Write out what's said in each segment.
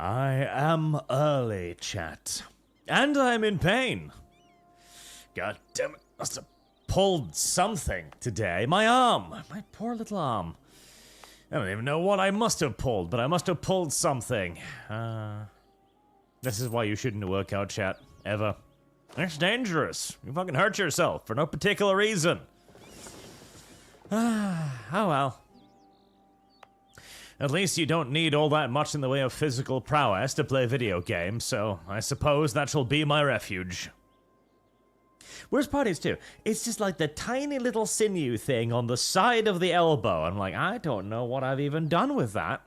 I am early, chat. And I'm in pain. God damn it, must have pulled something today. My arm, my poor little arm. I don't even know what I must have pulled, but I must have pulled something. This is why you shouldn't work out, chat, ever. It's dangerous. You fucking hurt yourself for no particular reason. Oh well. At least you don't need all that much in the way of physical prowess to play video games, so I suppose that shall be my refuge. Worst part is, too, it's just like the tiny little sinew thing on the side of the elbow. I'm like, I don't know what I've even done with that.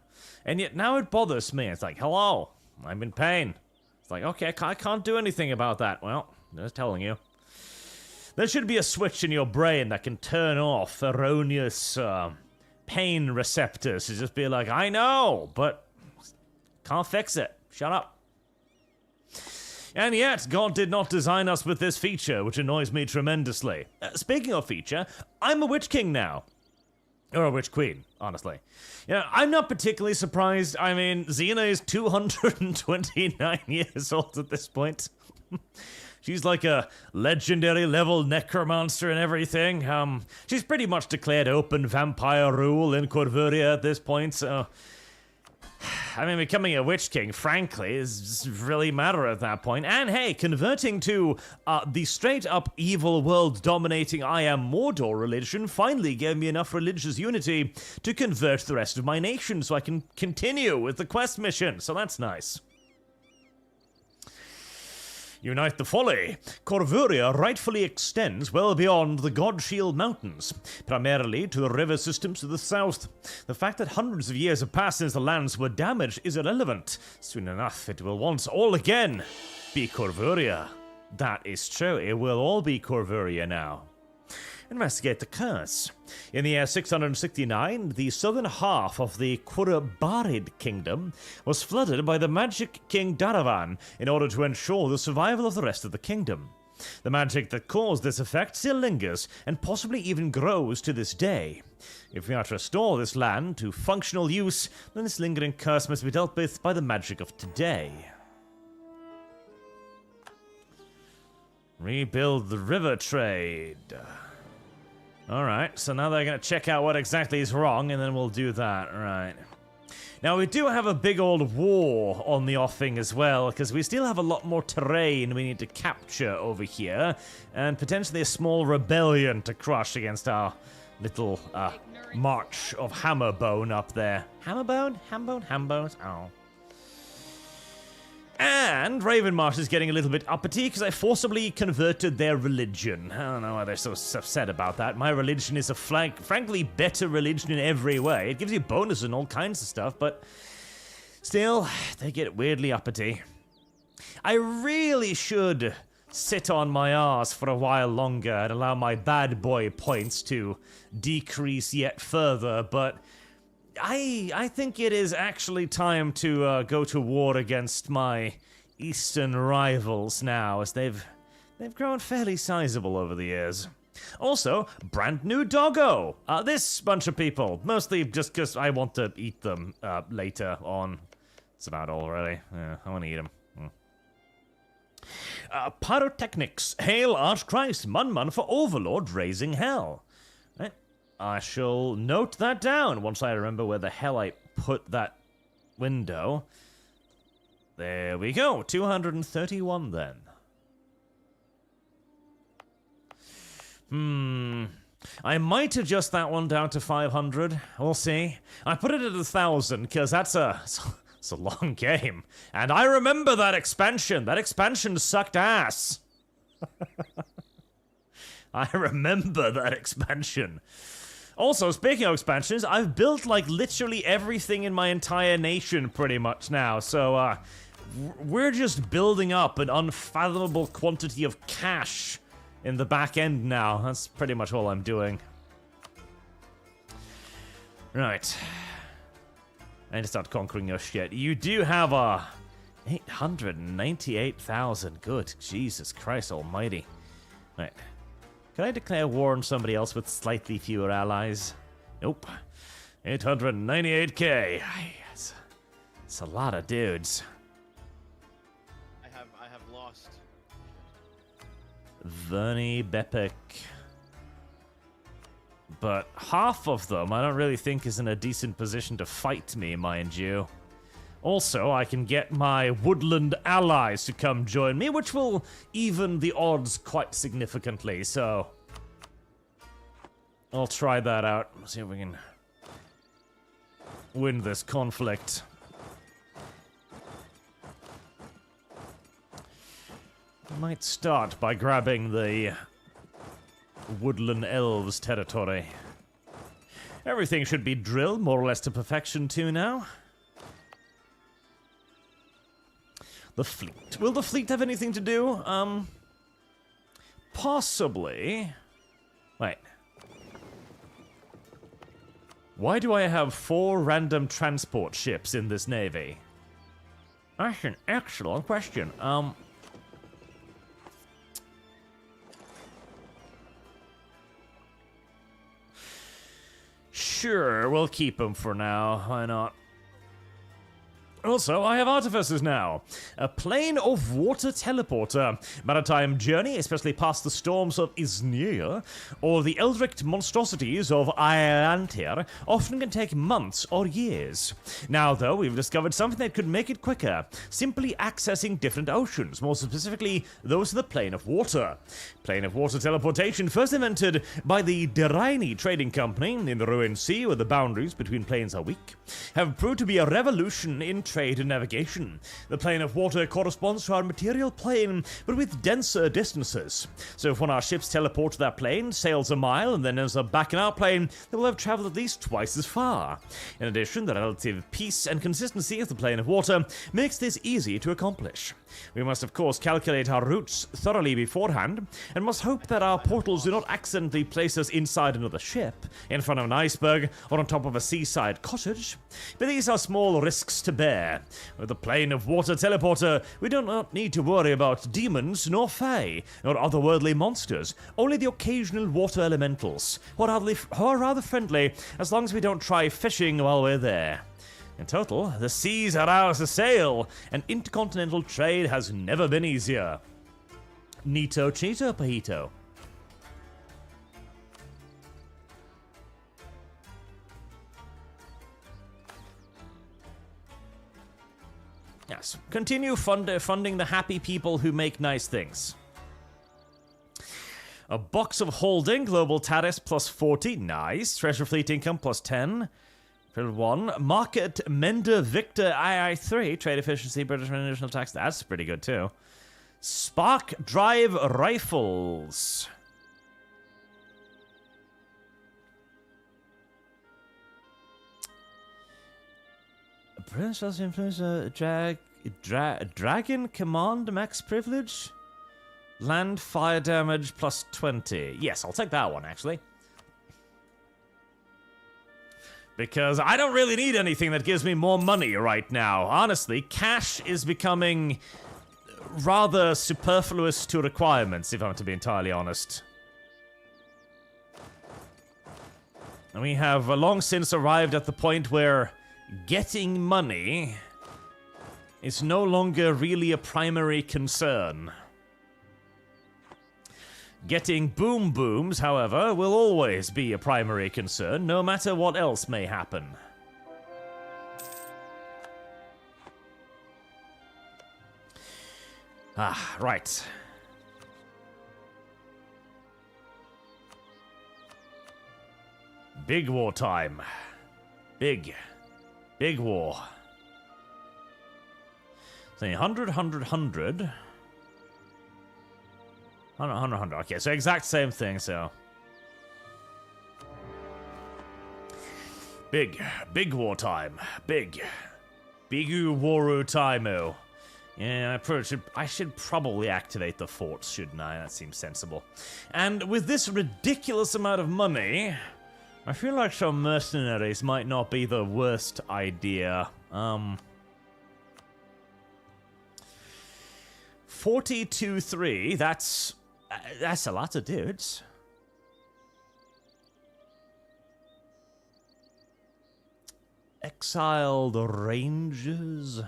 And yet now it bothers me. It's like, hello, I'm in pain. It's like, okay, I can't do anything about that. Well, just telling you. There should be a switch in your brain that can turn off erroneous pain receptors to just be like, I know, but can't fix it. Shut up. And yet, God did not design us with this feature, which annoys me tremendously. Speaking of feature, I'm a Witch King now. Or a Witch Queen, honestly. Yeah, I'm not particularly surprised. I mean, XENA is 229 years old at this point. She's like a legendary level necromancer and everything. She's pretty much declared open vampire rule in Corvuria at this point, so... I mean, becoming a Witch King, frankly, is really matter at that point. And hey, converting to the straight-up evil world-dominating I Am Mordor religion finally gave me enough religious unity to convert the rest of my nation so I can continue with the quest mission, so that's nice. Unite the folly. Corvuria rightfully extends well beyond the Godshield Mountains, primarily to the river systems to the south. The fact that hundreds of years have passed since the lands were damaged is irrelevant. Soon enough, it will once all again be Corvuria. That is true, it will all be Corvuria now. Investigate the curse. In the year 669, the southern half of the Qurubarid kingdom was flooded by the magic King Daravan in order to ensure the survival of the rest of the kingdom. The magic that caused this effect still lingers, and possibly even grows to this day. If we are to restore this land to functional use, then this lingering curse must be dealt with by the magic of today. Rebuild the river trade. Alright, so now they're going to check out what exactly is wrong, and then we'll do that. Right. Now, we do have a big old war on the offing as well, because we still have a lot more terrain we need to capture over here, and potentially a small rebellion to crush against our little march of Hammerbone up there. Hammerbone? Hambone? Oh. And Ravenmarsh is getting a little bit uppity because I forcibly converted their religion. I don't know why they're so upset about that. My religion is a frankly better religion in every way. It gives you bonuses and all kinds of stuff, but still, they get weirdly uppity. I really should sit on my arse for a while longer and allow my bad boy points to decrease yet further, but I think it is actually time to go to war against my eastern rivals now, as they've grown fairly sizable over the years. Also, brand new doggo. This bunch of people, mostly just because I want to eat them later on. That's about all, really. Yeah, I want to eat them. Pyrotechnics. Hail Archchrist, Munmun for Overlord raising hell. Right. I shall note that down once I remember where the hell I put that window. There we go, 231 then. I might adjust that one down to 500, we'll see. I put it at 1,000 because it's a long game. And I remember that expansion sucked ass. I remember that expansion. Also, speaking of expansions, I've built, like, literally everything in my entire nation pretty much now, so, we're just building up an unfathomable quantity of cash in the back end now. That's pretty much all I'm doing. Right. I need to start conquering your shit. You do have, 898,000. Good Jesus Christ almighty. Right. Can I declare war on somebody else with slightly fewer allies? Nope. 898k. It's a lot of dudes. I have lost. Vernie Bepek. But half of them I don't really think is in a decent position to fight me, mind you. Also, I can get my woodland allies to come join me, which will even the odds quite significantly, so I'll try that out. See if we can win this conflict. I might start by grabbing the woodland elves territory. Everything should be drilled more or less to perfection too now. The fleet. Will the fleet have anything to do? Possibly. Wait. Why do I have 4 random transport ships in this navy? That's an excellent question. Sure, we'll keep them for now. Why not? Also, I have artificers now. A plane of water teleporter. Maritime journey, especially past the storms of Izmir, or the eldritch monstrosities of Iantir, often can take months or years. Now, though, we've discovered something that could make it quicker. Simply accessing different oceans, more specifically, those in the plane of water. Plane of water teleportation, first invented by the Deraini Trading Company in the Ruined Sea, where the boundaries between planes are weak, have proved to be a revolution in trade and navigation. The plane of water corresponds to our material plane, but with denser distances. So if one of our ships teleport to that plane, sails a mile, and then ends up back in our plane, they will have traveled at least twice as far. In addition, the relative peace and consistency of the plane of water makes this easy to accomplish. We must of course calculate our routes thoroughly beforehand, and must hope that our portals do not accidentally place us inside another ship, in front of an iceberg, or on top of a seaside cottage. But these are small risks to bear. With the plane of water teleporter, we do not need to worry about demons, nor fae, nor otherworldly monsters, only the occasional water elementals, who are rather friendly, as long as we don't try fishing while we're there. In total, the seas are ours to sail, and intercontinental trade has never been easier. Nito Cheeto Pahito. Yes, continue funding the happy people who make nice things. A box of holding, global tariffs plus 40, nice. Treasure fleet income plus 10. 1. Market Mender Victor II3, trade efficiency, British additional tax, that's pretty good too. Spark drive rifles. Princess Influencer Dragon Command Max Privilege? Land fire damage plus 20. Yes, I'll take that one actually. Because I don't really need anything that gives me more money right now. Honestly, cash is becoming rather superfluous to requirements, if I'm to be entirely honest. And we have long since arrived at the point where getting money is no longer really a primary concern. Getting boom booms, however, will always be a primary concern, no matter what else may happen. Ah, right. Big war time. Big war. So 100, 100, 100. 100, 100, 100. Okay, so exact same thing, so. Big war time. Big waru timeo. Yeah, I should probably activate the forts, shouldn't I? That seems sensible. And with this ridiculous amount of money, I feel like some mercenaries might not be the worst idea. 42-3, that's a lot of dudes. Exiled Rangers.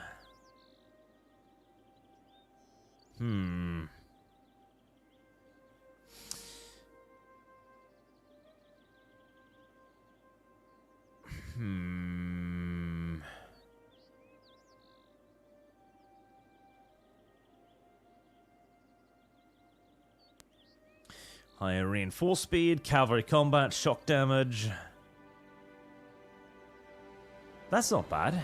Higher reinforced speed, cavalry combat, shock damage. That's not bad.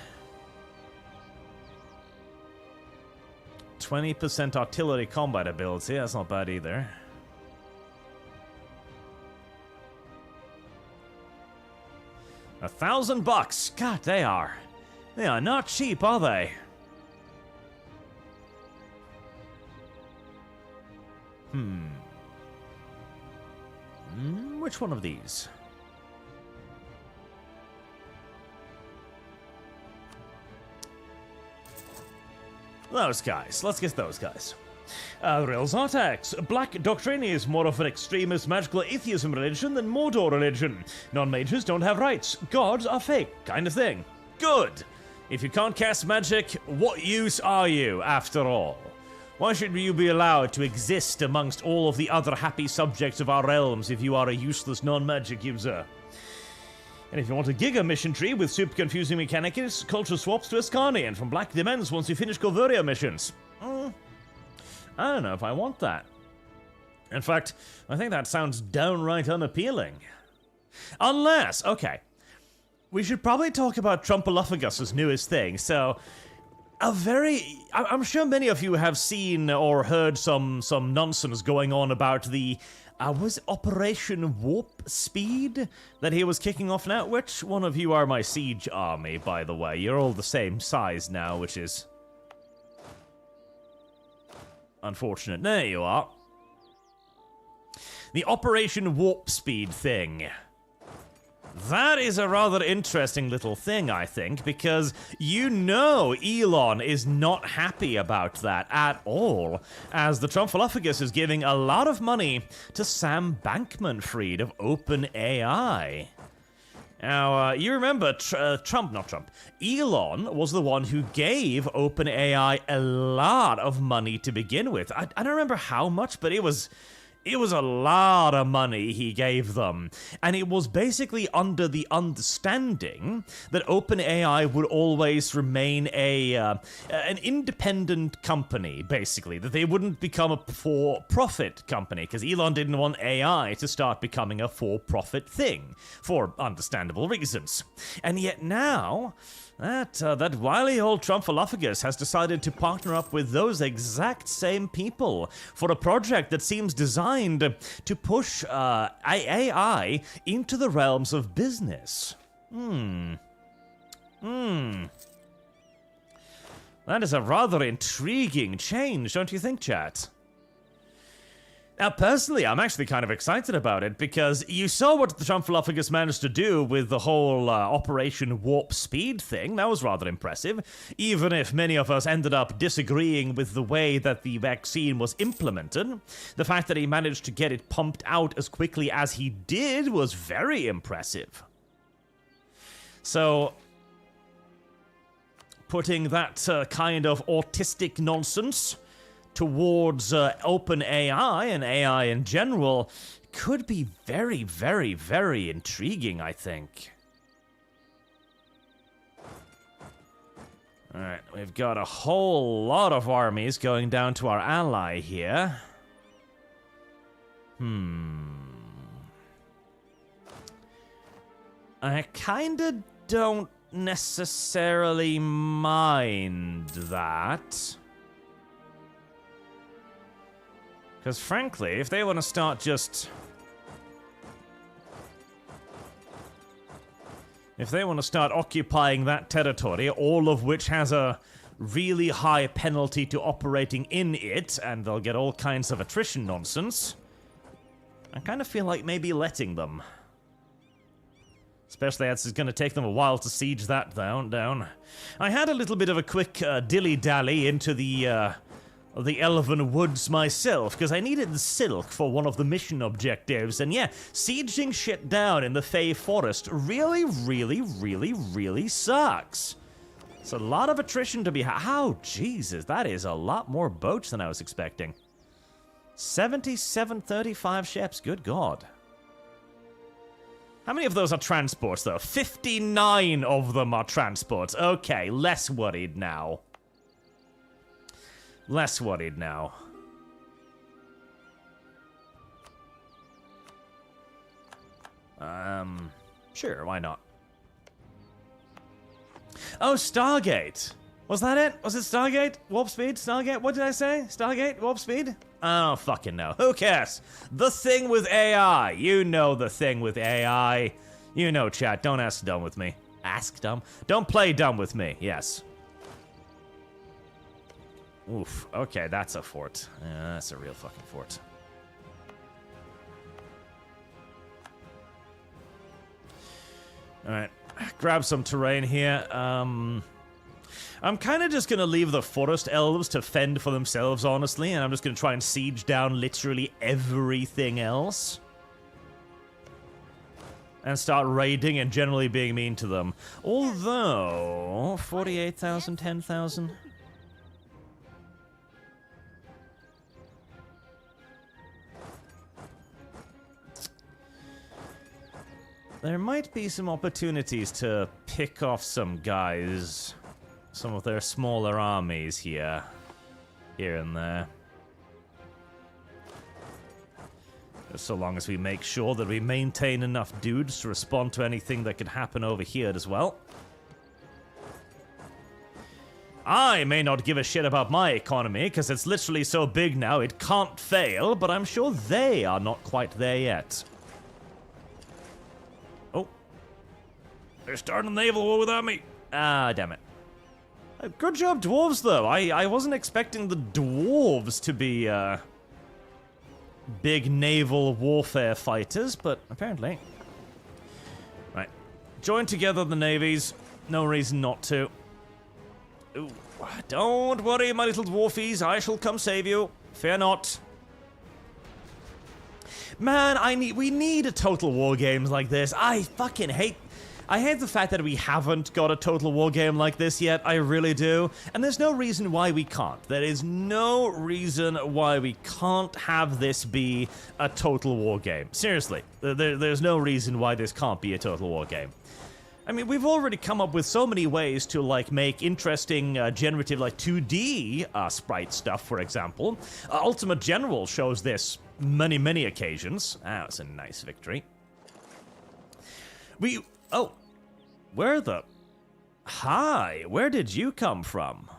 20% artillery combat ability, that's not bad either. $1,000. God, they are not cheap, are they? Which one of these? Those guys. Let's get those guys. Real Zartax. Black Doctrine is more of an extremist magical atheism religion than Mordor religion. Non-mages don't have rights. Gods are fake, kind of thing. Good. If you can't cast magic, what use are you, after all? Why should you be allowed to exist amongst all of the other happy subjects of our realms if you are a useless non-magic user? And if you want a Giga mission tree with super confusing mechanics, culture swaps to Ascanian from Black Demons once you finish Corvuria missions. I don't know if I want that. In fact, I think that sounds downright unappealing. Unless, okay, we should probably talk about Trumpalufagus's newest thing. So, I'm sure many of you have seen or heard some nonsense going on about the, was it Operation Warp Speed that he was kicking off now? Which one of you are my siege army, by the way? You're all the same size now, which is unfortunate. There you are. The Operation Warp Speed thing. That is a rather interesting little thing, I think, because you know Elon is not happy about that at all, as the Trumphalophagus is giving a lot of money to Sam Bankman-Fried of OpenAI. Now, you remember Elon was the one who gave OpenAI a lot of money to begin with. I don't remember how much, but it was a lot of money he gave them. And it was basically under the understanding that OpenAI would always remain an independent company, basically. That they wouldn't become a for-profit company, because Elon didn't want AI to start becoming a for-profit thing, for understandable reasons. And yet now, that wily old Trumphalophagus has decided to partner up with those exact same people for a project that seems designed to push AI into the realms of business. That is a rather intriguing change, don't you think, chat? Now, personally, I'm actually kind of excited about it, because you saw what the Trumphalophagus managed to do with the whole Operation Warp Speed thing. That was rather impressive, even if many of us ended up disagreeing with the way that the vaccine was implemented. The fact that he managed to get it pumped out as quickly as he did was very impressive. So, putting that kind of autistic nonsense towards OpenAI and AI in general could be very, very, very intriguing, I think. Alright, we've got a whole lot of armies going down to our ally here. I kinda don't necessarily mind that. Because frankly, if they want to start just... if they want to start occupying that territory, all of which has a really high penalty to operating in it, and they'll get all kinds of attrition nonsense, I kind of feel like maybe letting them. Especially as it's going to take them a while to siege that down. I had a little bit of a quick dilly-dally into the the Elven Woods myself, because I needed silk for one of the mission objectives, and yeah, sieging shit down in the Fey Forest really, really, really, really sucks. It's a lot of attrition to be oh, Jesus, that is a lot more boats than I was expecting. 7735 ships, good God. How many of those are transports, though? 59 of them are transports. Okay, less worried now. Less worried now. Sure, why not? Oh, Stargate. Was that it? Was it Stargate? Warp speed? Stargate? What did I say? Stargate? Warp speed? I don't fucking know. Who cares? The thing with AI. You know the thing with AI. You know, chat. Don't ask dumb with me. Ask dumb? Don't play dumb with me. Yes. Oof. Okay, that's a fort. Yeah, that's a real fucking fort. Alright. Grab some terrain here. I'm kind of just going to leave the forest elves to fend for themselves, honestly, and I'm just going to try and siege down literally everything else. And start raiding and generally being mean to them. Although, 48,000, 10,000... There might be some opportunities to pick off some guys. Some of their smaller armies here and there. Just so long as we make sure that we maintain enough dudes to respond to anything that could happen over here as well. I may not give a shit about my economy, because it's literally so big now it can't fail, but I'm sure they are not quite there yet. Oh. They're starting a naval war without me. Ah, damn it. Good job, dwarves, though. I wasn't expecting the dwarves to be, big naval warfare fighters, but apparently. Right. Join together the navies. No reason not to. Ooh. Don't worry, my little dwarfies. I shall come save you. Fear not. Man, we need a Total War games like this. I hate the fact that we haven't got a Total War game like this yet. I really do. And there's no reason why we can't. There is no reason why we can't have this be a Total War game. Seriously. There's no reason why this can't be a Total War game. I mean, we've already come up with so many ways to, like, make interesting, generative, like, 2D sprite stuff, for example. Ultimate General shows this many, many occasions. Ah, it's a nice victory. Oh. Where did you come from?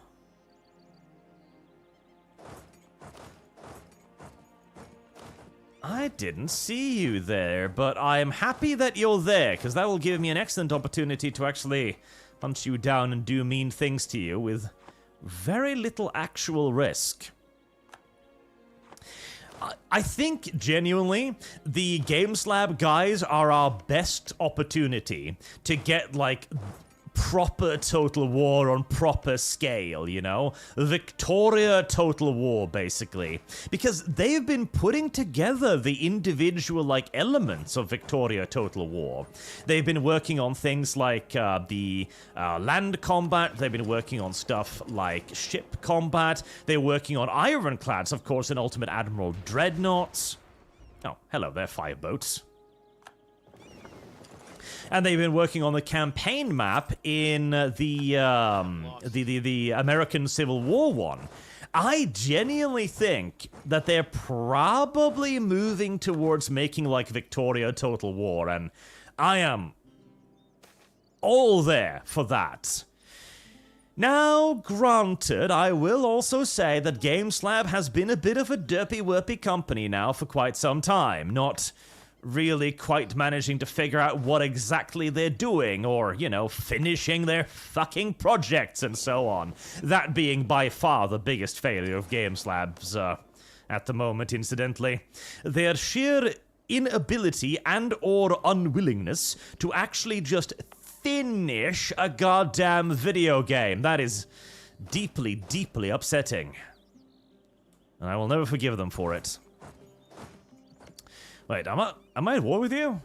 I didn't see you there, but I'm happy that you're there, because that will give me an excellent opportunity to actually hunt you down and do mean things to you with very little actual risk. I think, genuinely, the GameSlab guys are our best opportunity to get, like, proper Total War on proper scale, you know? Victoria Total War, basically. Because they've been putting together the individual, like, elements of Victoria Total War. They've been working on things like the land combat. They've been working on stuff like ship combat. They're working on ironclads, of course, and Ultimate Admiral Dreadnoughts. Oh, hello there, fireboats. And they've been working on the campaign map in the American Civil War one. I genuinely think that they're probably moving towards making, like, Victoria Total War, and I am all there for that. Now, granted, I will also say that GameSlab has been a bit of a derpy-werpy company now for quite some time, not really quite managing to figure out what exactly they're doing, or, you know, finishing their fucking projects and so on. That being by far the biggest failure of GameSlab's, at the moment, incidentally. Their sheer inability and or unwillingness to actually just finish a goddamn video game. That is deeply, deeply upsetting. And I will never forgive them for it. Wait, am I at war with you?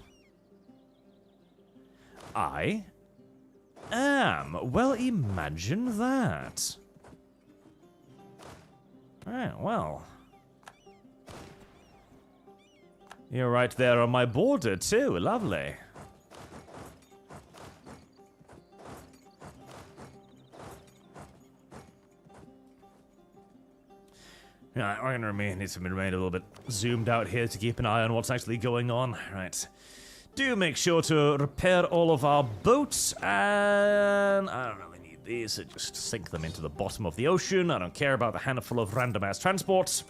I am. Well, imagine that. Alright, well. You're right there on my border, too. Lovely. Yeah, we're gonna need to remain a little bit zoomed out here to keep an eye on what's actually going on. Right. Do make sure to repair all of our boats, and I don't really need these, so just sink them into the bottom of the ocean. I don't care about the handful of random ass transports.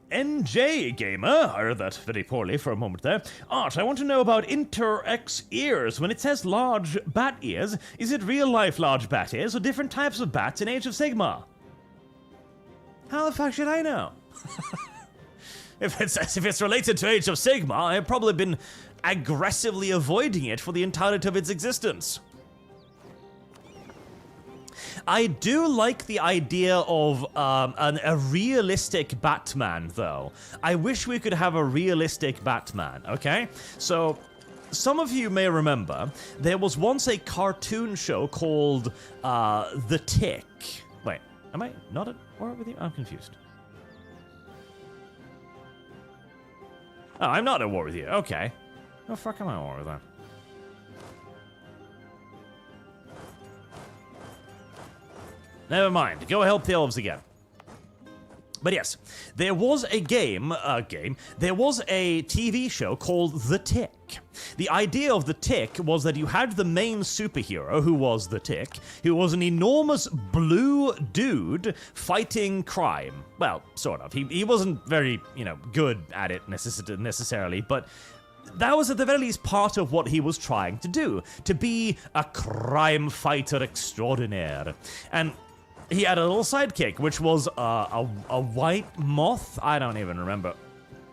NJ Gamer, I heard that very poorly for a moment there. Art, I want to know about Inter-X ears. When it says large bat ears, is it real life large bat ears or different types of bats in Age of Sigmar? How the fuck should I know? If it's related to Age of Sigmar, I've probably been aggressively avoiding it for the entirety of its existence. I do like the idea of a realistic Batman, though. I wish we could have a realistic Batman, okay? So, some of you may remember, there was once a cartoon show called The Tick. Wait, am I not at war with you? I'm confused. Oh, I'm not at war with you. Okay. Oh, fuck am I at war with that? Never mind. Go help the elves again. But yes, there was a there was a TV show called The Tick. The idea of The Tick was that you had the main superhero, who was The Tick, who was an enormous blue dude fighting crime. Well, sort of. He wasn't very, good at it necessarily, but that was at the very least part of what he was trying to do, to be a crime fighter extraordinaire. And he had a little sidekick, which was a white moth. I don't even remember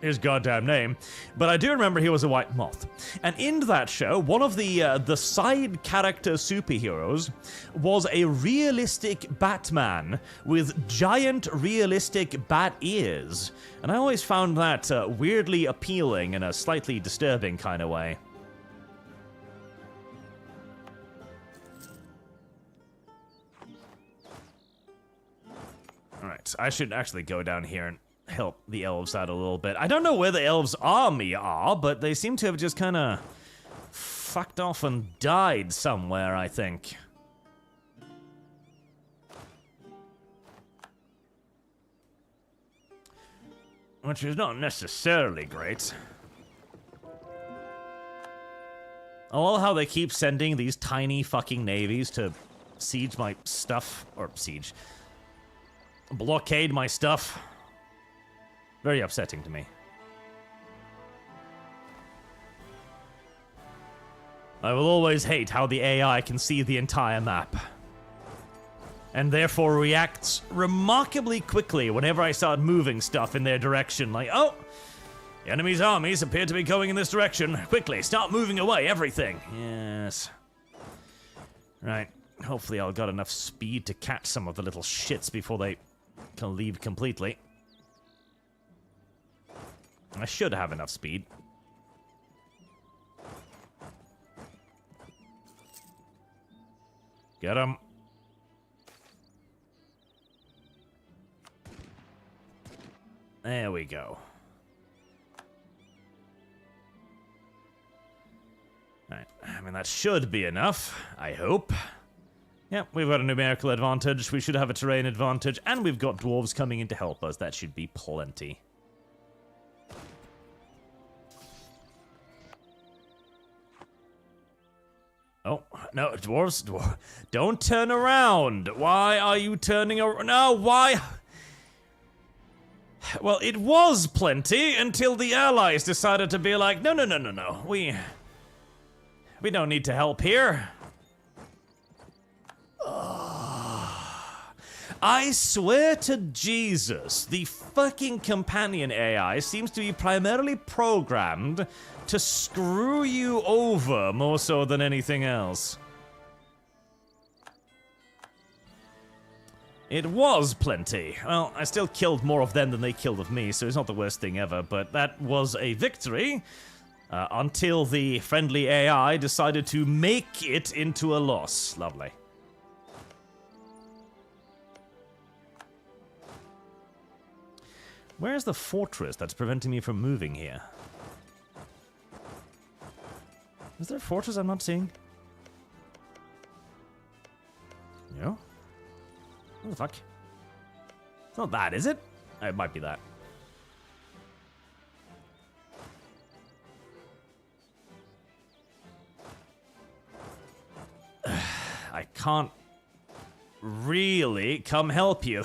his goddamn name, but I do remember he was a white moth. And in that show, one of the side character superheroes was a realistic Batman with giant realistic bat ears. And I always found that weirdly appealing in a slightly disturbing kind of way. Alright, I should actually go down here and help the elves out a little bit. I don't know where the elves' army are, but they seem to have just kind of fucked off and died somewhere, I think. Which is not necessarily great. I love how they keep sending these tiny fucking navies to siege my stuff, or siege. Blockade my stuff. Very upsetting to me. I will always hate how the AI can see the entire map. And therefore reacts remarkably quickly whenever I start moving stuff in their direction. Like, oh, the enemy's armies appear to be going in this direction. Quickly, start moving away, everything. Yes. Right. Hopefully I'll got enough speed to catch some of the little shits before they can leave completely. I should have enough speed. Get him. There we go. Alright, I mean, that should be enough, I hope. Yep, we've got a numerical advantage, we should have a terrain advantage, and we've got dwarves coming in to help us. That should be plenty. Oh, no, dwarves, don't turn around. Why are you turning around? No, why? Well, it was plenty until the allies decided to be like, no. We don't need to help here. I swear to Jesus, the fucking companion AI seems to be primarily programmed to screw you over more so than anything else. It was plenty. Well, I still killed more of them than they killed of me, so it's not the worst thing ever, but that was a victory. Until the friendly AI decided to make it into a loss. Lovely. Where's the fortress that's preventing me from moving here? Is there a fortress I'm not seeing? No? What the fuck? It's not that, is it? It might be that. I can't really come help you.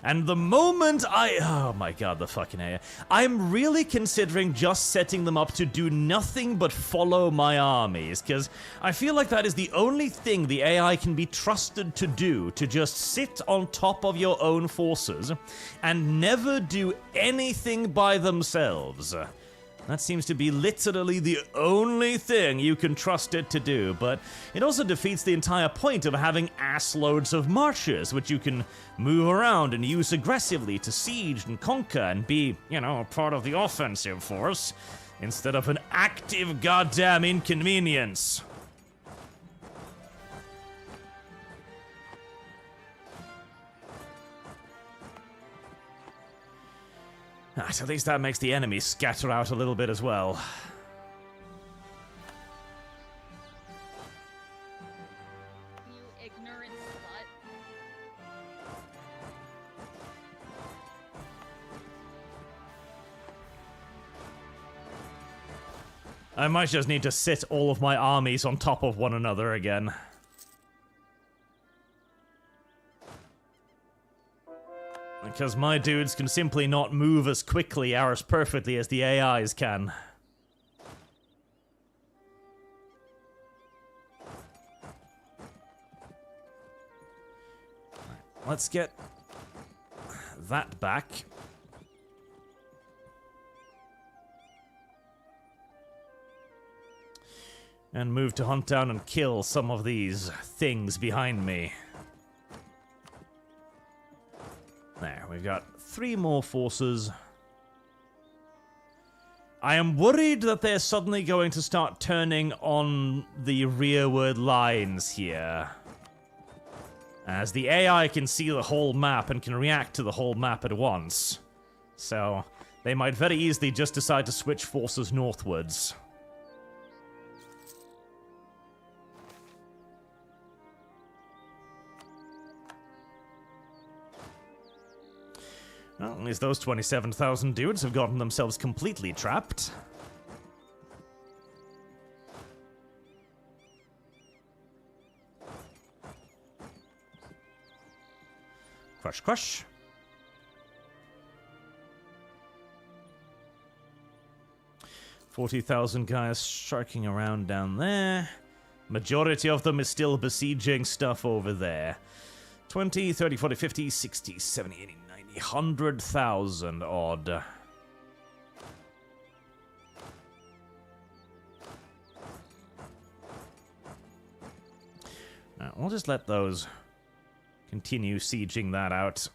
And the moment oh my god, the fucking AI. I'm really considering just setting them up to do nothing but follow my armies, because I feel like that is the only thing the AI can be trusted to do, to just sit on top of your own forces and never do anything by themselves. That seems to be literally the only thing you can trust it to do, but it also defeats the entire point of having assloads of marchers, which you can move around and use aggressively to siege and conquer and be, you know, a part of the offensive force, instead of an active goddamn inconvenience. At least that makes the enemy scatter out a little bit as well. You ignorant slut. I might just need to sit all of my armies on top of one another again. Because my dudes can simply not move as quickly or as perfectly as the AIs can. Let's get that back. And move to hunt down and kill some of these things behind me. There, we've got 3 more forces. I am worried that they're suddenly going to start turning on the rearward lines here, as the AI can see the whole map and can react to the whole map at once. So, they might very easily just decide to switch forces northwards. Well, at least those 27,000 dudes have gotten themselves completely trapped. Crush, crush. $40,000 guys sharking around down there. Majority of them is still besieging stuff over there. 20, 30, 40, 50, 60, 70, 80, 90, 100,000 odd. Now, we'll just let those continue sieging that out.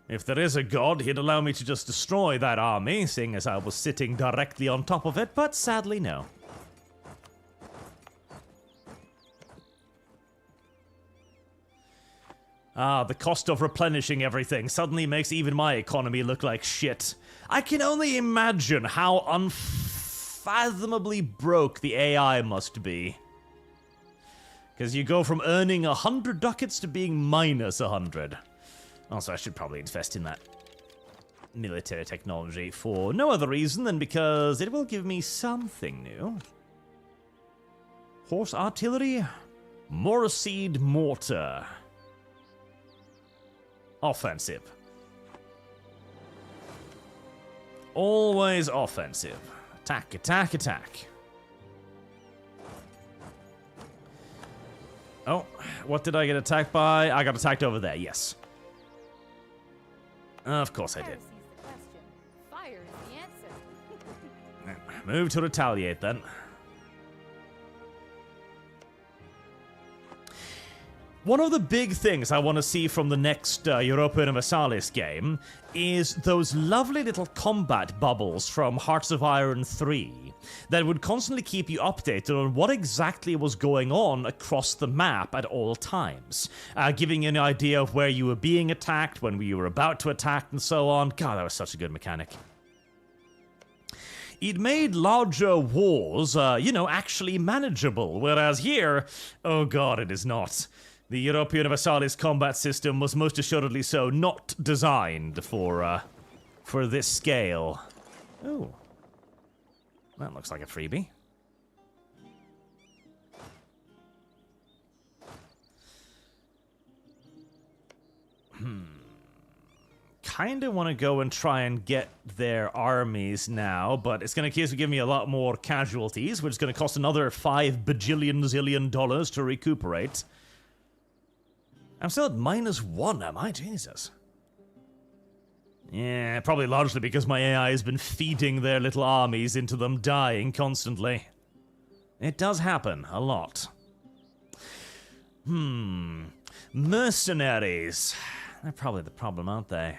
If there is a god, he'd allow me to just destroy that army, seeing as I was sitting directly on top of it, but sadly no. Ah, the cost of replenishing everything suddenly makes even my economy look like shit. I can only imagine how unfathomably broke the AI must be. Because you go from earning 100 ducats to being minus 100. Also, I should probably invest in that military technology for no other reason than because it will give me something new. Horse artillery, Morseed mortar. Offensive. Always offensive. Attack, attack, attack. Oh, what did I get attacked by? I got attacked over there, yes. Of course I did. Fire is the answer. Move to retaliate then. One of the big things I want to see from the next Europa Universalis game is those lovely little combat bubbles from Hearts of Iron 3 that would constantly keep you updated on what exactly was going on across the map at all times, giving you an idea of where you were being attacked, when you were about to attack, and so on. God, that was such a good mechanic. It made larger wars, actually manageable, whereas here, oh god, it is not. The Europa Universalis combat system was most assuredly so not designed for this scale. Ooh. That looks like a freebie. Kinda want to go and try and get their armies now, but it's going to give me a lot more casualties, which is going to cost another $5 bajillion zillion to recuperate. I'm still at -1, am I? Jesus. Yeah, probably largely because my AI has been feeding their little armies into them dying constantly. It does happen a lot. Mercenaries. They're probably the problem, aren't they?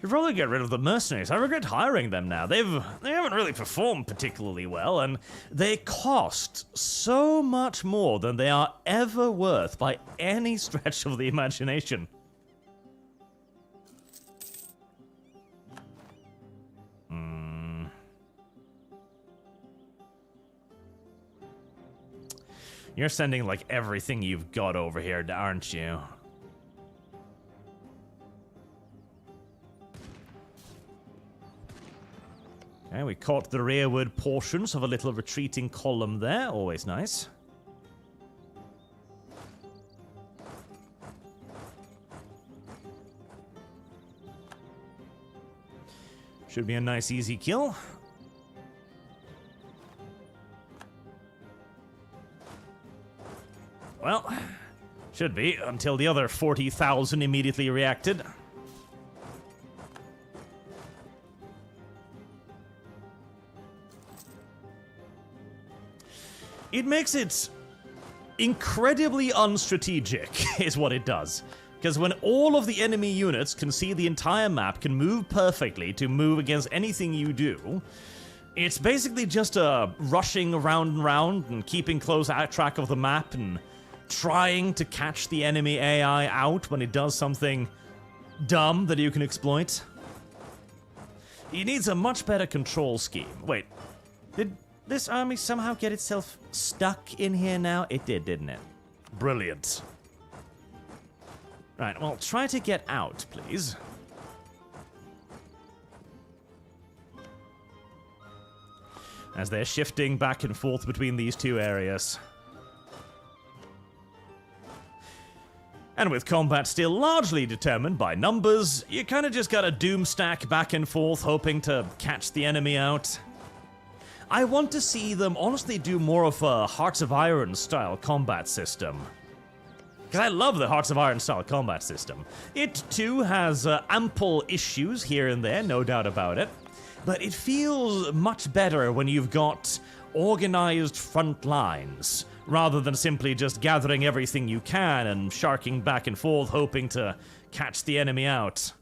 You'd probably get rid of the mercenaries. I regret hiring them now. They haven't really performed particularly well, and they cost so much more than they are ever worth by any stretch of the imagination. You're sending, like, everything you've got over here, aren't you? Okay, we caught the rearward portions of a little retreating column there. Always nice. Should be a nice, easy kill. Well, should be, until the other 40,000 immediately reacted. It makes it incredibly unstrategic, is what it does. Because when all of the enemy units can see the entire map, can move perfectly to move against anything you do, it's basically just rushing around and round and keeping close track of the map and trying to catch the enemy AI out when it does something dumb that you can exploit. It needs a much better control scheme. Wait, did this army somehow get itself stuck in here now? It did, didn't it? Brilliant. Right, well, try to get out, please. As they're shifting back and forth between these two areas. And with combat still largely determined by numbers, you kind of just gotta doom stack back and forth, hoping to catch the enemy out. I want to see them honestly do more of a Hearts of Iron style combat system. Because I love the Hearts of Iron style combat system. It too has ample issues here and there, no doubt about it. But it feels much better when you've got organized front lines, rather than simply just gathering everything you can and sharking back and forth, hoping to catch the enemy out.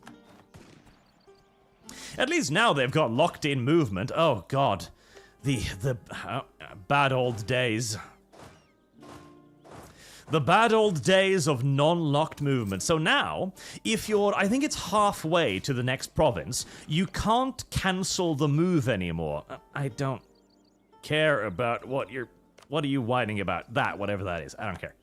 At least now they've got locked-in movement. Oh god. The bad old days. The bad old days of non-locked movement. So now, if you're, I think it's halfway to the next province, you can't cancel the move anymore. I don't care about what are you whining about? That, whatever that is. I don't care.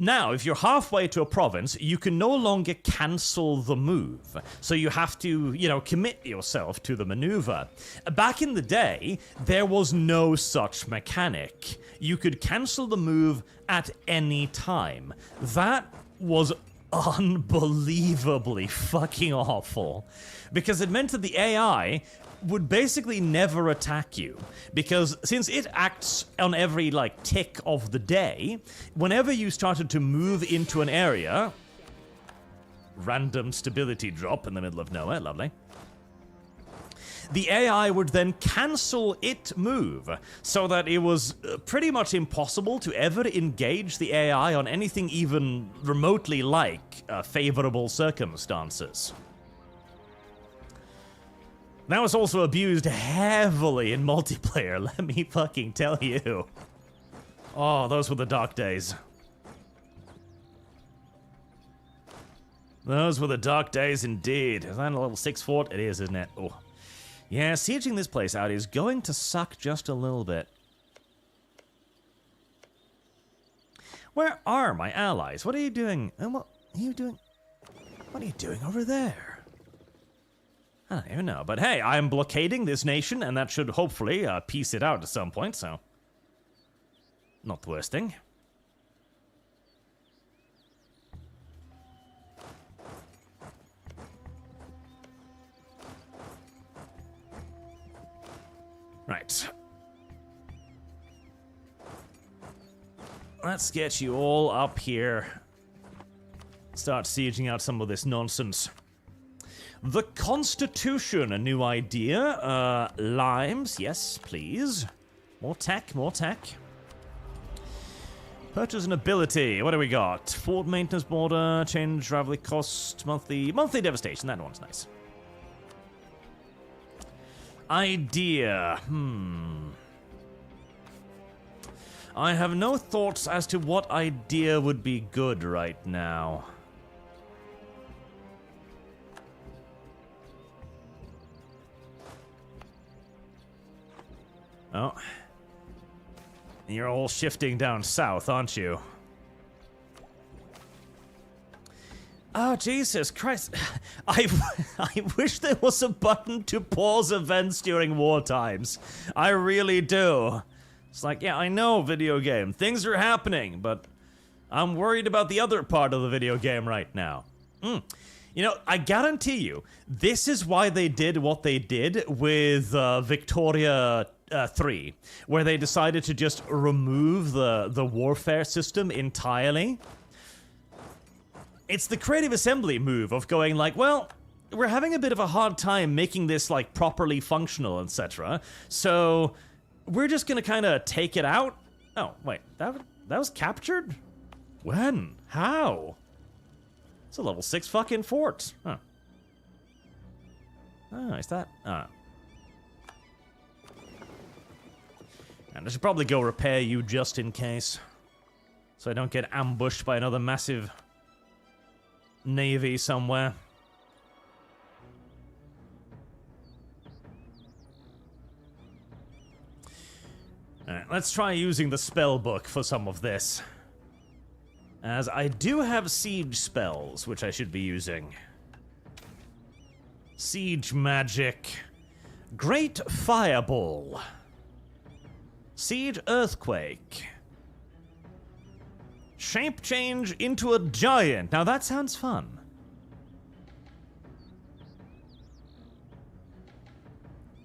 Now, if you're halfway to a province, you can no longer cancel the move. So you have to, commit yourself to the maneuver. Back in the day, there was no such mechanic. You could cancel the move at any time. That was unbelievably fucking awful. Because it meant that the AI would basically never attack you, because since it acts on every tick of the day, whenever you started to move into an area, random stability drop in the middle of nowhere, lovely, the AI would then cancel it move, so that it was pretty much impossible to ever engage the AI on anything even remotely like favorable circumstances. That was also abused heavily in multiplayer, let me fucking tell you. Oh, those were the dark days. Those were the dark days indeed. Is that a level 6 fort? It is, isn't it? Oh. Yeah, sieging this place out is going to suck just a little bit. Where are my allies? What are you doing? What are you doing? What are you doing over there? I don't even know. But hey, I'm blockading this nation, and that should hopefully piece it out at some point, so... not the worst thing. Right. Let's get you all up here. Start sieging out some of this nonsense. The Constitution, a new idea. Limes, yes, please. More tech, more tech. Purchase an ability. What do we got? Fort maintenance border, change rivalry cost, monthly devastation. That one's nice. Idea. I have no thoughts as to what idea would be good right now. Oh. You're all shifting down south, aren't you? Oh, Jesus Christ. I wish there was a button to pause events during war times. I really do. It's like, yeah, I know, video game. Things are happening, but I'm worried about the other part of the video game right now. You know, I guarantee you, this is why they did what they did with Victoria 3, where they decided to just remove the warfare system entirely. It's the creative assembly move of going like, well, we're having a bit of a hard time making this like properly functional, etc. So we're just gonna kind of take it out. Oh wait, that was captured? When? How? It's a level 6 fucking fort. Huh. Oh, is that? And I should probably go repair you just in case, so I don't get ambushed by another massive navy somewhere. Alright, let's try using the spell book for some of this, as I do have siege spells which I should be using. Siege magic, Great Fireball, Siege Earthquake, Shape change into a giant. Now that sounds fun.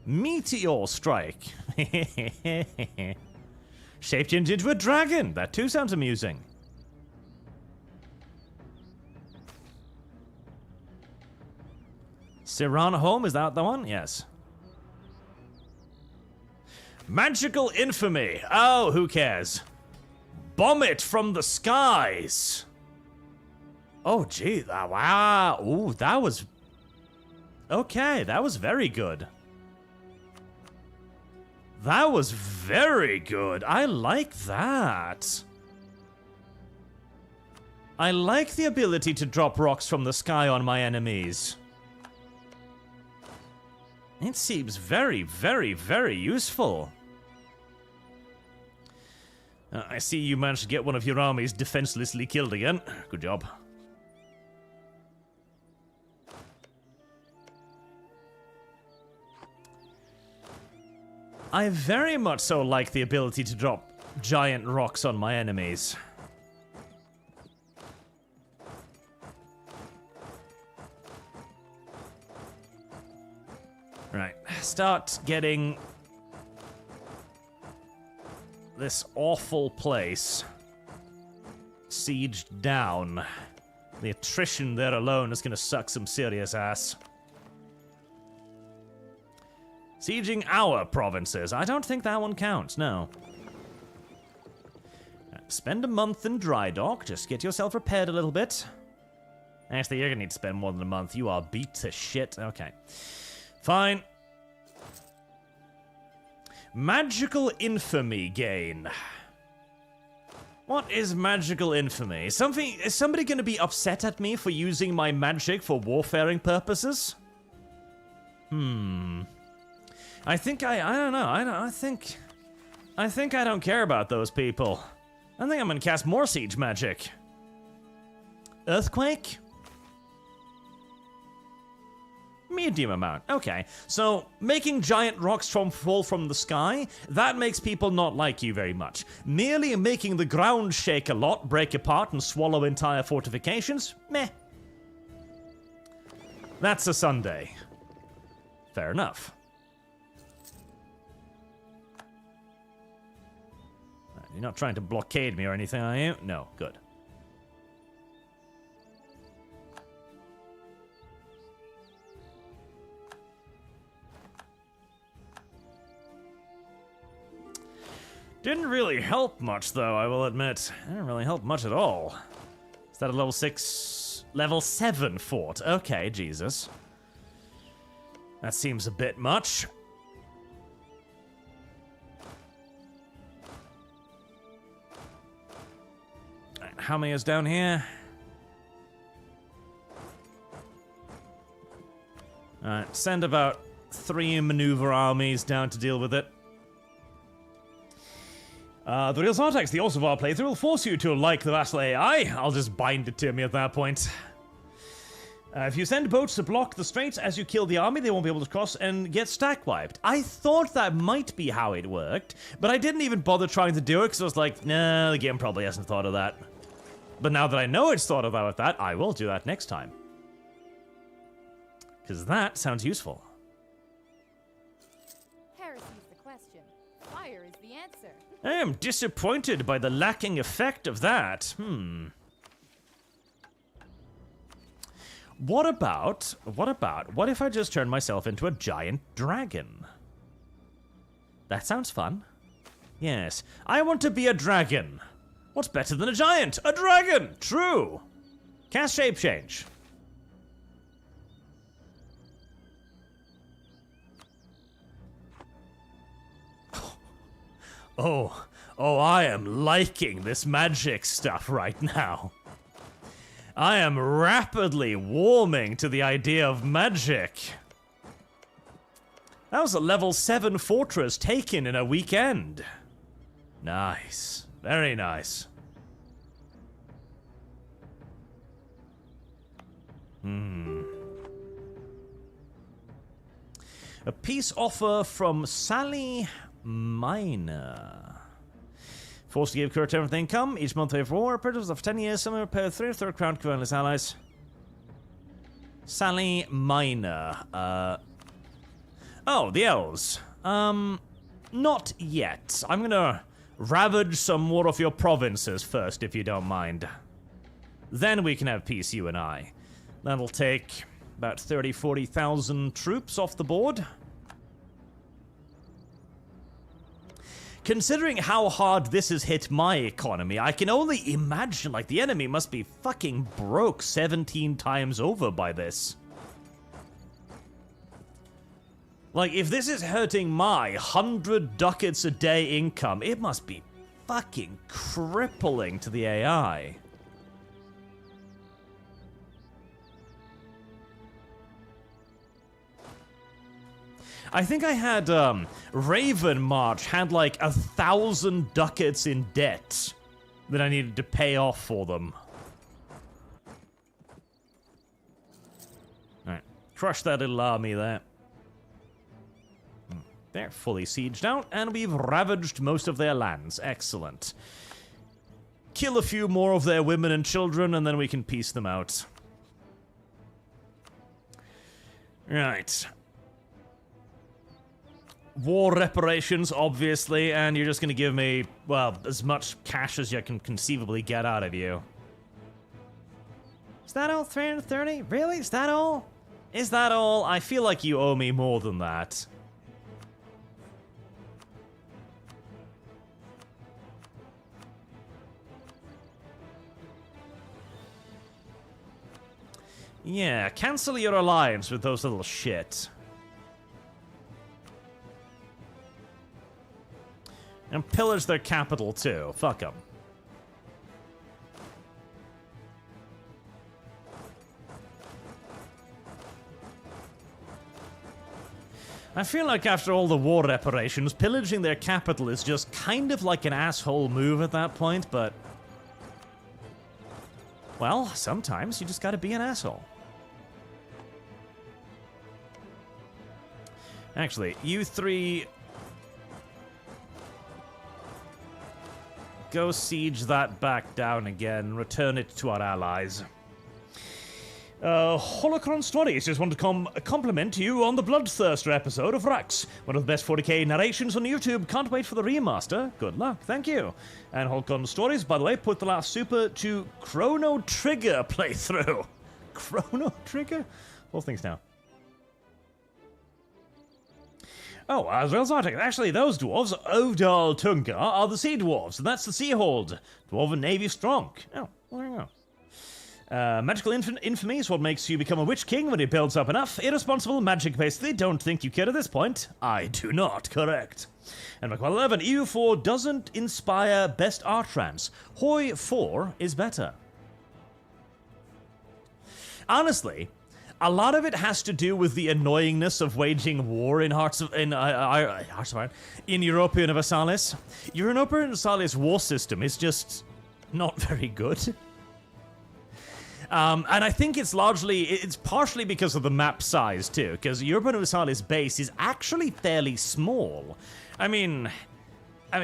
Meteor strike. Shape change into a dragon. That too sounds amusing. Siran home, is that the one? Yes. Magical infamy. Oh, who cares? Bomb it from the skies. Oh, gee, wow. Ooh, that was... okay, that was very good. That was very good. I like that. I like the ability to drop rocks from the sky on my enemies. It seems very, very, very useful. I see you managed to get one of your armies defenselessly killed again. Good job. I very much so like the ability to drop giant rocks on my enemies. Right, start getting this awful place sieged down. The attrition there alone is gonna suck some serious ass. Sieging our provinces. I don't think that one counts, no. Spend a month in dry dock. Just get yourself repaired a little bit. Actually, you're gonna need to spend more than a month. You are beat to shit. Okay. Fine. Magical infamy gain. What is magical infamy? Is somebody gonna be upset at me for using my magic for warfaring purposes? I think I don't know. I think I don't care about those people. I think I'm gonna cast more siege magic. Earthquake? Medium amount. Okay, so making giant rocks fall from the sky, that makes people not like you very much. Merely making the ground shake a lot, break apart, and swallow entire fortifications? Meh. That's a Sunday. Fair enough. You're not trying to blockade me or anything, are you? No, good. Didn't really help much, though, I will admit. Didn't really help much at all. Is that a level 6... level 7 fort? Okay, Jesus. That seems a bit much. Right, how many is down here? Alright, send about 3 maneuver armies down to deal with it. The real Sartex, the Orsavar playthrough will force you to like the Vassal AI. I'll just bind it to me at that point. If you send boats to block the straits as you kill the army, they won't be able to cross and get stack wiped. I thought that might be how it worked, but I didn't even bother trying to do it because I was like, nah, the game probably hasn't thought of that. But now that I know it's thought about that, I will do that next time. Because that sounds useful. Heresy's the question. Fire is the answer. I am disappointed by the lacking effect of that. What if I just turn myself into a giant dragon? That sounds fun. Yes, I want to be a dragon. What's better than a giant? A dragon! True! Cast shape change. Oh, I am liking this magic stuff right now. I am rapidly warming to the idea of magic. That was a level 7 fortress taken in a weekend. Nice. Very nice. A peace offer from Sally Miner. Forced to give current everything income. Each month pay for war. Purchase of 10 years. Some pay 3/3 crown to his allies. Sally Miner. Oh, the elves. Not yet. I'm gonna ravage some more of your provinces first, if you don't mind. Then we can have peace, you and I. That'll take about 40,000 troops off the board. Considering how hard this has hit my economy, I can only imagine, like, the enemy must be fucking broke 17 times over by this. Like, if this is hurting my 100 ducats a day income, it must be fucking crippling to the AI. I think I had, Raven March had like 1,000 ducats in debt that I needed to pay off for them. Alright, crush that little army there. They're fully sieged out, and we've ravaged most of their lands. Excellent. Kill a few more of their women and children, and then we can peace them out. Right. War reparations, obviously, and you're just gonna give me, well, as much cash as you can conceivably get out of you. Is that all? 330? Really? Is that all? Is that all? I feel like you owe me more than that. Yeah, cancel your alliance with those little shit. And pillage their capital too. Fuck them. I feel like after all the war reparations, pillaging their capital is just kind of like an asshole move at that point, but... well, sometimes you just gotta be an asshole. Actually, you three... go siege that back down again, return it to our allies. Holocron Stories just want to compliment you on the Bloodthirster episode of Rax. One of the best 40k narrations on YouTube. Can't wait for the remaster. Good luck. Thank you. And Holocron Stories, by the way, put the last super to Chrono Trigger playthrough. Chrono Trigger? All things now. Oh, Azrael's Arctic. Actually, those dwarves, Ovdal Tunga, are the Sea Dwarves, and that's the Seahold. Dwarven Navy strong. Oh, well, there you go. Magical infamy is what makes you become a Witch King when it builds up enough. Irresponsible magic, basically. Don't think you care at this point. I do not. Correct. And McQuell 11, EU4 doesn't inspire best art trams. Hoi 4 is better. Honestly, a lot of it has to do with the annoyingness of waging war in in Europa Universalis. Europa Universalis war system is just not very good. And I think it's partially because of the map size too, because Europa Universalis base is actually fairly small. I mean,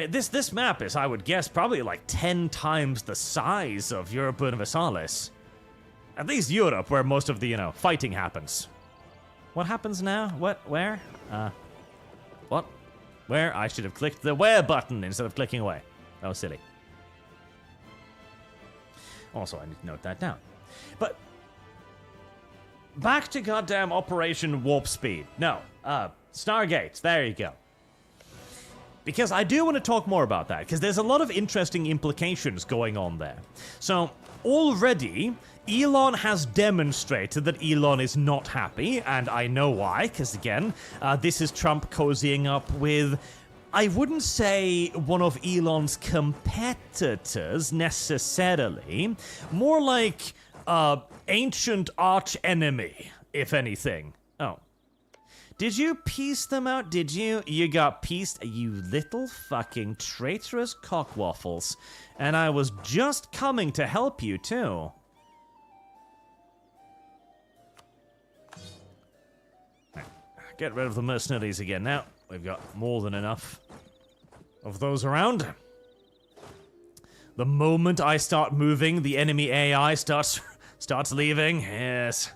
this map is, I would guess, probably like 10 times the size of Europa Universalis. At least Europe, where most of the, fighting happens. What happens now? What? Where? What? Where? I should have clicked the where button instead of clicking away. That was silly. Also, I need to note that down. But back to goddamn Operation Warp Speed. No, Stargates. There you go. Because I do want to talk more about that, because there's a lot of interesting implications going on there. So, already, Elon has demonstrated that Elon is not happy, and I know why, because again, this is Trump cozying up with, I wouldn't say one of Elon's competitors necessarily, more like ancient arch enemy, if anything. Oh. Did you piece them out? Did you? You got pieced, you little fucking traitorous cockwaffles. And I was just coming to help you, too. Right. Get rid of the mercenaries again now. We've got more than enough of those around. The moment I start moving, the enemy AI starts leaving. Yes.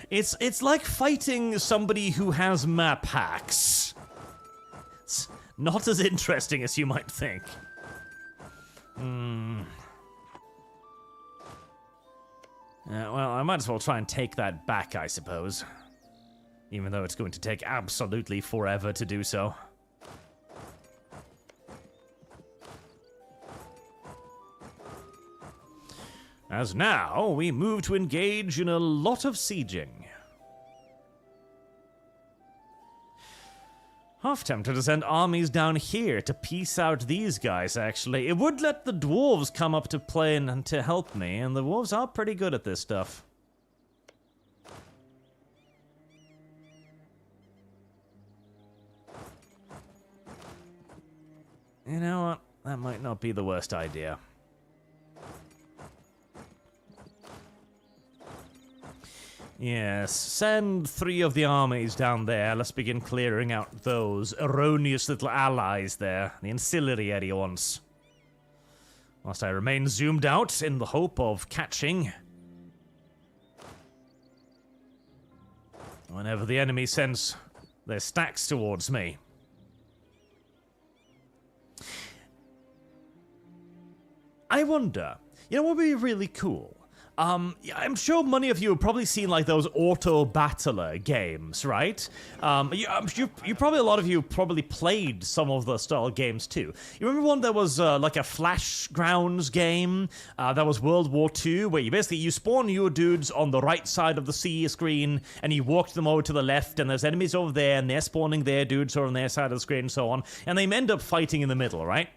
It's like fighting somebody who has map hacks. It's not as interesting as you might think. Well, I might as well try and take that back, I suppose. Even though it's going to take absolutely forever to do so. As now, we move to engage in a lot of sieging. Half tempted to send armies down here to piece out these guys, actually. It would let the dwarves come up to play and to help me, and the dwarves are pretty good at this stuff. You know what? That might not be the worst idea. Yes, send 3 of the armies down there. Let's begin clearing out those erroneous little allies there, the ancillary ones. Whilst I remain zoomed out in the hope of catching whenever the enemy sends their stacks towards me. I wonder, you know what would be really cool? Yeah, I'm sure many of you have probably seen like those auto battler games, right? I'm sure a lot of you probably played some of the style games too. You remember one that was like a Flash Grounds game that was World War II, where you spawn your dudes on the right side of the sea screen, and you walk them over to the left, and there's enemies over there, and they're spawning their dudes over on their side of the screen, and so on, and they end up fighting in the middle, right?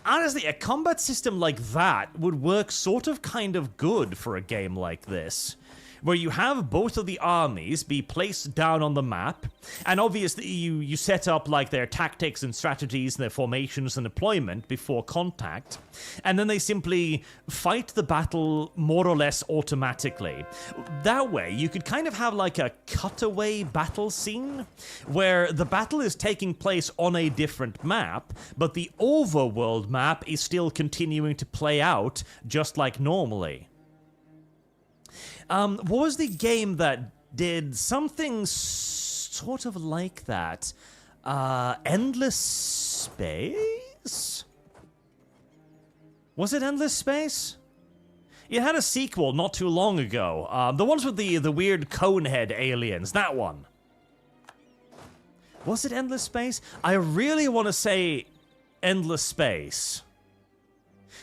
Honestly, a combat system like that would work sort of kind of good for a game like this, where you have both of the armies be placed down on the map, and obviously you set up like their tactics and strategies and their formations and deployment before contact, and then they simply fight the battle more or less automatically. That way, you could kind of have like a cutaway battle scene, where the battle is taking place on a different map, but the overworld map is still continuing to play out just like normally. What was the game that did something sort of like that? Endless Space? Was it Endless Space? It had a sequel not too long ago. The ones with the weird cone head aliens, that one. Was it Endless Space? I really want to say Endless Space.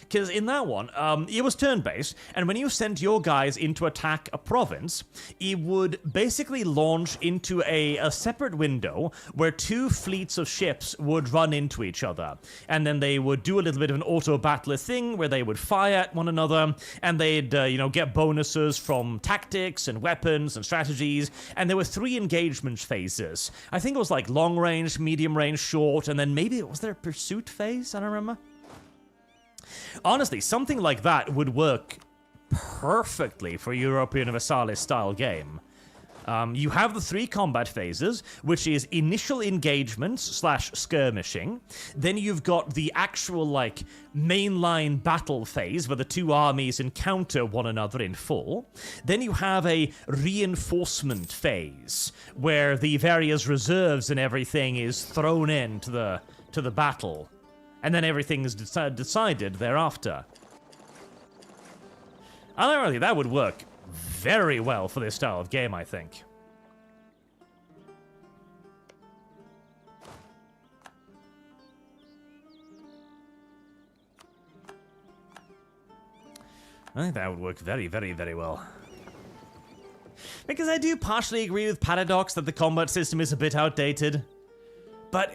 Because in that one, it was turn-based, and when you sent your guys in to attack a province, it would basically launch into a separate window where two fleets of ships would run into each other. And then they would do a little bit of an auto-battler thing where they would fire at one another, and they'd, get bonuses from tactics and weapons and strategies, and there were 3 engagement phases. I think it was like long range, medium range, short, and then maybe, was there a pursuit phase? I don't remember. Honestly, something like that would work perfectly for a Europa Universalis style game. You have the 3 combat phases, which is initial engagements / skirmishing. Then you've got the actual, like, mainline battle phase, where the 2 armies encounter one another in full. Then you have a reinforcement phase, where the various reserves and everything is thrown into the battle. And then everything is decided thereafter. Ironically, that would work very well for this style of game, I think. I think that would work very, very, very well. Because I do partially agree with Paradox that the combat system is a bit outdated. But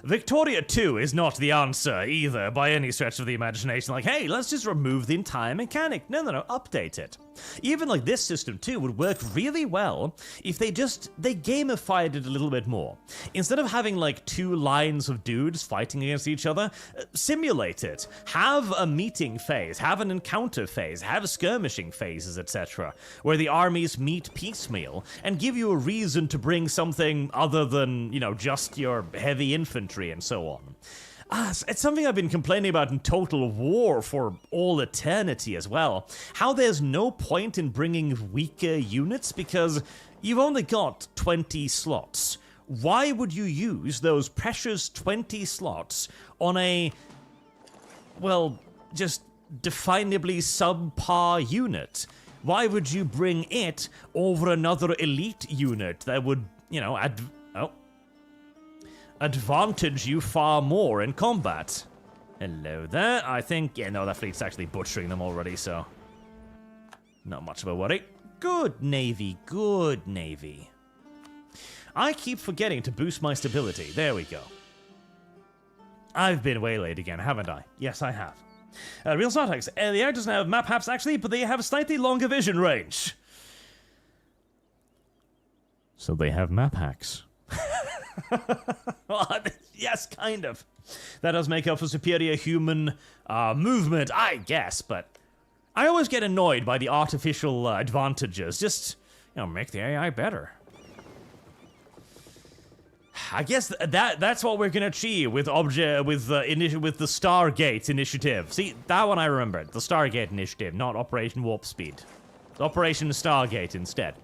Victoria 2 is not the answer either, by any stretch of the imagination. Like, hey, let's just remove the entire mechanic. No, update it. Even like this system too would work really well if they gamified it a little bit more. Instead of having like 2 lines of dudes fighting against each other, simulate it. Have a meeting phase, have an encounter phase, have skirmishing phases, etc., where the armies meet piecemeal and give you a reason to bring something other than, just your heavy infantry and so on. It's something I've been complaining about in Total War for all eternity as well. How there's no point in bringing weaker units because you've only got 20 slots. Why would you use those precious 20 slots on a, well, just definably subpar unit? Why would you bring it over another elite unit that would, advantage you far more in combat? Hello there. I think, that fleet's actually butchering them already, so not much of a worry. Good Navy, good Navy. I keep forgetting to boost my stability. There we go. I've been waylaid again, haven't I? Yes, I have. Real Sartex, the air doesn't have map hacks actually, but they have a slightly longer vision range. So they have map hacks. Well, yes, kind of. That does make up for superior human movement, I guess, but I always get annoyed by the artificial advantages. Just, make the AI better. I guess that's what we're gonna achieve with the Stargate initiative. See, that one I remembered. The Stargate initiative, not Operation Warp Speed. Operation Stargate instead.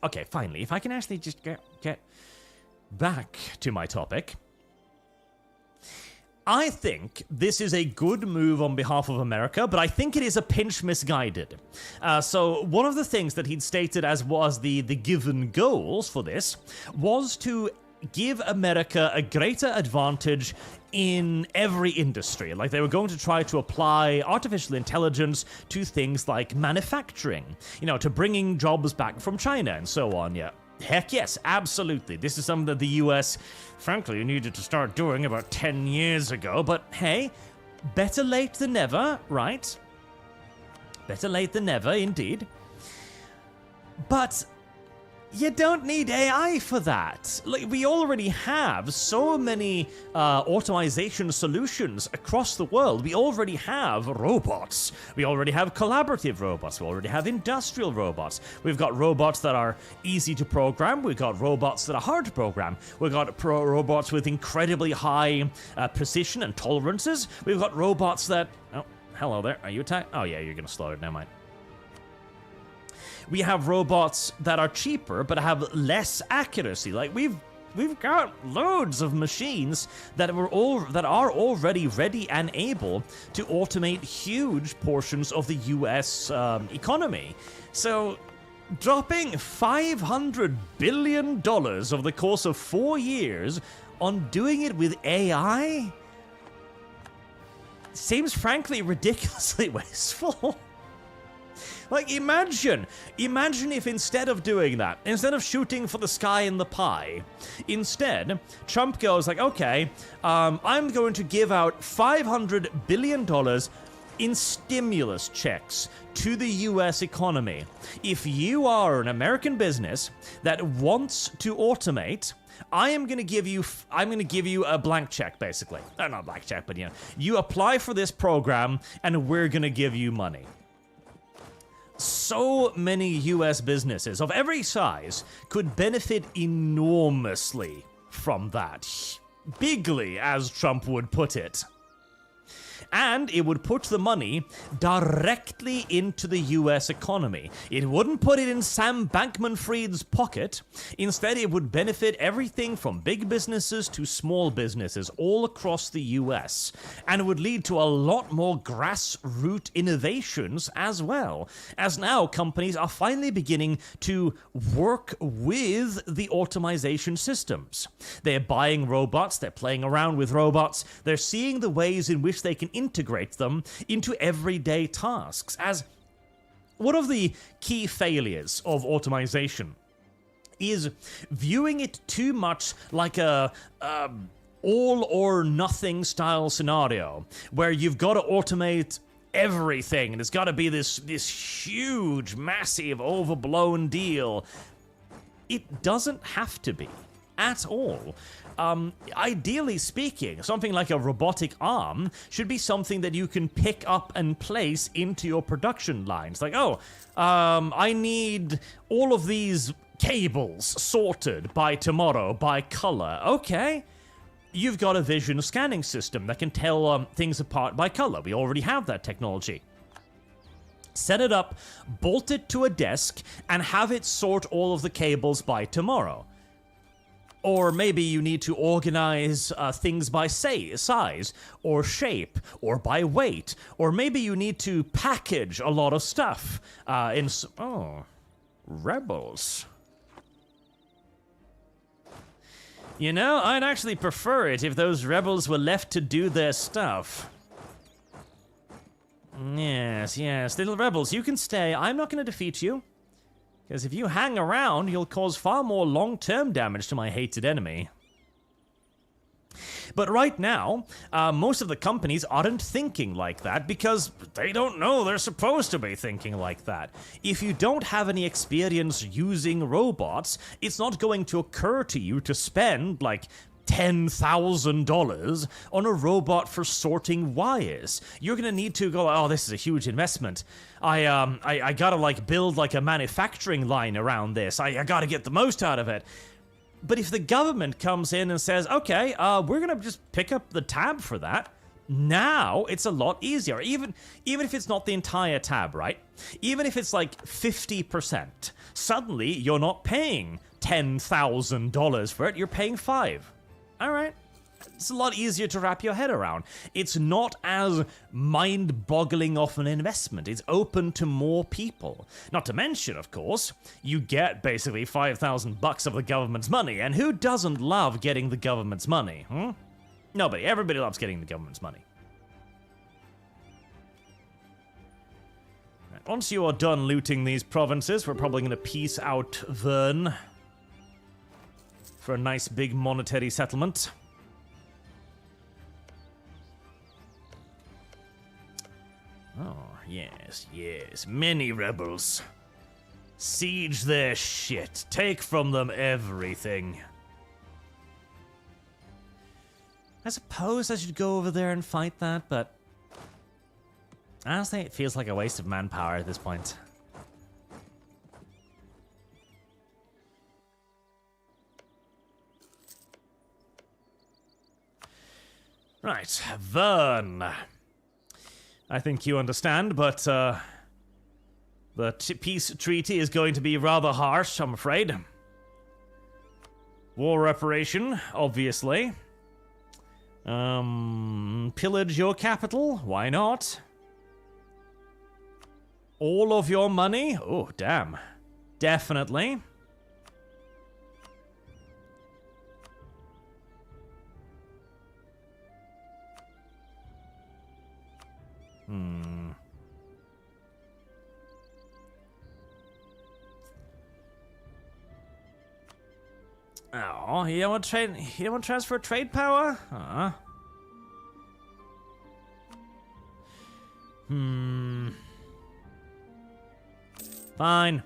Okay, finally, if I can actually just get back to my topic. I think this is a good move on behalf of America, but I think it is a pinch misguided. So one of the things that he'd stated as was the given goals for this was to give America a greater advantage in every industry. Like, they were going to try to apply artificial intelligence to things like manufacturing, you know, to bringing jobs back from China and so on, yeah. Heck yes, absolutely. This is something that the US, frankly, needed to start doing about 10 years ago, but hey, better late than never, right? Better late than never, indeed. But you don't need AI for that. Like, we already have so many automation solutions across the world. We already have robots. We already have collaborative robots. We already have industrial robots. We've got robots that are easy to program. We've got robots that are hard to program. We've got robots with incredibly high precision and tolerances. We've got robots that... Oh, hello there. Are you attacked? Oh yeah, you're gonna slow it. Never mind. We have robots that are cheaper but have less accuracy. Like, we've got loads of machines that are already ready and able to automate huge portions of the US economy. So dropping $500 billion over the course of 4 years on doing it with AI seems frankly ridiculously wasteful. Like, imagine if instead of doing that, instead of shooting for the sky in the pie, instead, Trump goes like, okay, I'm going to give out $500 billion in stimulus checks to the US economy. If you are an American business that wants to automate, I'm going to give you a blank check, basically. Not a blank check, but, you know, you apply for this program and we're going to give you money. So many US businesses of every size could benefit enormously from that. Bigly, as Trump would put it. And it would put the money directly into the US economy. It wouldn't put it in Sam Bankman-Fried's pocket. Instead, it would benefit everything from big businesses to small businesses all across the US. And it would lead to a lot more grassroots innovations as well, as now companies are finally beginning to work with the automation systems. They're buying robots, they're playing around with robots, they're seeing the ways in which they can integrate them into everyday tasks. As one of the key failures of automation is viewing it too much like a all or nothing style scenario where you've got to automate everything and it's got to be this huge, massive, overblown deal. It doesn't have to be at all. Ideally speaking, something like a robotic arm should be something that you can pick up and place into your production lines. Like, I need all of these cables sorted by tomorrow by color. Okay. You've got a vision scanning system that can tell things apart by color. We already have that technology. Set it up, bolt it to a desk, and have it sort all of the cables by tomorrow. Or maybe you need to organize things by size, or shape, or by weight. Or maybe you need to package a lot of stuff rebels. You know, I'd actually prefer it if those rebels were left to do their stuff. Yes, little rebels, you can stay. I'm not going to defeat you. Because if you hang around, you'll cause far more long-term damage to my hated enemy. But right now, most of the companies aren't thinking like that because they don't know they're supposed to be thinking like that. If you don't have any experience using robots, it's not going to occur to you to spend, like, $10,000 on a robot for sorting wires. You're gonna need to go, oh, this is a huge investment. I gotta, like, build, like, a manufacturing line around this. I gotta get the most out of it. But if the government comes in and says, okay, we're gonna just pick up the tab for that, now it's a lot easier. Even if it's not the entire tab, right? Even if it's like 50%, suddenly you're not paying $10,000 for it, you're paying $5,000. All right, It's a lot easier to wrap your head around. It's not as mind-boggling of an investment. It's open to more people. Not to mention, of course, you get basically 5,000 bucks of the government's money, and who doesn't love getting the government's money, Nobody. Everybody loves getting the government's money. Right, once you are done looting these provinces, we're probably going to peace out Vern for a nice big monetary settlement. Oh, yes, yes. Many rebels. Siege their shit. Take from them everything. I suppose I should go over there and fight that, but honestly, it feels like a waste of manpower at this point. Right, Vern. I think you understand, but the peace treaty is going to be rather harsh, I'm afraid. War reparation, obviously. Pillage your capital? Why not? All of your money? Oh, damn. Definitely. Oh, you don't want trade? You don't want to transfer trade power? Fine.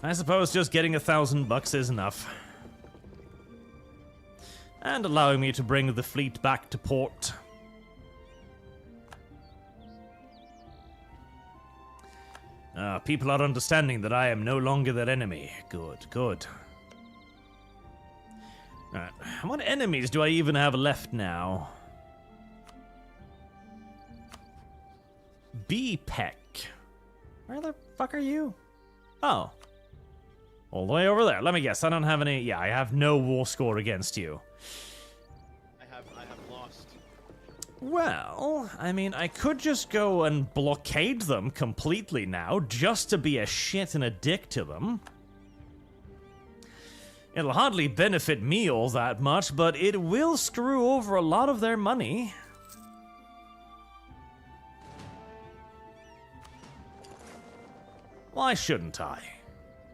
I suppose just getting 1,000 bucks is enough. And allowing me to bring the fleet back to port. People are understanding that I am no longer their enemy. Good, good. Alright, what enemies do I even have left now? B-Peck. Where the fuck are you? Oh. All the way over there. Let me guess, I don't have any... Yeah, I have no war score against you. I have lost. Well, I mean, I could just go and blockade them completely now, just to be a shit and a dick to them. It'll hardly benefit me all that much, but it will screw over a lot of their money. Why shouldn't I?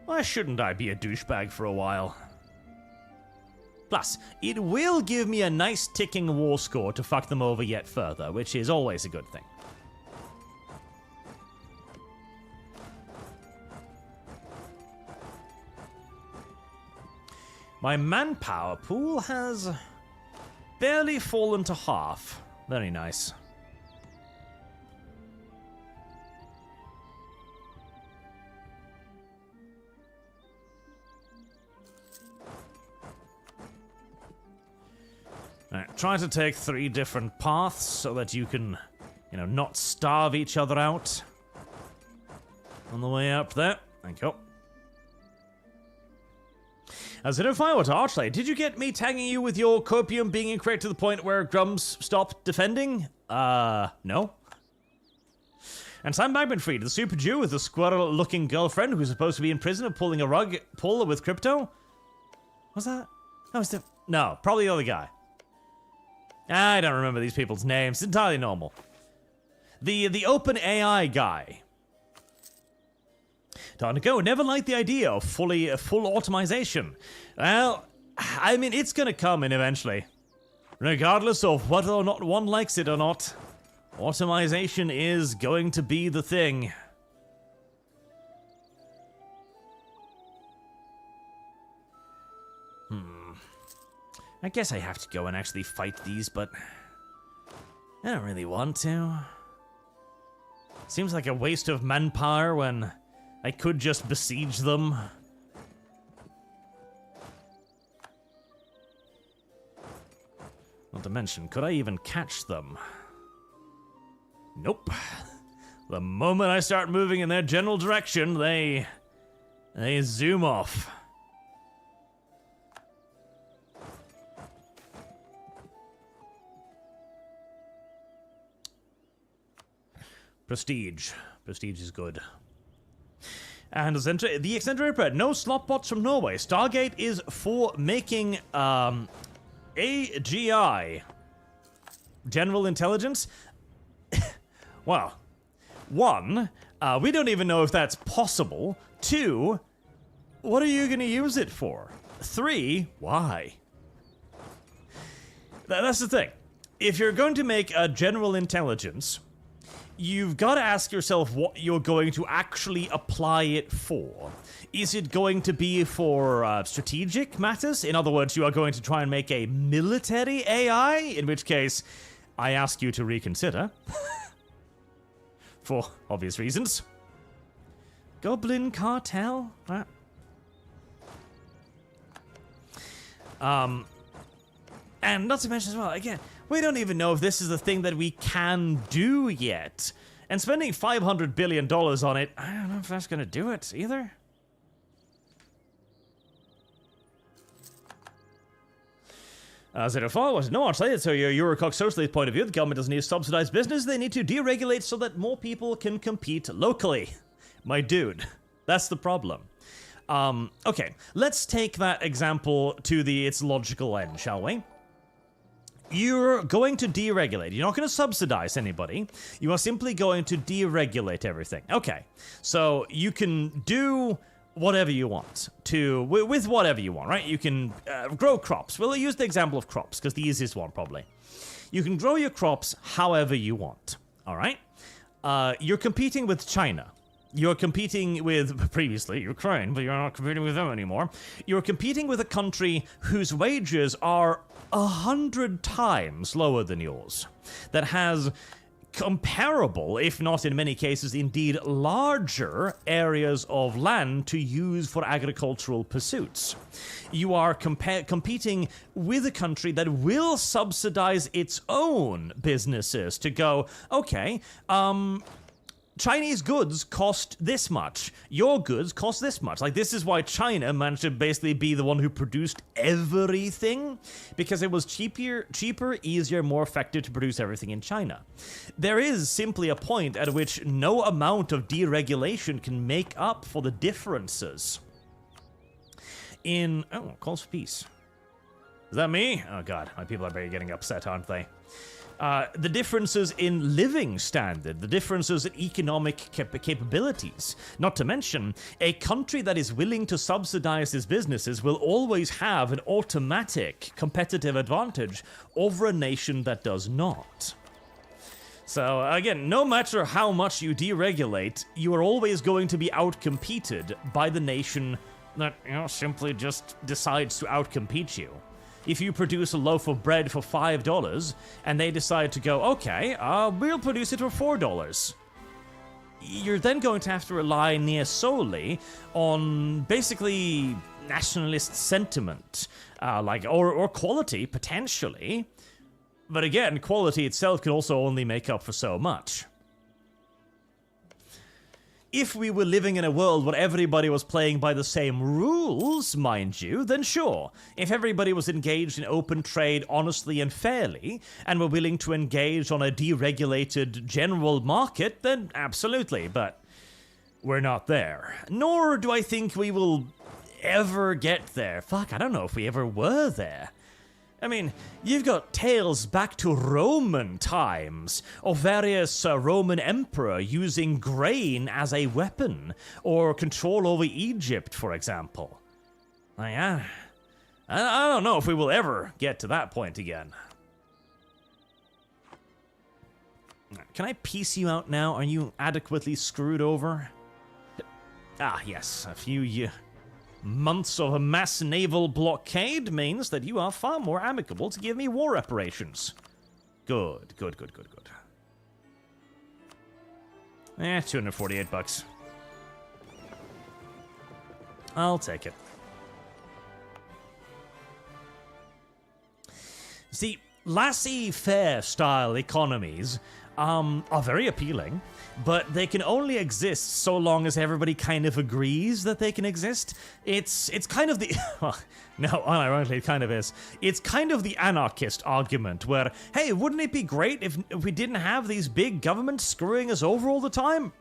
Why shouldn't I be a douchebag for a while? Plus, it will give me a nice ticking war score to fuck them over yet further, which is always a good thing. My manpower pool has barely fallen to half. Very nice. Alright, try to take 3 different paths so that you can, not starve each other out. On the way up there. Thank you. As if I were to Archley, did you get me tagging you with your copium being incorrect to the point where Grums stopped defending? No. And Sam Bankman-Fried, the super Jew with the squirrel-looking girlfriend who's supposed to be in prison of pulling a rug pull with crypto? Was that? That was the... No, probably the other guy. I don't remember these people's names. It's entirely normal. The open AI guy. Time to go. Never liked the idea of full automation. Well, I mean, it's gonna come in eventually. Regardless of whether or not one likes it or not, automation is going to be the thing. I guess I have to go and actually fight these, but I don't really want to. Seems like a waste of manpower when I could just besiege them. Not to mention, could I even catch them? Nope. The moment I start moving in their general direction, they zoom off. Prestige. Prestige is good. And the eccentric bread. No slot bots from Norway. Stargate is for making AGI. General intelligence? Well, one, we don't even know if that's possible. Two, what are you going to use it for? Three, why? That's the thing. If you're going to make a general intelligence, you've got to ask yourself what you're going to actually apply it for. Is it going to be for strategic matters? In other words, you are going to try and make a military AI, in which case I ask you to reconsider. For obvious reasons. Goblin cartel? And not to mention as well, again, we don't even know if this is a thing that we can do yet. And spending $500 billion on it, I don't know if that's going to do it either. Zero4 was no translated, so your Eurocock socialist point of view, the government doesn't need to subsidize business, they need to deregulate so that more people can compete locally. My dude, that's the problem. Okay, let's take that example to its logical end, shall we? You're going to deregulate. You're not going to subsidize anybody. You are simply going to deregulate everything. Okay, so you can do whatever you want with whatever you want, right? You can grow crops. We'll use the example of crops because the easiest one probably. You can grow your crops however you want, all right? You're competing with China. You're competing with, previously, Ukraine, but you're not competing with them anymore. You're competing with a country whose wages are 100 times lower than yours, that has comparable, if not in many cases indeed larger, areas of land to use for agricultural pursuits. You are competing with a country that will subsidize its own businesses to go, okay, Chinese goods cost this much. Your goods cost this much. Like, this is why China managed to basically be the one who produced everything, because it was cheaper, easier, more effective to produce everything in China. There is simply a point at which no amount of deregulation can make up for the differences. Calls for peace. Is that me? Oh god, my people are very getting upset, aren't they? The differences in living standard, the differences in economic capabilities. Not to mention, a country that is willing to subsidize its businesses will always have an automatic competitive advantage over a nation that does not. So again, no matter how much you deregulate, you are always going to be outcompeted by the nation that, simply just decides to outcompete you. If you produce a loaf of bread for $5 and they decide to go, okay, we'll produce it for $4, you're then going to have to rely near solely on basically nationalist sentiment, or quality potentially. But again, quality itself can also only make up for so much. If we were living in a world where everybody was playing by the same rules, mind you, then sure. If everybody was engaged in open trade honestly and fairly, and were willing to engage on a deregulated general market, then absolutely, but we're not there. Nor do I think we will ever get there. Fuck, I don't know if we ever were there. I mean, you've got tales back to Roman times of various Roman emperor using grain as a weapon, or control over Egypt, for example. I don't know if we will ever get to that point again. Can I piece you out now? Are you adequately screwed over? Ah, yes, a few months of a mass naval blockade means that you are far more amicable to give me war reparations. Good. 248 bucks. I'll take it. See, laissez-faire style economies are very appealing, but they can only exist so long as everybody kind of agrees that they can exist. It's kind of the... well, no, unironically it kind of is. It's kind of the anarchist argument where, hey, wouldn't it be great if we didn't have these big governments screwing us over all the time?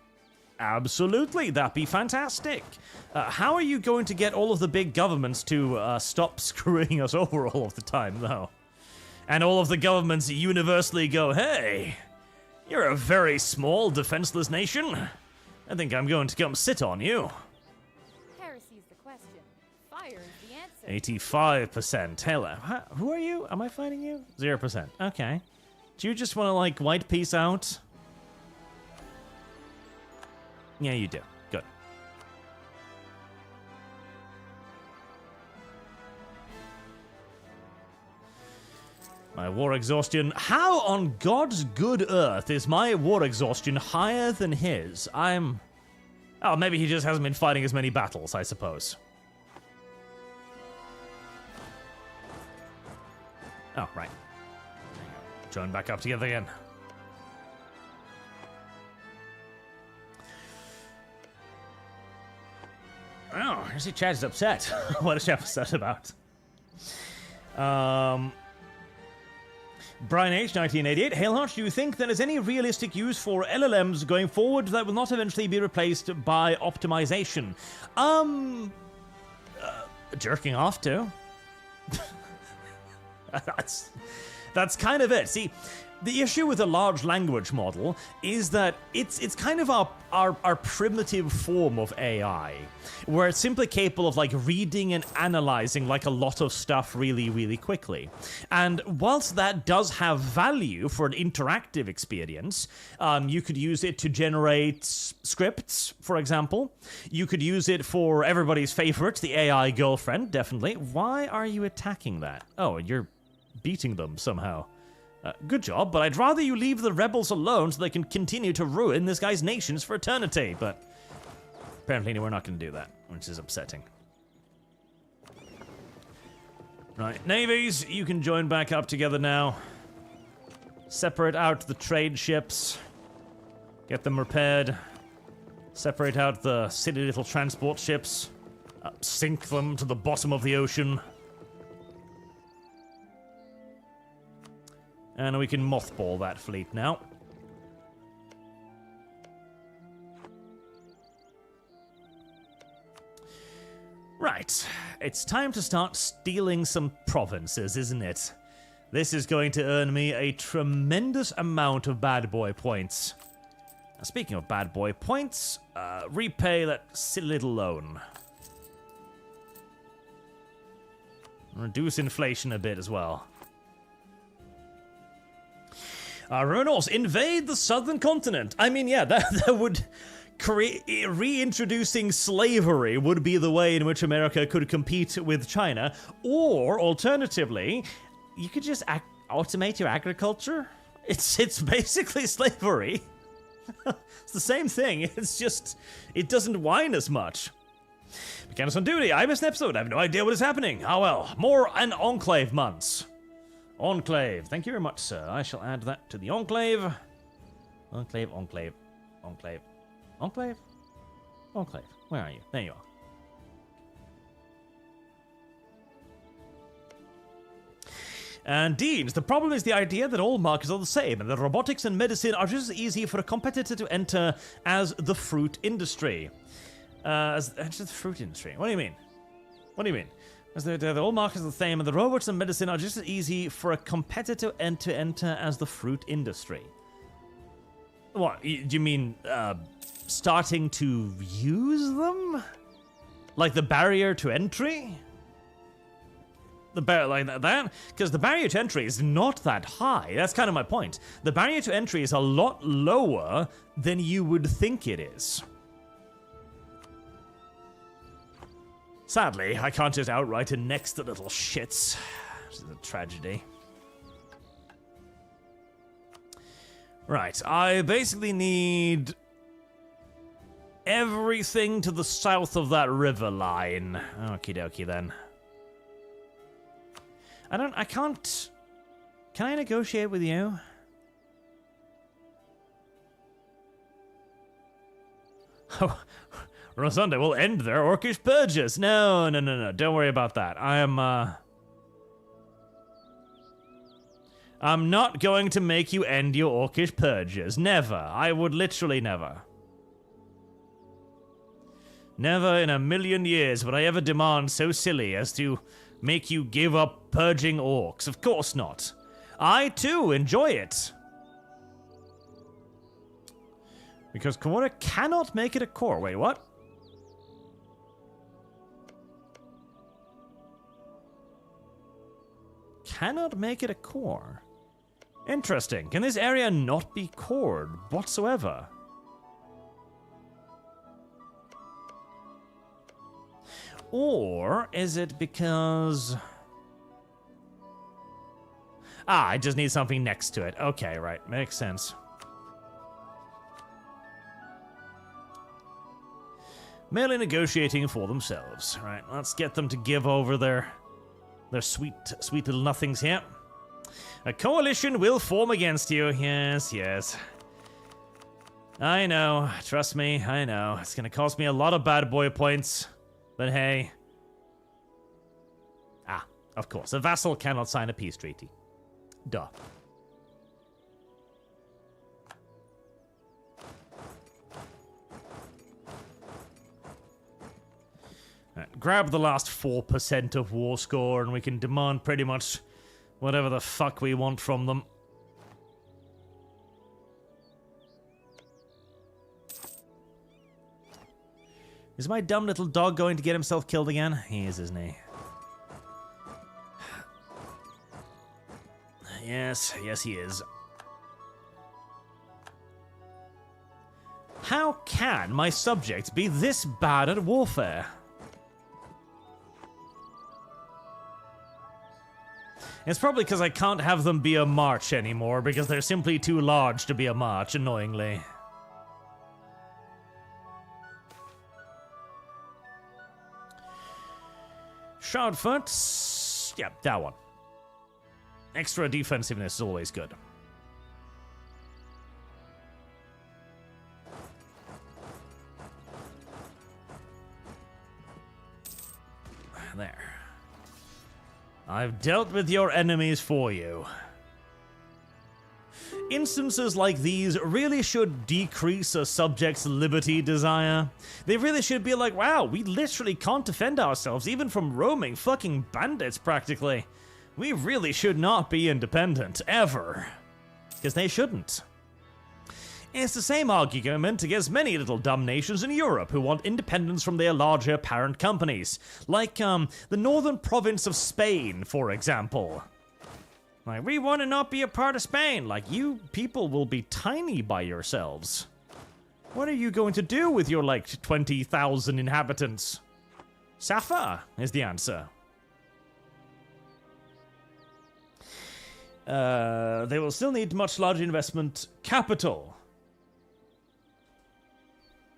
Absolutely, that'd be fantastic. How are you going to get all of the big governments to stop screwing us over all of the time, though? And all of the governments universally go, hey, you're a very small, defenseless nation. I think I'm going to come sit on you. Heresy's the question. Fire is the answer. 85%. Hello. Who are you? Am I fighting you? 0%. Okay. Do you just want to, like, white peace out? Yeah, you do. Good. My war exhaustion. How on God's good earth is my war exhaustion higher than his? Oh, maybe he just hasn't been fighting as many battles, I suppose. Oh, right. Join back up together again. Oh, I see Chad is upset. What is she upset about? Brian H, 1988. Hailhart, do you think there is any realistic use for LLMs going forward that will not eventually be replaced by optimization? Jerking off too. That's kind of it. See, the issue with a large language model is that it's kind of our primitive form of AI, where it's simply capable of like reading and analyzing like a lot of stuff really, really quickly. And whilst that does have value for an interactive experience, you could use it to generate scripts, for example. You could use it for everybody's favorite, the AI girlfriend, definitely. Why are you attacking that? Oh, you're beating them somehow. Good job, but I'd rather you leave the rebels alone so they can continue to ruin this guy's nations for eternity, but apparently we're not going to do that, which is upsetting. Right, navies, you can join back up together now. Separate out the trade ships. Get them repaired. Separate out the silly little transport ships. Sink them to the bottom of the ocean. And we can mothball that fleet now. Right, it's time to start stealing some provinces, isn't it? This is going to earn me a tremendous amount of bad boy points. Now, speaking of bad boy points, repay that silly little loan. Reduce inflation a bit as well. Reynolds, invade the southern continent. I mean, yeah, that would create... Reintroducing slavery would be the way in which America could compete with China. Or, alternatively, you could just automate your agriculture. It's basically slavery. It's the same thing. It's just... It doesn't whine as much. Mechanics on duty. I missed an episode. I have no idea what is happening. Oh well. More an Enclave months. Enclave. Thank you very much, sir. I shall add that to the Enclave. Enclave, Enclave, Enclave. Enclave? Enclave. Where are you? There you are. And Deans, the problem is the idea that all markets are the same, and that robotics and medicine are just as easy for a competitor to enter as the fruit industry. As the fruit industry? What do you mean? What do you mean? As the all markets are the same, and the robots and medicine are just as easy for a competitor to enter as the fruit industry. What? Do you mean starting to use them? Like the barrier to entry? The barrier like that? Because the barrier to entry is not that high. That's kind of my point. The barrier to entry is a lot lower than you would think it is. Sadly, I can't just outright annex the little shits. This is a tragedy. Right, I basically need everything to the south of that river line. Okie dokie then. Can I negotiate with you? Rosunda will end their orcish purges. No, no, no, no. Don't worry about that. I'm not going to make you end your orcish purges. Never. I would literally never. Never in a million years would I ever demand so silly as to make you give up purging orcs. Of course not. I, too, enjoy it. Because Kimura cannot make it a core. Wait, what? Cannot make it a core. Interesting. Can this area not be cored whatsoever? Or is it because... I just need something next to it. Okay, right. Makes sense. Merely negotiating for themselves. Right, let's get them to give over their sweet little nothings here. A coalition will form against you. Yes, yes. I know. Trust me, I know. It's gonna cost me a lot of bad boy points. But hey. Ah, of course. A vassal cannot sign a peace treaty. Duh. Right, grab the last 4% of war score and we can demand pretty much whatever the fuck we want from them. Is my dumb little dog going to get himself killed again? He is, isn't he? Yes, yes he is. How can my subjects be this bad at warfare? It's probably because I can't have them be a march anymore, because they're simply too large to be a march, annoyingly. Shroudfoot. Yeah, that one. Extra defensiveness is always good. There. I've dealt with your enemies for you. Instances like these really should decrease a subject's liberty desire. They really should be like, wow, we literally can't defend ourselves even from roaming fucking bandits practically. We really should not be independent, ever. Because they shouldn't. It's the same argument against many little dumb nations in Europe who want independence from their larger parent companies. Like, the northern province of Spain, for example. Like, we want to not be a part of Spain. Like, you people will be tiny by yourselves. What are you going to do with your, like, 20,000 inhabitants? Safa is the answer. They will still need much larger investment capital.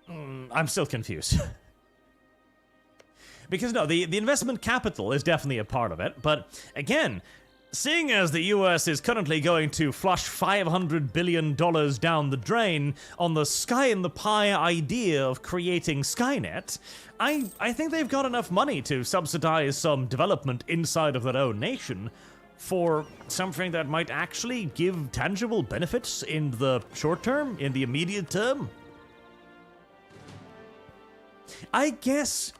I'm still confused. Because, no, the investment capital is definitely a part of it. But, again... Seeing as the US is currently going to flush $500 billion down the drain on the sky in the pie idea of creating Skynet, I think they've got enough money to subsidize some development inside of their own nation for something that might actually give tangible benefits in the short term, in the immediate term. I guess...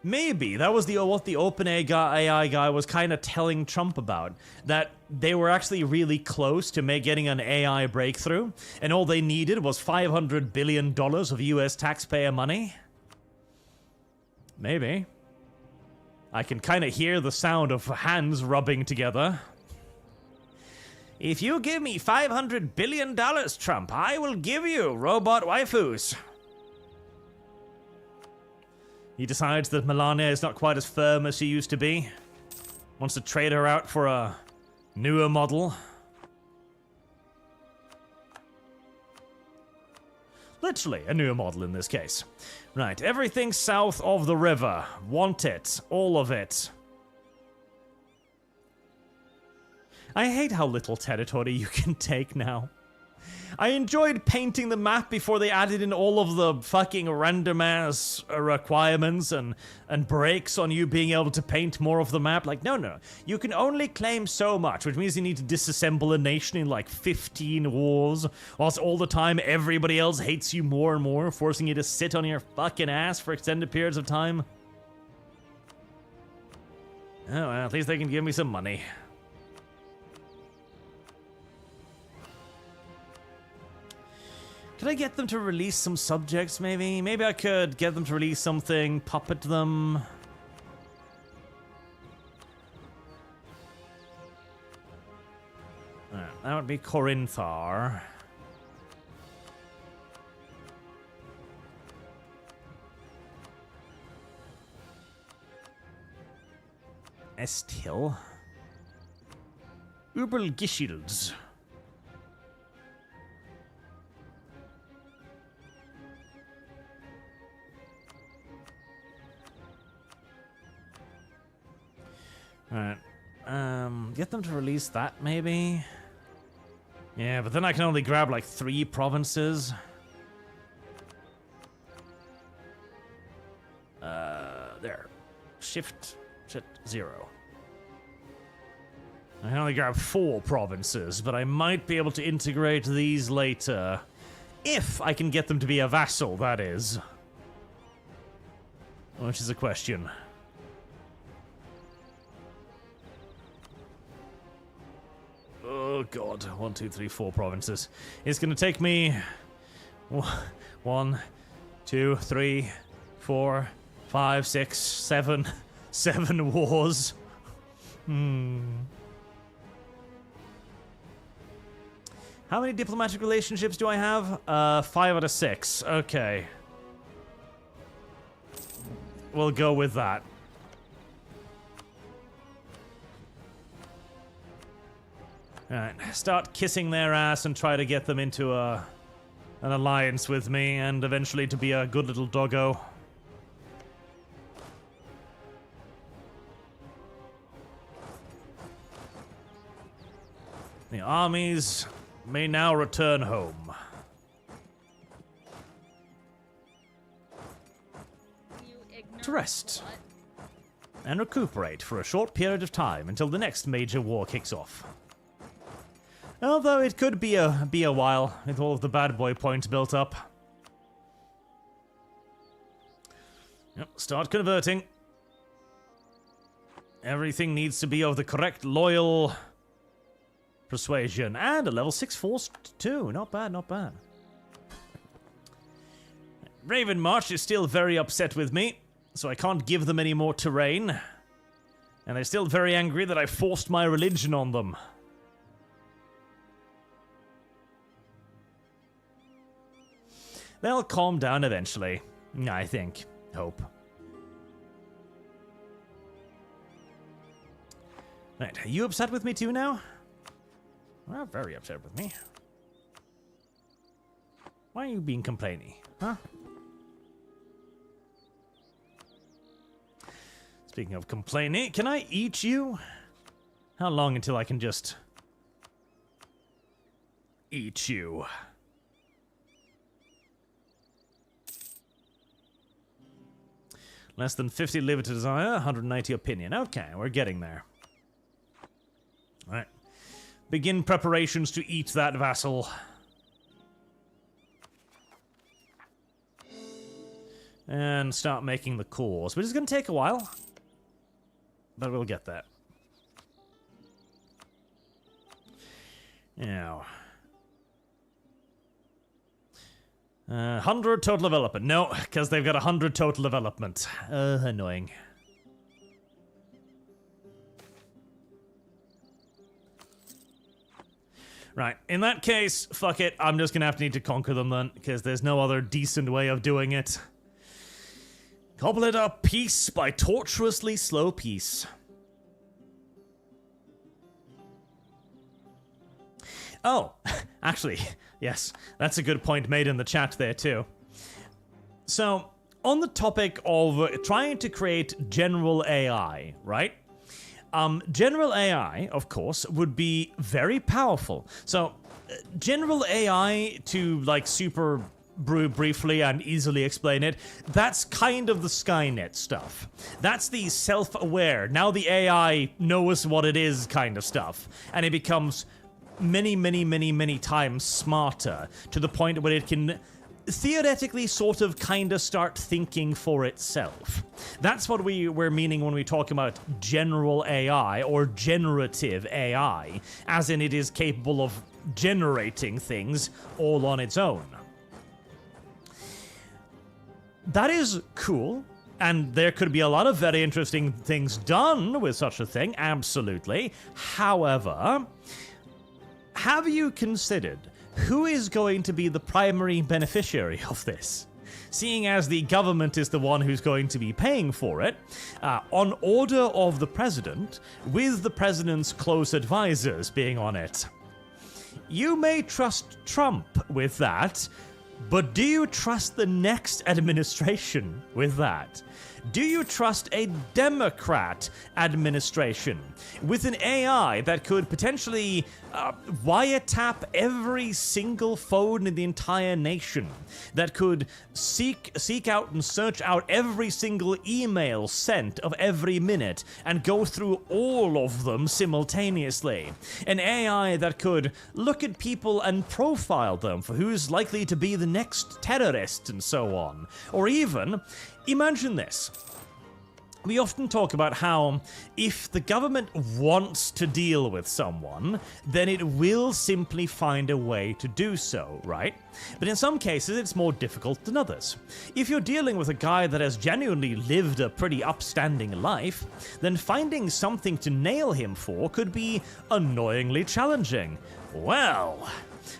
maybe that was what the OpenAI guy was kind of telling Trump about, that they were actually really close to getting an AI breakthrough, and all they needed was $500 billion of US taxpayer money. Maybe. I can kind of hear the sound of hands rubbing together. If you give me $500 billion, Trump, I will give you robot waifus. He decides that Melania is not quite as firm as she used to be. Wants to trade her out for a newer model. Literally, a newer model in this case. Right, everything south of the river. Want it. All of it. I hate how little territory you can take now. I enjoyed painting the map before they added in all of the fucking random ass requirements and breaks on you being able to paint more of the map. Like, no. You can only claim so much, which means you need to disassemble a nation in like 15 wars, whilst all the time everybody else hates you more and more, forcing you to sit on your fucking ass for extended periods of time. Oh, well, at least they can give me some money. Could I get them to release some subjects, maybe? Maybe I could get them to release something, puppet them. That would be Corinthar. Estil. Überlgeschilds. Alright. Get them to release that, maybe? Yeah, but then I can only grab like 3 provinces. There. Shift 0. I can only grab 4 provinces, but I might be able to integrate these later. If I can get them to be a vassal, that is. Which is a question. Oh god, 1, 2, 3, 4 provinces. It's gonna take me 1, 2, 3, 4, 5, 6, 7 wars. How many diplomatic relationships do I have? 5 out of 6. Okay. We'll go with that. Alright, start kissing their ass and try to get them into an alliance with me and eventually to be a good little doggo. The armies may now return home. To rest. And recuperate for a short period of time until the next major war kicks off. Although it could be a while with all of the bad boy points built up. Yep, start converting. Everything needs to be of the correct loyal persuasion. And a level 6 force too. Not bad, not bad. Raven March is still very upset with me, so I can't give them any more terrain. And they're still very angry that I forced my religion on them. They'll calm down eventually, I think. Hope. Right, are you upset with me too now? Well, very upset with me. Why are you being complainy, huh? Speaking of complaining, can I eat you? How long until I can just eat you? Less than 50 liver to desire, 190 opinion. Okay, we're getting there. Alright. Begin preparations to eat that vassal. And start making the cores, which is going to take a while. But we'll get there. Now. 100 total development. No, because they've got 100 total development. Annoying. Right, in that case, fuck it. I'm just gonna need to conquer them then, because there's no other decent way of doing it. Cobble it up piece by tortuously slow piece. Oh, actually, yes, that's a good point made in the chat there too. So, on the topic of trying to create general AI, right? General AI, of course, would be very powerful. So, general AI, to like super briefly and easily explain it, that's kind of the Skynet stuff. That's the self-aware, now the AI knows what it is kind of stuff. And it becomes many times smarter to the point where it can theoretically sort of kind of start thinking for itself. That's what we're meaning when we talk about general AI or generative AI, as in it is capable of generating things all on its own. That is cool, and there could be a lot of very interesting things done with such a thing, absolutely. However, have you considered who is going to be the primary beneficiary of this? Seeing as the government is the one who's going to be paying for it, on order of the president, with the president's close advisors being on it. You may trust Trump with that, but do you trust the next administration with that? Do you trust a Democrat administration with an AI that could potentially wiretap every single phone in the entire nation, that could seek out and search out every single email sent of every minute and go through all of them simultaneously? An AI that could look at people and profile them for who's likely to be the next terrorist and so on. Or even, imagine this. We often talk about how if the government wants to deal with someone, then it will simply find a way to do so, right? But in some cases, it's more difficult than others. If you're dealing with a guy that has genuinely lived a pretty upstanding life, then finding something to nail him for could be annoyingly challenging. Well,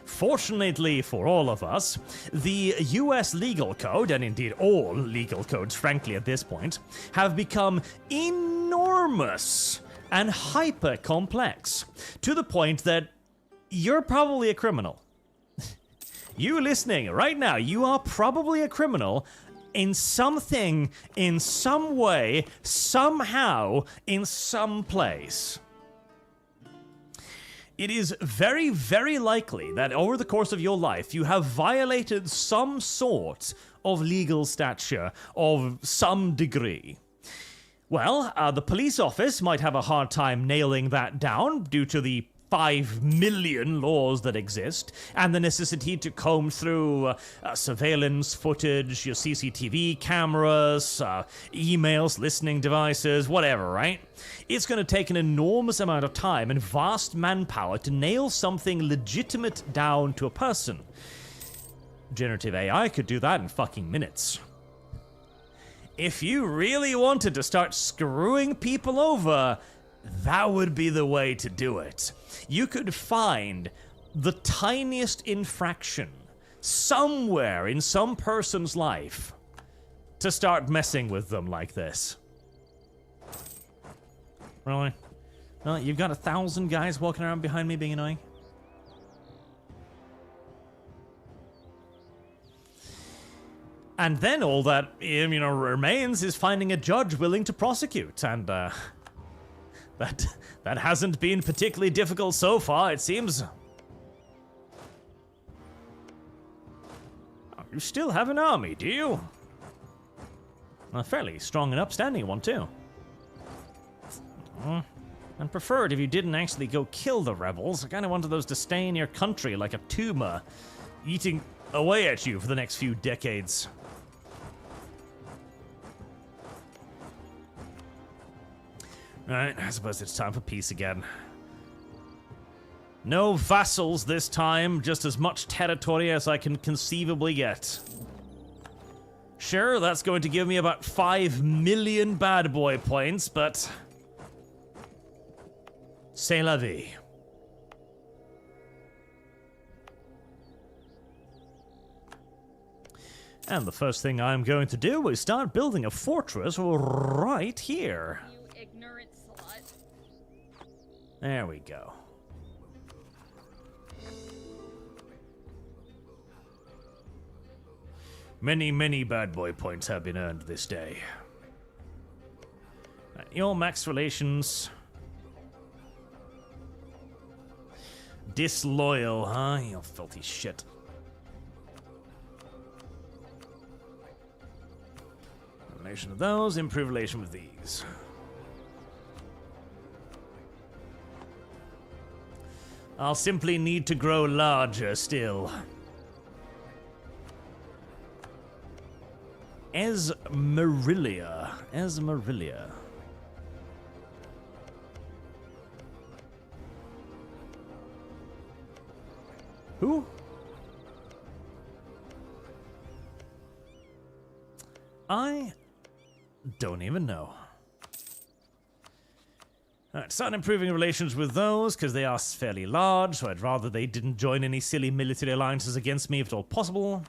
fortunately for all of us, the US legal code, and indeed all legal codes frankly at this point, have become enormous and hyper complex, to the point that you're probably a criminal. You listening right now, you are probably a criminal in something, in some way, somehow, in some place. It is very, very likely that over the course of your life, you have violated some sort of legal stature of some degree. Well, the police office might have a hard time nailing that down due to the 5 million laws that exist, and the necessity to comb through surveillance footage, your CCTV cameras, emails, listening devices, whatever, right? It's going to take an enormous amount of time and vast manpower to nail something legitimate down to a person. Generative AI could do that in fucking minutes. If you really wanted to start screwing people over, that would be the way to do it. You could find the tiniest infraction somewhere in some person's life to start messing with them like this. Really? Well, you've got 1,000 guys walking around behind me being annoying? And then all that, remains is finding a judge willing to prosecute, and, That hasn't been particularly difficult so far, it seems. Oh, you still have an army, do you? A fairly strong and upstanding one, too. And preferred if you didn't actually go kill the rebels. I kind of wanted those to stay in your country like a tumor, eating away at you for the next few decades. Alright, I suppose it's time for peace again. No vassals this time, just as much territory as I can conceivably get. Sure, that's going to give me about 5 million bad boy points, but... c'est la vie. And the first thing I'm going to do is start building a fortress right here. Ignorant slut. There we go. Many, many bad boy points have been earned this day. Your max relations Disloyal, huh? You filthy shit. Relation of those, improve relation with these. I'll simply need to grow larger still. Esmerilia. Esmerilia. Who? I don't even know. Alright, start improving relations with those, because they are fairly large, so I'd rather they didn't join any silly military alliances against me if at all possible.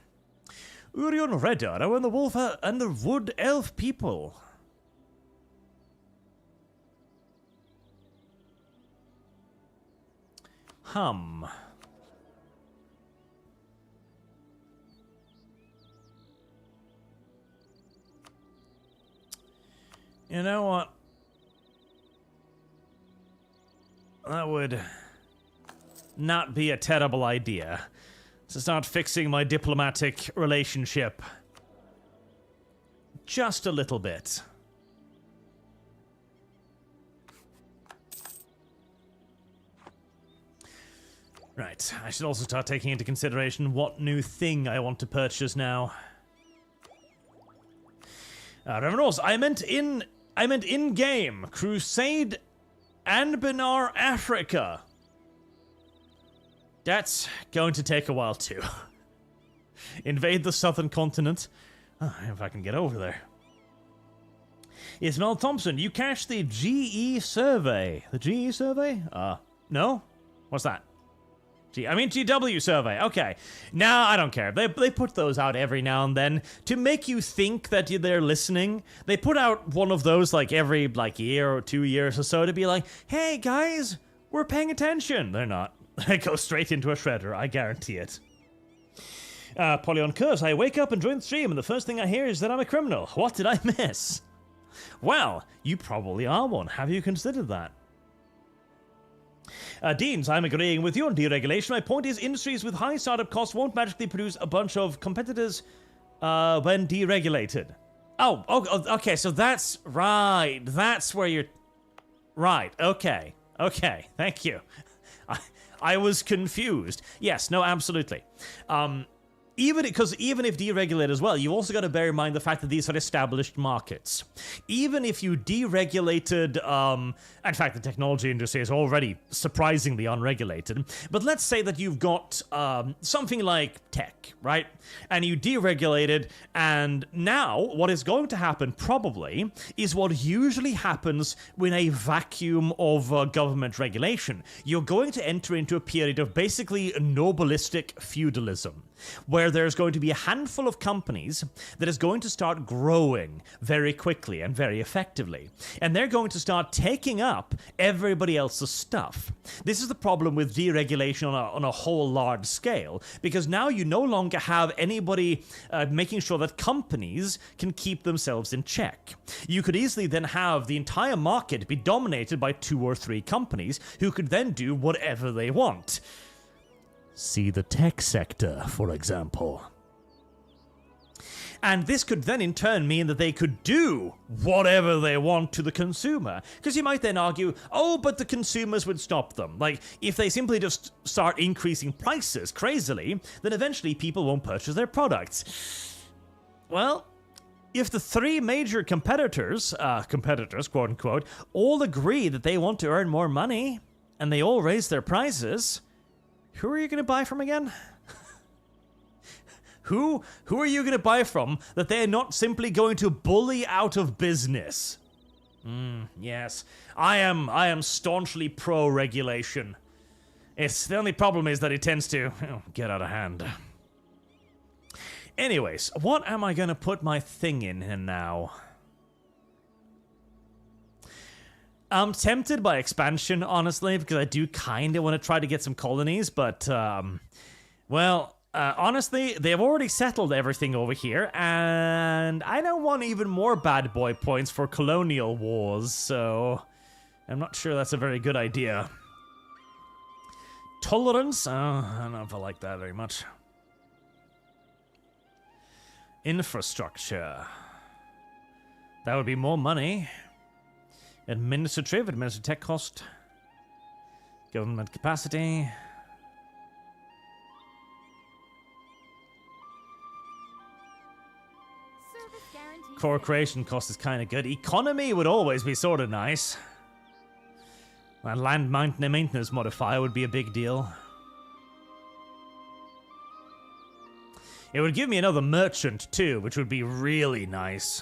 Urion Redder, and the wolf and the wood elf people. Hum. You know what? That would not be a terrible idea. To start fixing my diplomatic relationship. Just a little bit. Right, I should also start taking into consideration what new thing I want to purchase now. Revenues, I meant in-game. Crusade Anbennar, Africa. That's going to take a while too. Invade the southern continent. Oh, if I can get over there. Yes, Mel Thompson, you cashed the GE survey. The GE survey? No? What's that? GW survey. Okay. Nah, I don't care. They put those out every now and then to make you think that they're listening. They put out one of those like every year or 2 years or so to be like, hey guys, we're paying attention. They're not. They go straight into a shredder, I guarantee it. Polyon Curse, I wake up and join the stream and the first thing I hear is that I'm a criminal. What did I miss? Well, you probably are one. Have you considered that? Deans, I'm agreeing with you on deregulation. My point is industries with high startup costs won't magically produce a bunch of competitors when deregulated. Oh, okay, so that's right. That's where you're... Right, okay, thank you. I was confused. Yes, no, absolutely. Even if deregulated as well, you also got to bear in mind the fact that these are established markets. Even if you deregulated, in fact, the technology industry is already surprisingly unregulated. But let's say that you've got something like tech, right? And you deregulated, and now what is going to happen probably is what usually happens in a vacuum of government regulation. You're going to enter into a period of basically nobilistic feudalism, where there's going to be a handful of companies that is going to start growing very quickly and very effectively. And they're going to start taking up everybody else's stuff. This is the problem with deregulation on a whole large scale, because now you no longer have anybody making sure that companies can keep themselves in check. You could easily then have the entire market be dominated by 2 or 3 companies who could then do whatever they want. See the tech sector, for example. And this could then in turn mean that they could do whatever they want to the consumer. Because you might then argue, oh, but the consumers would stop them. Like, if they simply just start increasing prices crazily, then eventually people won't purchase their products. Well, if the 3 major competitors, quote unquote, all agree that they want to earn more money, and they all raise their prices, who are you going to buy from again? Who are you going to buy from that they're not simply going to bully out of business? Yes, I am staunchly pro-regulation. The only problem is that it tends to get out of hand. Anyways, what am I going to put my thing in now? I'm tempted by expansion, honestly, because I do kind of want to try to get some colonies, but, honestly, they've already settled everything over here, and I don't want even more bad boy points for colonial wars, so I'm not sure that's a very good idea. Tolerance? Oh, I don't know if I like that very much. Infrastructure. That would be more money. Administrative, administrative tech cost. Government capacity. Service guarantee. Core creation cost is kind of good. Economy would always be sort of nice. And land maintenance modifier would be a big deal. It would give me another merchant too, which would be really nice.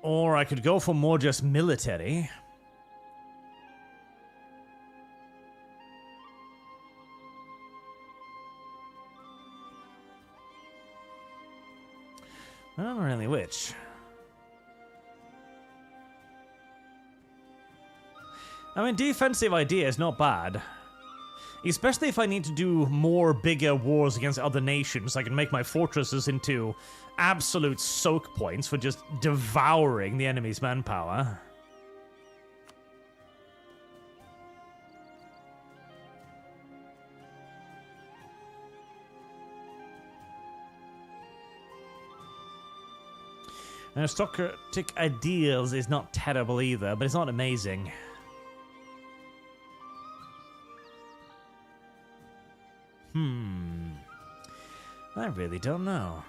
Or I could go for more just military. I don't know really which. I mean, defensive idea is not bad. Especially if I need to do more bigger wars against other nations. I can make my fortresses into absolute soak points for just devouring the enemy's manpower. Aristocratic ideals is not terrible either, but it's not amazing. I really don't know.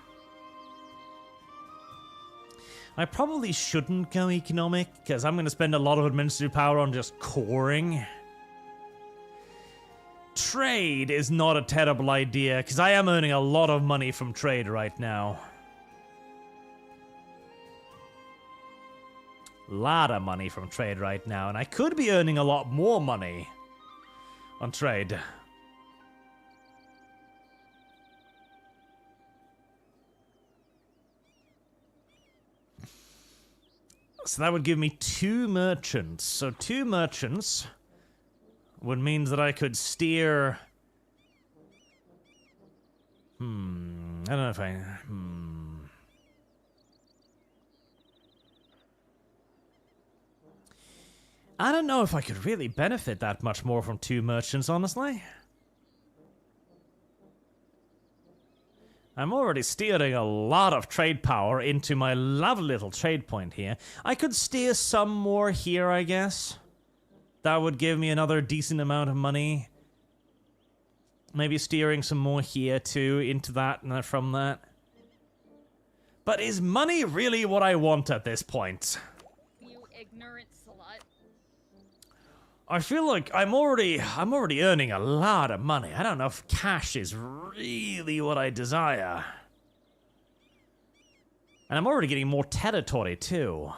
I probably shouldn't go economic, because I'm going to spend a lot of administrative power on just coring. Trade is not a terrible idea, because I am earning a lot of money from trade right now. Lot of money from trade right now, and I could be earning a lot more money on trade. So that would give me 2 merchants. So 2 merchants would mean that I could steer... I don't know if I... I don't know if I could really benefit that much more from 2 merchants, honestly. I'm already steering a lot of trade power into my lovely little trade point here. I could steer some more here, I guess. That would give me another decent amount of money. Maybe steering some more here, too, into that and from that. But is money really what I want at this point? You ignorant slut. I feel like I'm already earning a lot of money. I don't know if cash is really what I desire. And I'm already getting more territory too.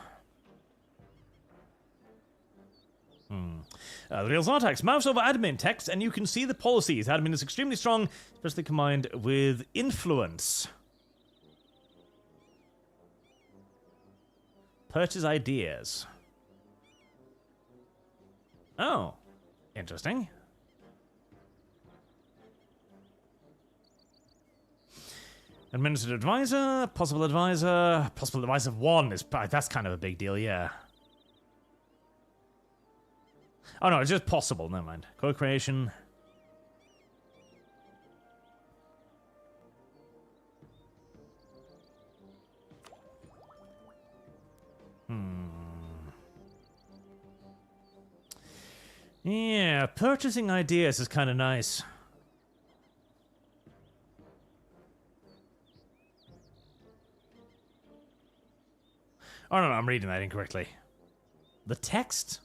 The real syntax. Mouse over admin text and you can see the policies. Admin is extremely strong, especially combined with influence. Purchase ideas. Oh, interesting. Administrative advisor, possible advisor 1 is that's kind of a big deal, yeah. Oh no, it's just possible. Never mind. Co-creation. Yeah, purchasing ideas is kind of nice. Oh, no, I'm reading that incorrectly. The text?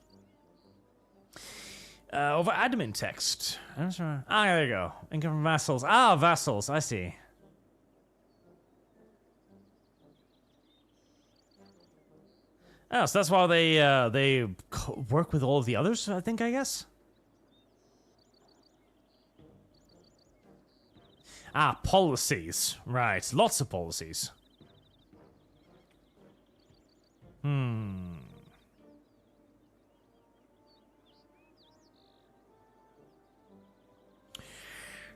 Over admin text. Ah, there you go. Income from vassals. Ah, vassals, I see. Oh, so that's why they work with all of the others, I think, I guess? Ah, policies. Right, lots of policies.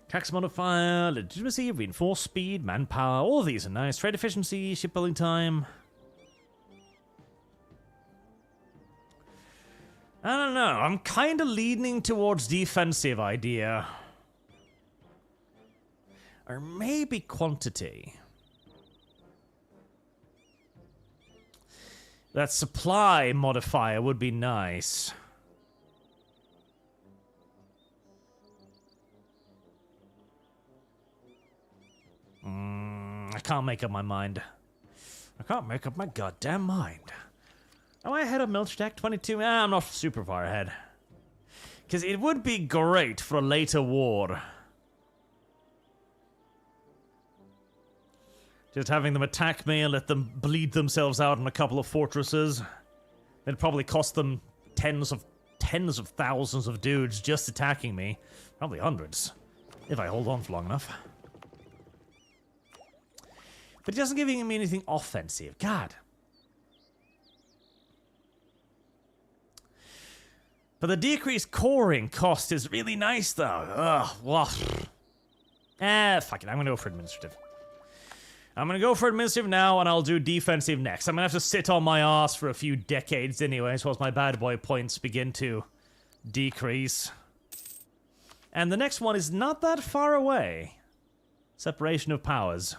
Tax modifier, legitimacy, reinforced speed, manpower, all of these are nice. Trade efficiency, shipbuilding time. I don't know. I'm kind of leaning towards defensive idea. Or maybe quantity. That supply modifier would be nice. I can't make up my mind. I can't make up my goddamn mind. Am I ahead of Milchdeck 22? I'm not super far ahead. Because it would be great for a later war. Just having them attack me and let them bleed themselves out in a couple of fortresses. It'd probably cost them tens of thousands of dudes just attacking me. Probably hundreds. If I hold on for long enough. But it doesn't give me anything offensive. God. But the decreased coring cost is really nice, though. Ugh, well. Fuck it. I'm going to go for administrative. I'm going to go for administrative now, and I'll do defensive next. I'm going to have to sit on my ass for a few decades anyway, so as my bad boy points begin to decrease. And the next one is not that far away. Separation of powers.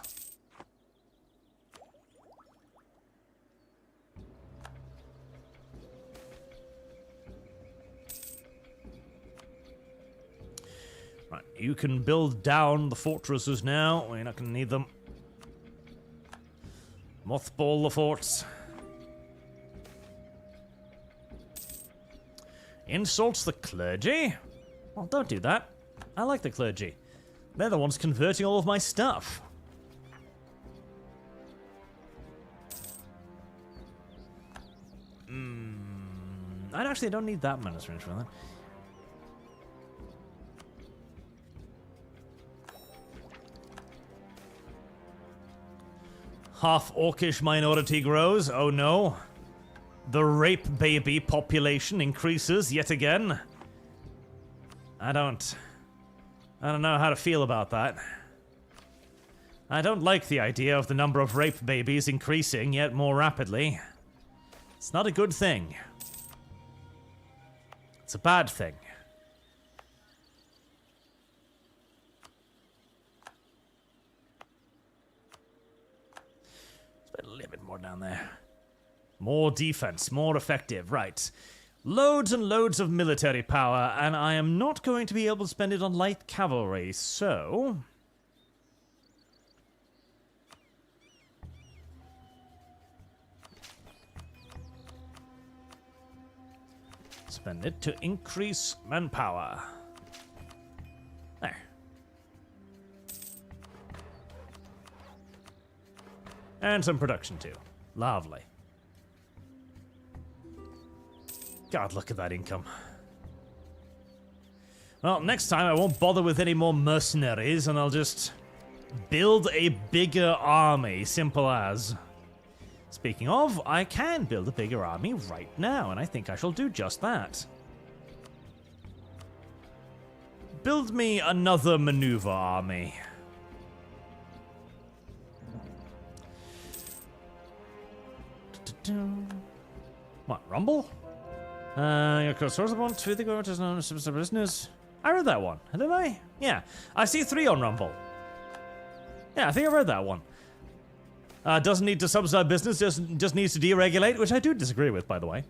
Right, you can build down the fortresses now. We're not going to need them. Mothball the forts. Insults the clergy? Well, don't do that. I like the clergy. They're the ones converting all of my stuff. I actually don't need that many strength for that. Half-orcish minority grows. Oh no. The rape baby population increases yet again. I don't know how to feel about that. I don't like the idea of the number of rape babies increasing yet more rapidly. It's not a good thing. It's a bad thing. A little bit more down there. More defense, more effective, right. Loads and loads of military power, and I am not going to be able to spend it on light cavalry, so... spend it to increase manpower. There. And some production too. Lovely. God, look at that income. Well, next time I won't bother with any more mercenaries and I'll just build a bigger army. Simple as. Speaking of, I can build a bigger army right now, and I think I shall do just that. Build me another maneuver army. What, Rumble? Your source of one, two, the go to known as business. I read that one, didn't I? Yeah. I see 3 on Rumble. Yeah, I think I read that one. Doesn't need to subsidize business, just needs to deregulate, which I do disagree with, by the way.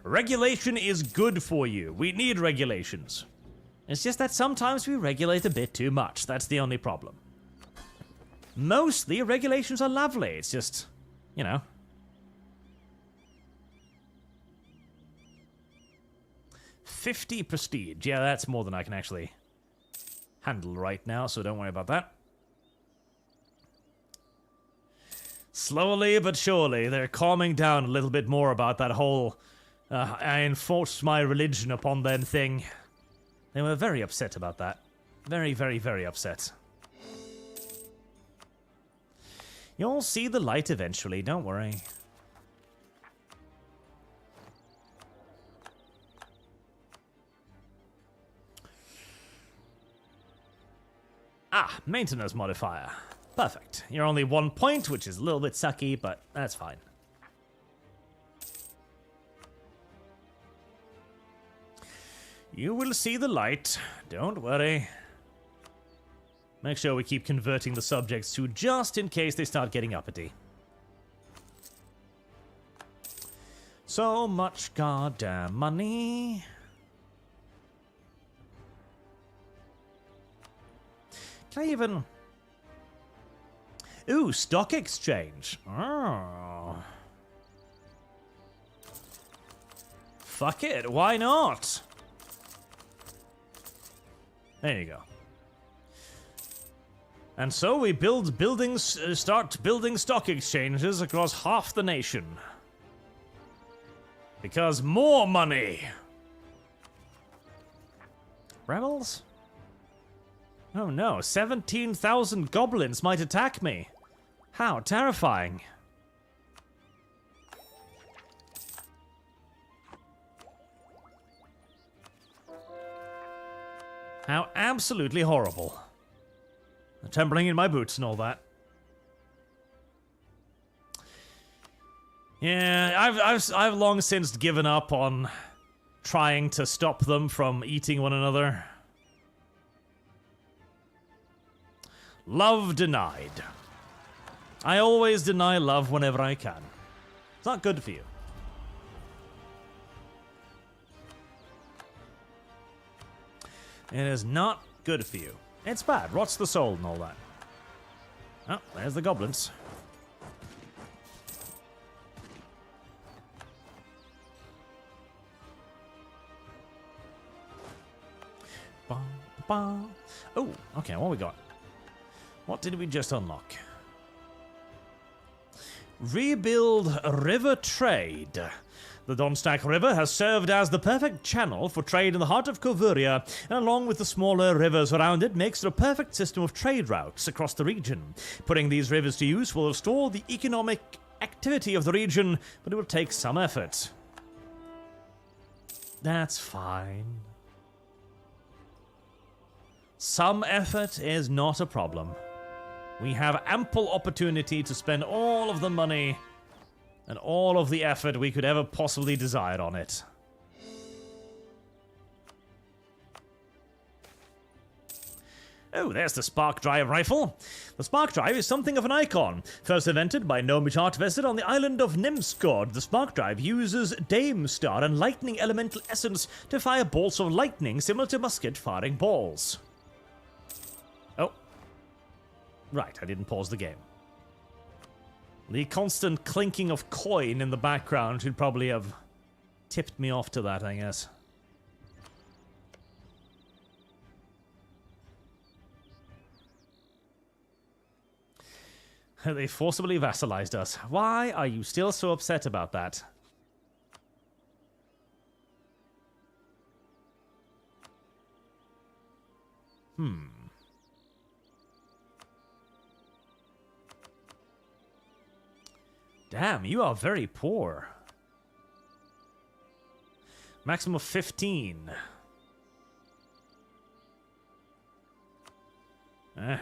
Regulation is good for you. We need regulations. It's just that sometimes we regulate a bit too much. That's the only problem. Mostly, regulations are lovely. It's just, you know. $50 prestige. Yeah, that's more than I can actually handle right now, so don't worry about that. Slowly but surely, they're calming down a little bit more about that whole I enforced my religion upon them thing. They were very upset about that. Very, very, very upset. You'll see the light eventually, don't worry. Ah, maintenance modifier. Perfect. You're only 1 point, which is a little bit sucky, but that's fine. You will see the light. Don't worry. Make sure we keep converting the subjects to just in case they start getting uppity. So much goddamn money. Can I even... Ooh, stock exchange. Oh. Fuck it, why not? There you go. And so we start building stock exchanges across half the nation. Because more money! Rebels? Oh no, 17,000 goblins might attack me. How terrifying. How absolutely horrible. The trembling in my boots and all that. Yeah, I've long since given up on trying to stop them from eating one another. Love denied. I always deny love whenever I can. It's not good for you. It is not good for you. It's bad. Rots the soul and all that. Oh, there's the goblins. Ba, ba. Oh, okay, what we got? What did we just unlock? Rebuild river trade. The Donstack River has served as the perfect channel for trade in the heart of Kovuria, and along with the smaller rivers around it, makes it a perfect system of trade routes across the region. Putting these rivers to use will restore the economic activity of the region, but it will take some effort. That's fine. Some effort is not a problem. We have ample opportunity to spend all of the money and all of the effort we could ever possibly desire on it. Oh, there's the Spark Drive rifle. The Spark Drive is something of an icon. First invented by Gnomish artificer on the island of Nimsgård, the Spark Drive uses Dame Star and lightning elemental essence to fire bolts of lightning similar to musket firing balls. Oh. Right, I didn't pause the game. The constant clinking of coin in the background should probably have tipped me off to that, I guess. They forcibly vassalized us. Why are you still so upset about that? Damn, you are very poor. Maximum of 15.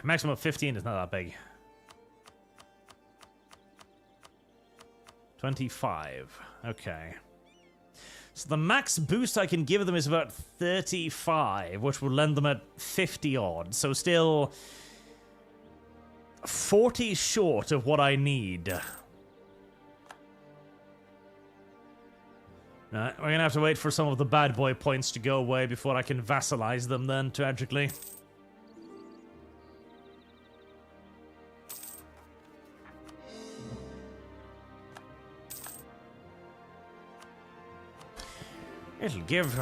Maximum of 15 is not that big. 25. Okay. So the max boost I can give them is about 35, which will land them at 50 odd. So still 40 short of what I need. We're gonna have to wait for some of the bad boy points to go away before I can vassalize them then, tragically. It'll give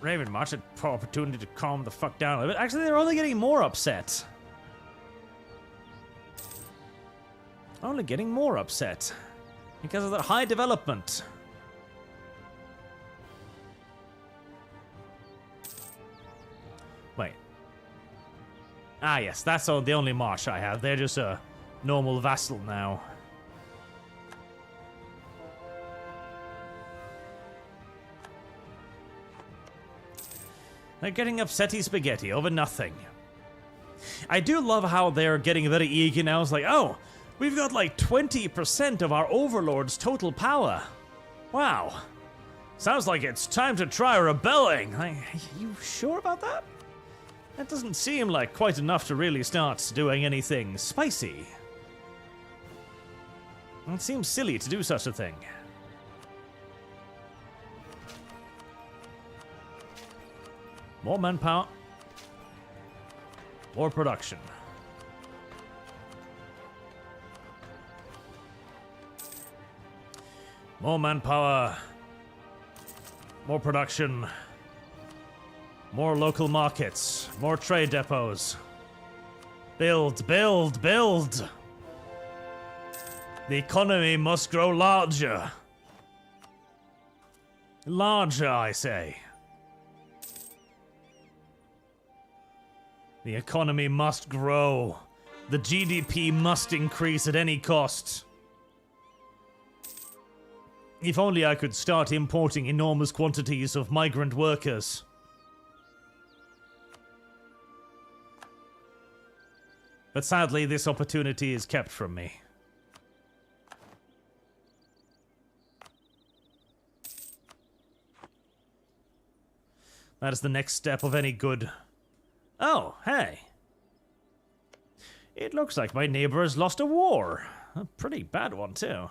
Raven March an opportunity to calm the fuck down a little bit. Actually, they're only getting more upset. Only getting more upset. Because of that high development. Wait. Ah, yes, that's the only marsh I have. They're just a normal vassal now. They're getting upsetty spaghetti over nothing. I do love how they're getting very eager now. It's like, oh, we've got like 20% of our overlord's total power. Wow. Sounds like it's time to try rebelling. You sure about that? That doesn't seem like quite enough to really start doing anything spicy. It seems silly to do such a thing. More manpower. More production. More manpower. More production. More local markets. More trade depots. Build, build, build! The economy must grow larger. Larger, I say. The economy must grow. The GDP must increase at any cost. If only I could start importing enormous quantities of migrant workers. But sadly, this opportunity is kept from me. That is the next step of any good. Oh, hey. It looks like my neighbor has lost a war. A pretty bad one, too.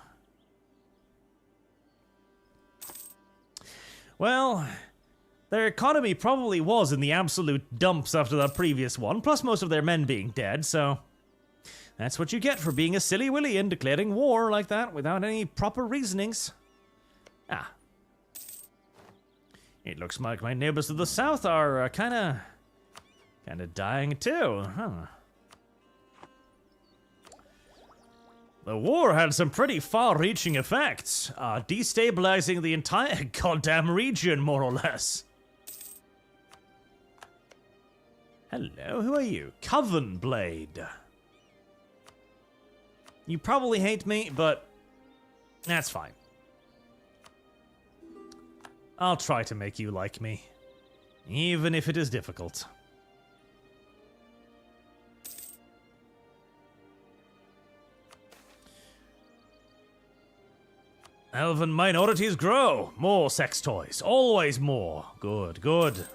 Well, their economy probably was in the absolute dumps after that previous one, plus most of their men being dead, so that's what you get for being a silly willy and declaring war like that without any proper reasonings. Ah. It looks like my neighbors to the south are kinda dying too, huh? The war had some pretty far-reaching effects, destabilizing the entire goddamn region, more or less. Hello, who are you? Coven Blade. You probably hate me, but that's fine. I'll try to make you like me, even if it is difficult. Elven minorities grow. More sex toys. Always more. Good, good.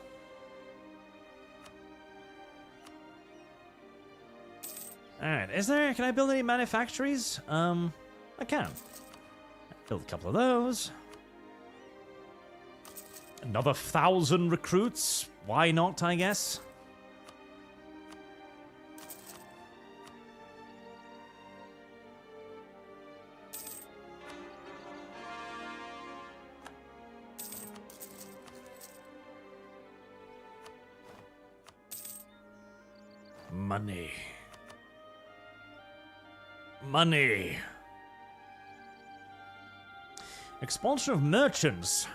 Alright, can I build any manufactories? I can. Build a couple of those. Another 1,000 recruits. Why not, I guess? Money. Money. Expulsion of merchants.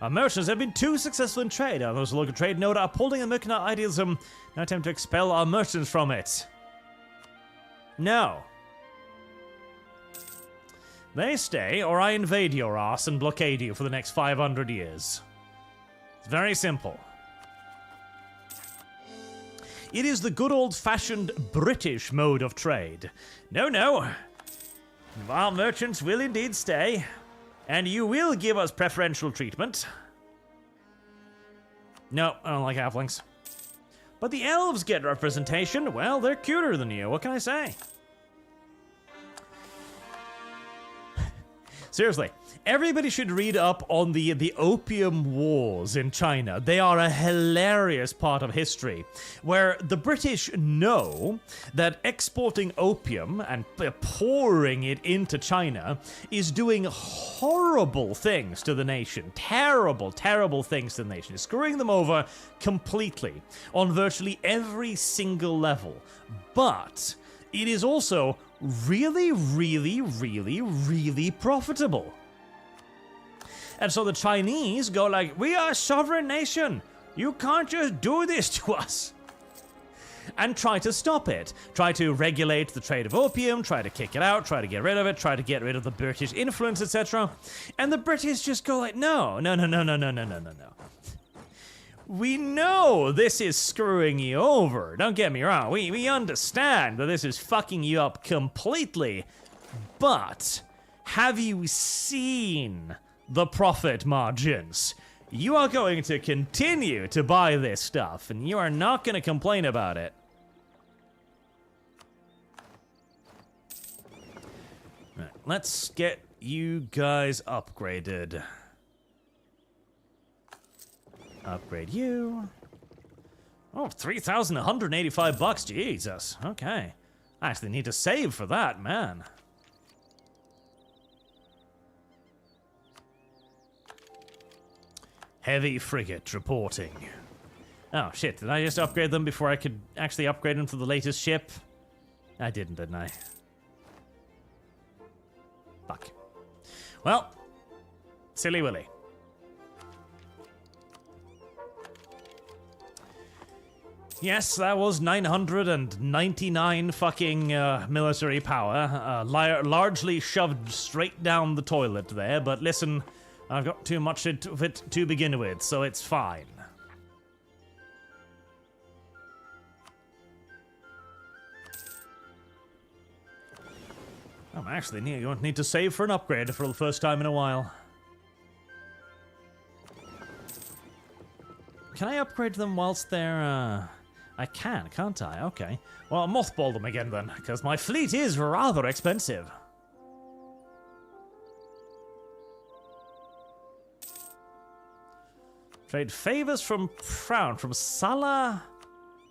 Our merchants have been too successful in trade. Our most local trade node are upholding the mercantile idealism. No attempt to expel our merchants from it. No. They stay, or I invade your ass and blockade you for the next 500 years. It's very simple. It is the good old-fashioned British mode of trade. No, no. Our merchants will indeed stay. And you will give us preferential treatment. No, I don't like halflings. But the elves get representation. Well, they're cuter than you. What can I say? Seriously, everybody should read up on the Opium Wars in China. They are a hilarious part of history, where the British know that exporting opium and pouring it into China is doing horrible things to the nation. Terrible, terrible things to the nation. It's screwing them over completely on virtually every single level. But it is also really, really, really, really profitable. And so the Chinese go like, we are a sovereign nation. You can't just do this to us. And try to stop it. Try to regulate the trade of opium, try to kick it out, try to get rid of it, try to get rid of the British influence, etc. And the British just go like, no, no, no, no, no, no, no, no, no, no. We know this is screwing you over. Don't get me wrong. We understand that this is fucking you up completely. But have you seen the profit margins. You are going to continue to buy this stuff, and you are not going to complain about it. Right, let's get you guys upgraded. Upgrade you. Oh, 3,185 bucks, Jesus. Okay. I actually need to save for that, man. Heavy frigate reporting. Oh, shit. Did I just upgrade them before I could actually upgrade them to the latest ship? I didn't I? Fuck. Well, silly Willy. Yes, that was 999 fucking military power, largely shoved straight down the toilet there, but listen, I've got too much of it to begin with, so it's fine. I'm actually need to save for an upgrade for the first time in a while. Can I upgrade them whilst they're, I can, can't I? Okay. Well, I'll mothball them again then, because my fleet is rather expensive. Trade favors from Crown, from Salah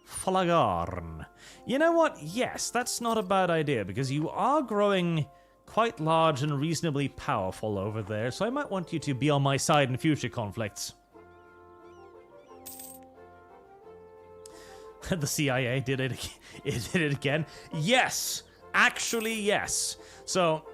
Falagarn. You know what? Yes, that's not a bad idea, because you are growing quite large and reasonably powerful over there, so I might want you to be on my side in future conflicts. The CIA did it. It did it again. Yes, actually, yes. So,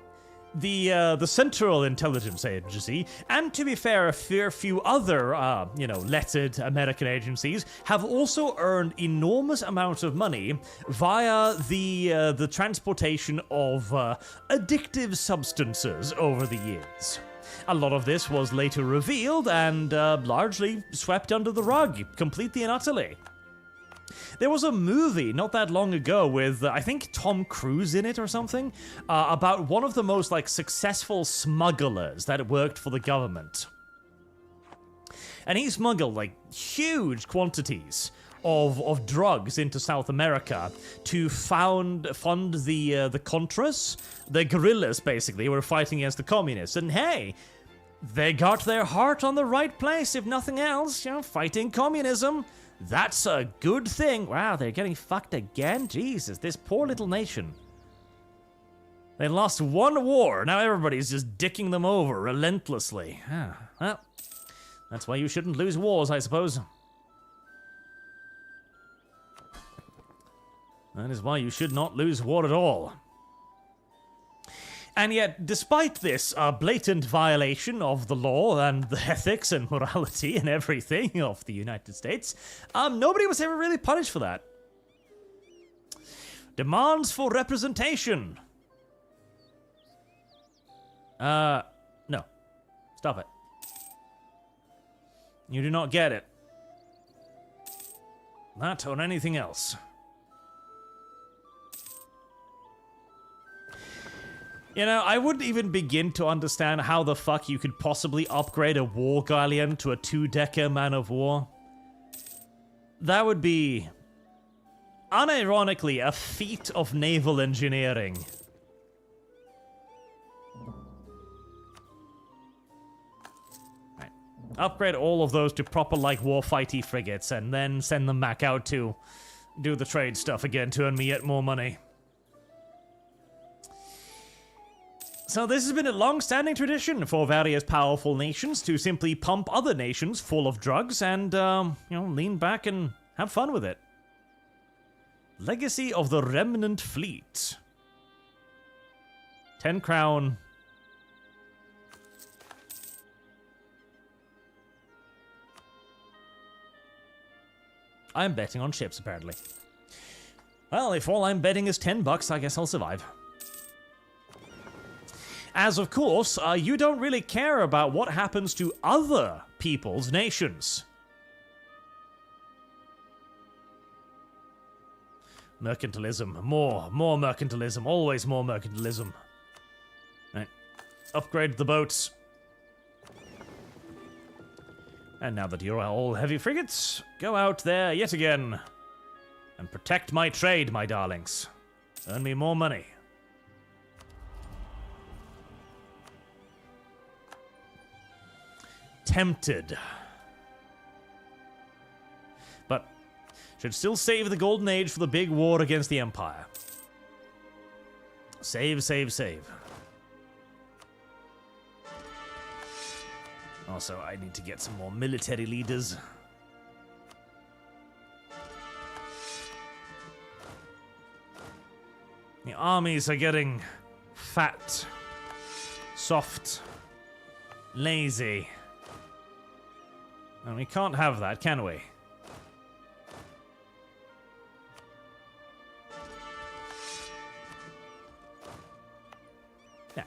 the Central Intelligence Agency, and to be fair, a fair few other, lettered American agencies, have also earned enormous amounts of money via the transportation of addictive substances over the years. A lot of this was later revealed and largely swept under the rug, completely and utterly. There was a movie not that long ago with, I think, Tom Cruise in it or something, about one of the most, successful smugglers that worked for the government. And he smuggled, huge quantities of drugs into South America to fund the Contras. The guerrillas, basically, were fighting against the communists. And hey, they got their heart on the right place, if nothing else, fighting communism. That's a good thing. Wow, they're getting fucked again? Jesus, this poor little nation. They lost one war. Now everybody's just dicking them over relentlessly. Well, that's why you shouldn't lose wars, I suppose. That is why you should not lose war at all. And yet, despite this blatant violation of the law and the ethics and morality and everything of the United States, nobody was ever really punished for that. Demands for representation. No. Stop it. You do not get it. That or anything else. You know, I wouldn't even begin to understand how the fuck you could possibly upgrade a war galleon to a 2-decker man of war. That would be, unironically, a feat of naval engineering. Right. Upgrade all of those to proper, warfighty frigates, and then send them back out to do the trade stuff again to earn me yet more money. So this has been a long-standing tradition for various powerful nations to simply pump other nations full of drugs and, lean back and have fun with it. Legacy of the Remnant Fleet. 10 crown. I'm betting on ships, apparently. Well, if all I'm betting is $10, I guess I'll survive. As of course, you don't really care about what happens to other people's nations. Mercantilism. More mercantilism. Always more mercantilism. Right. Upgrade the boats. And now that you're all heavy frigates, go out there yet again and protect my trade, my darlings. Earn me more money. Tempted. But should still save the Golden Age for the big war against the Empire. Save, save, save. Also, I need to get some more military leaders. The armies are getting fat, soft, lazy. And we can't have that, can we? Yeah.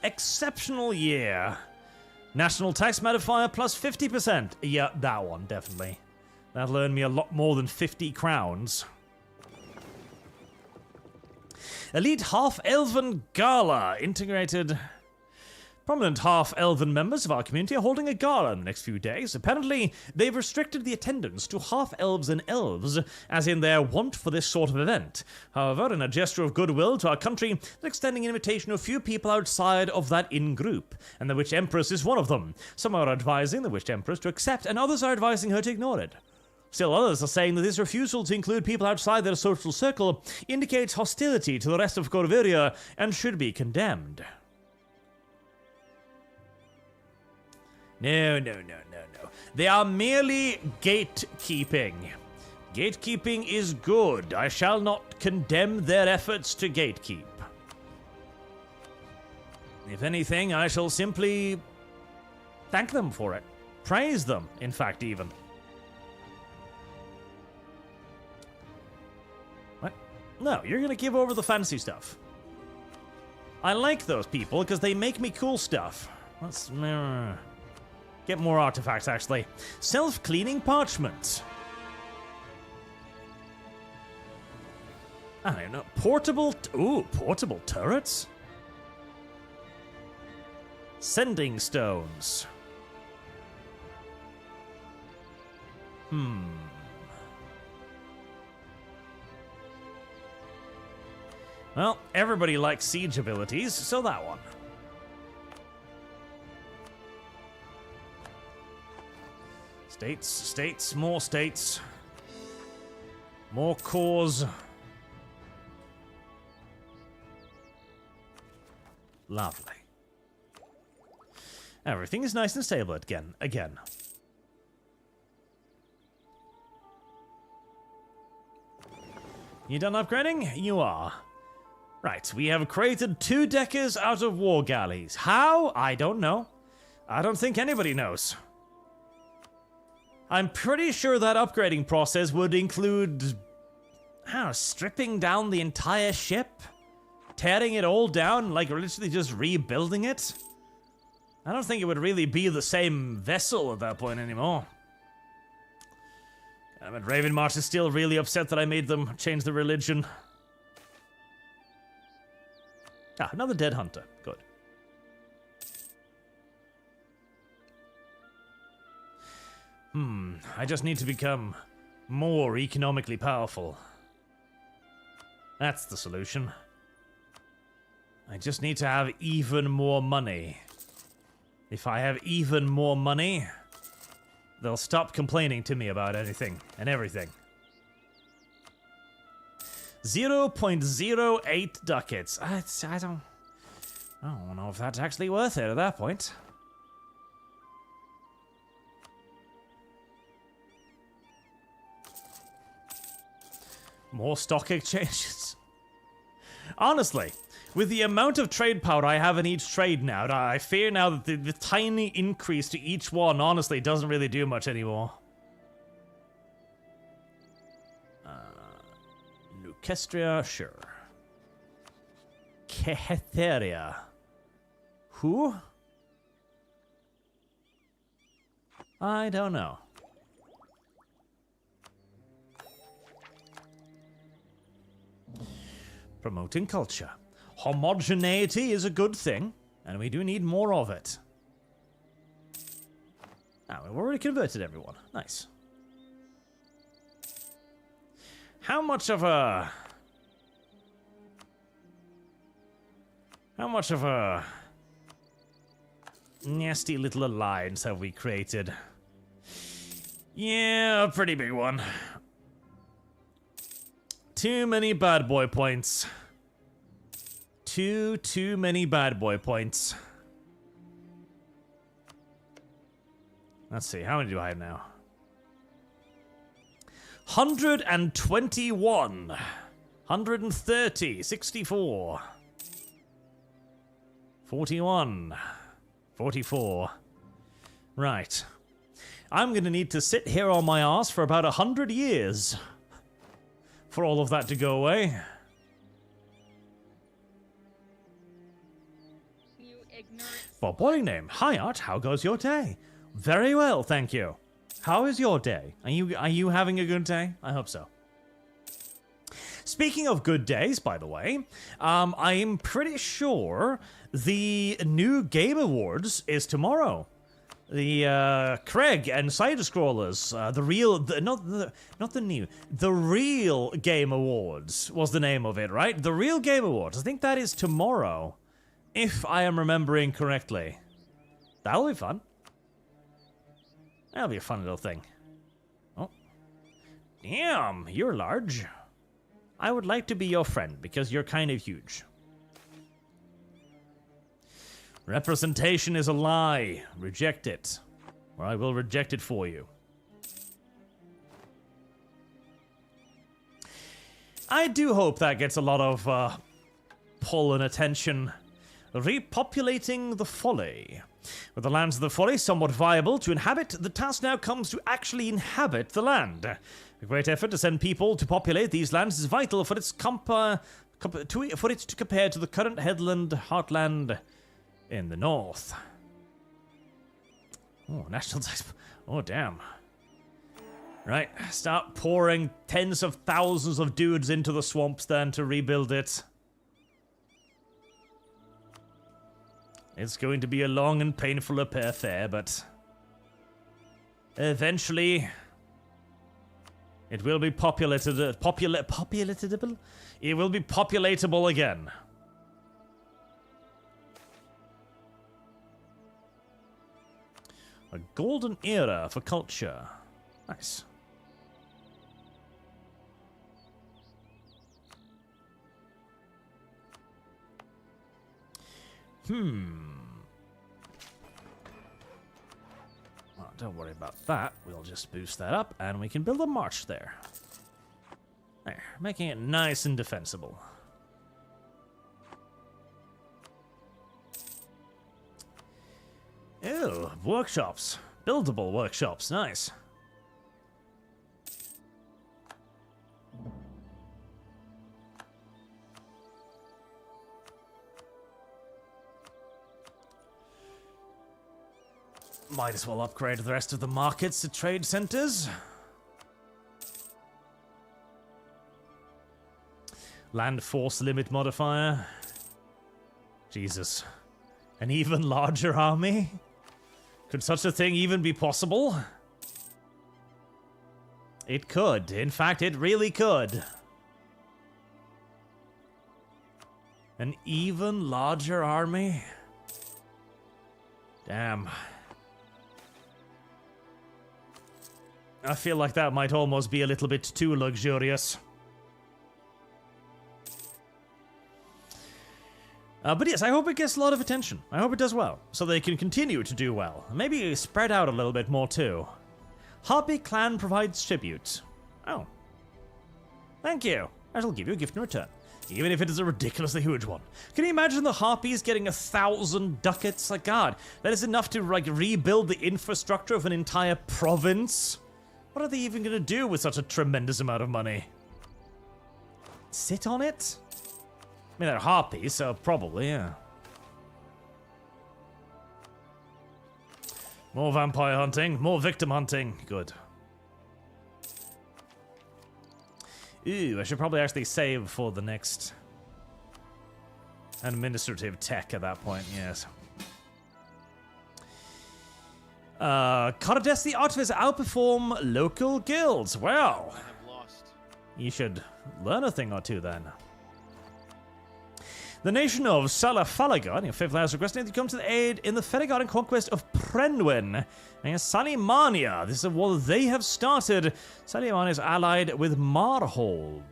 Exceptional year. National tax modifier plus 50%. Yeah, that one, definitely. That'll earn me a lot more than 50 crowns. Elite half-elven gala. Integrated. Prominent half-elven members of our community are holding a gala in the next few days. Apparently, they've restricted the attendance to half-elves and elves, as in their want for this sort of event. However, in a gesture of goodwill to our country, they're extending an invitation to a few people outside of that in-group, and the Witch Empress is one of them. Some are advising the Witch Empress to accept, and others are advising her to ignore it. Still others are saying that this refusal to include people outside their social circle indicates hostility to the rest of Corvaria and should be condemned. No. They are merely gatekeeping. Gatekeeping is good. I shall not condemn their efforts to gatekeep. If anything, I shall simply thank them for it. Praise them, in fact, even. What? No, you're gonna give over the fancy stuff. I like those people because they make me cool stuff. Let's get more artifacts, actually. Self-cleaning parchment. I don't know. Portable turrets? Sending stones. Well, everybody likes siege abilities, so that one. States, more states. More cores. Lovely. Everything is nice and stable again. You done upgrading? You are. Right, we have created 2 deckers out of war galleys. How? I don't know. I don't think anybody knows. I'm pretty sure that upgrading process would include, stripping down the entire ship? Tearing it all down, like literally just rebuilding it? I don't think it would really be the same vessel at that point anymore. But Ravenmarsh is still really upset that I made them change the religion. Another dead hunter. Good. I just need to become more economically powerful. That's the solution. I just need to have even more money. If I have even more money, they'll stop complaining to me about anything and everything. 0.08 ducats. I don't know if that's actually worth it at that point. More stock exchanges. Honestly, with the amount of trade power I have in each trade now, I fear now that the tiny increase to each one honestly doesn't really do much anymore. Nucestria, sure. Kehetheria. Who? I don't know. Promoting culture. Homogeneity is a good thing, and we do need more of it. Oh, we've already converted everyone. Nice. How much of a nasty little alliance have we created? Yeah, a pretty big one. Too many bad boy points. Too many bad boy points. Let's see, how many do I have now? 121. 130. 64. 41. 44. Right. I'm gonna need to sit here on my ass for about 100 years for all of that to go away. You ignorant. Bob Boiling Name. Hi Art, how goes your day? Very well, thank you. How is your day? Are you having a good day? I hope so. Speaking of good days, by the way, I'm pretty sure the new Game Awards is tomorrow. The Craig and Side-Scrollers, the Real Game Awards was the name of it, right? The Real Game Awards. I think that is tomorrow, if I am remembering correctly. That'll be fun. That'll be a fun little thing. Oh. Damn, you're large. I would like to be your friend, because you're kind of huge. Representation is a lie. Reject it. Or I will reject it for you. I do hope that gets a lot of pull and attention. Repopulating the Folly. With the lands of the Folly somewhat viable to inhabit, the task now comes to actually inhabit the land. A great effort to send people to populate these lands is vital for its for it to compare to the current headland heartland in the north. Oh, national tax. Oh, damn. Right, start pouring tens of thousands of dudes into the swamps then to rebuild it. It's going to be a long and painful affair, but eventually it will be populatable. It will be populatable again. A golden era for culture. Nice. Well, don't worry about that. We'll just boost that up, and we can build a march there. There, making it nice and defensible. Ew, workshops. Buildable workshops, nice. Might as well upgrade the rest of the markets to trade centers. Land force limit modifier. Jesus. An even larger army? Could such a thing even be possible? It could. In fact, it really could. An even larger army? Damn. I feel like that might almost be a little bit too luxurious. But yes, I hope it gets a lot of attention. I hope it does well, so they can continue to do well. Maybe spread out a little bit more too. Harpy Clan provides tribute. Oh. Thank you. I shall give you a gift in return, even if it is a ridiculously huge one. Can you imagine the Harpies getting 1,000 ducats? Like, God, that is enough to, like, rebuild the infrastructure of an entire province? What are they even going to do with such a tremendous amount of money? Sit on it? I mean, they're harpies, so probably, yeah. More vampire hunting, more victim hunting. Good. Ooh, I should probably actually save for the next administrative tech at that point, yes. Cardesi Artificer outperform local guilds. Well, I have lost. you should learn a thing or two then. The nation of Salafalagon, your fifth last requesting to come to the aid in the Ferigarden conquest of Prenwyn. And Salimania, this is a war they have started. Salimania is allied with Marhold.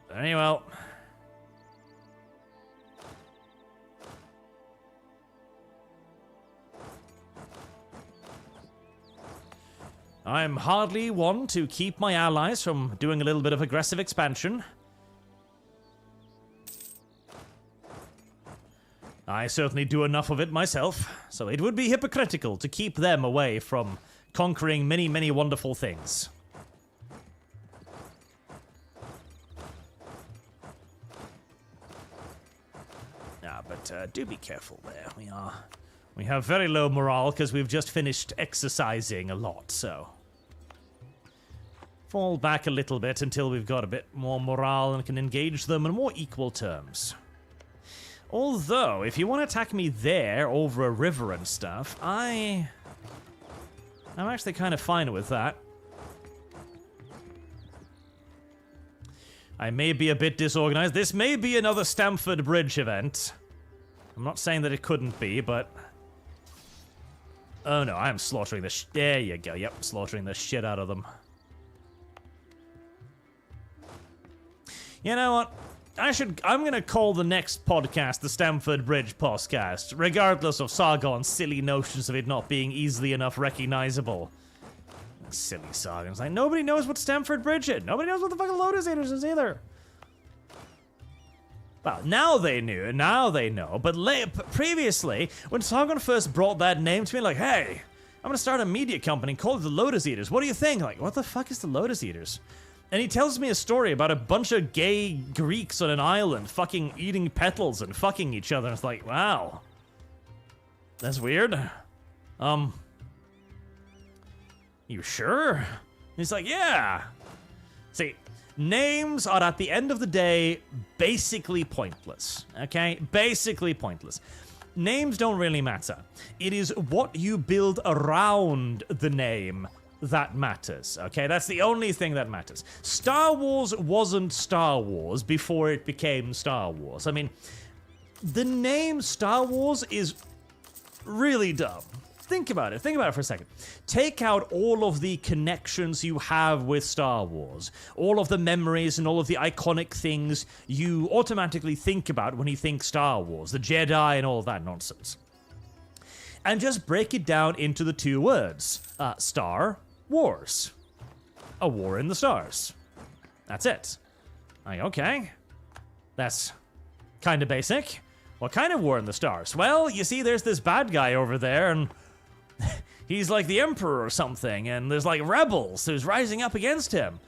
Very well. I'm hardly one to keep my allies from doing a little bit of aggressive expansion. I certainly do enough of it myself, so it would be hypocritical to keep them away from conquering many, many wonderful things. But do be careful there. We have very low morale because we've just finished exercising a lot, so fall back a little bit until we've got a bit more morale and can engage them on more equal terms. Although, if you want to attack me there over a river and stuff, I'm actually kind of fine with that. I may be a bit disorganized. This may be another Stamford Bridge event. I'm not saying that it couldn't be, but... Oh no, I'm slaughtering the there you go, yep, slaughtering the shit out of them. You know what? I'm gonna call the next podcast the Stamford Bridge podcast, regardless of Sargon's silly notions of it not being easily enough recognizable. Silly Sargon's like, nobody knows what Stamford Bridge is. Nobody knows what the fucking Lotus Eaters is either. Well, now they know, but previously, when Sargon first brought that name to me, like, hey, I'm gonna start a media company called the Lotus Eaters, what do you think? Like, what the fuck is the Lotus Eaters? And he tells me a story about a bunch of gay Greeks on an island fucking eating petals and fucking each other, and it's like, wow. That's weird. You sure? And he's like, yeah. See, names are, at the end of the day, basically pointless, okay? Basically pointless. Names don't really matter. It is what you build around the name that matters, okay? That's the only thing that matters. Star Wars wasn't Star Wars before it became Star Wars. I mean, the name Star Wars is really dumb. Think about it for a second. Take out all of the connections you have with Star Wars, all of the memories and all of the iconic things you automatically think about when you think Star Wars, the Jedi and all of that nonsense. And just break it down into the two words, Star Wars. A war in the stars. That's it. Like, okay. That's kind of basic. What kind of war in the stars? Well, you see, there's this bad guy over there, and he's like the emperor or something, and there's like rebels who's rising up against him.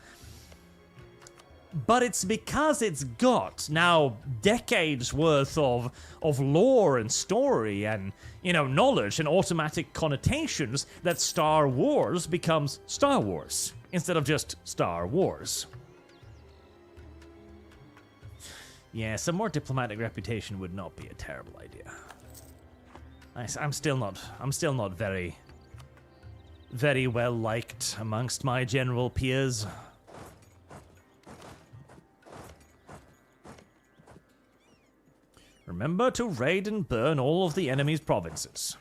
But it's because it's got now decades worth of lore and story and, you know, knowledge and automatic connotations that Star Wars becomes Star Wars instead of just Star Wars. Yeah, some more diplomatic reputation would not be a terrible idea. I'm still not very well liked amongst my general peers. Remember to raid and burn all of the enemy's provinces.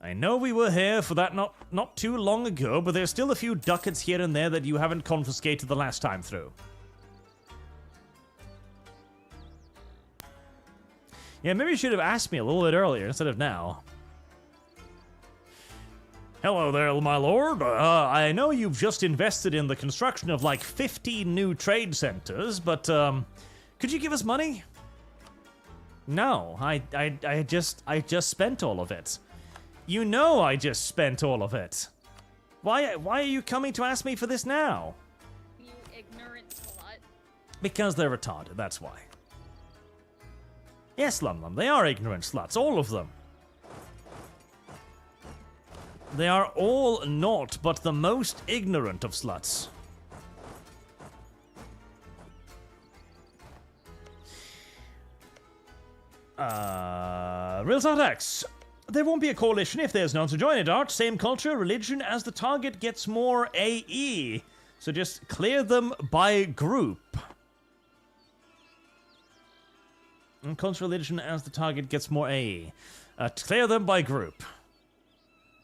I know we were here for that not too long ago, but there's still a few ducats here and there that you haven't confiscated the last time through. Yeah, maybe you should have asked me a little bit earlier instead of now. Hello there, my lord. I know you've just invested in the construction of like 15 new trade centers, but could you give us money? No, I just spent all of it. You know I just spent all of it. Why are you coming to ask me for this now? You ignorant slut. Because they're retarded, that's why. Yes, Lumlum, they are ignorant sluts, all of them. They are all naught but the most ignorant of sluts. Real X. There won't be a coalition if there's none to join it, Art. Same culture, religion, as the target gets more AE. So just clear them by group. And culture, religion, as the target gets more AE. Clear them by group.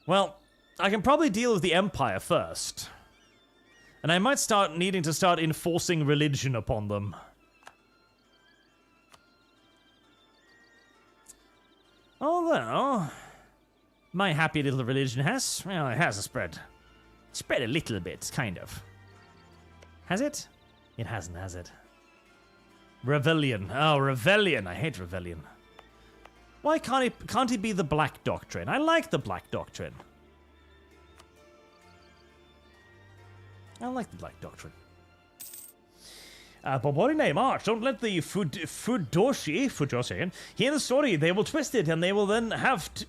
Well, I can probably deal with the Empire first. And I might start needing to start enforcing religion upon them. Although, my happy little religion has, well, it has spread a little bit, kind of. Has it? It hasn't, has it? Rebellion. Oh, Rebellion. I hate Rebellion. Why can't he be the Black Doctrine? I like the Black Doctrine. I like the Black Doctrine. But what a name, Arch. Don't let the Fujoshi hear the story. They will twist it, and they will then have to,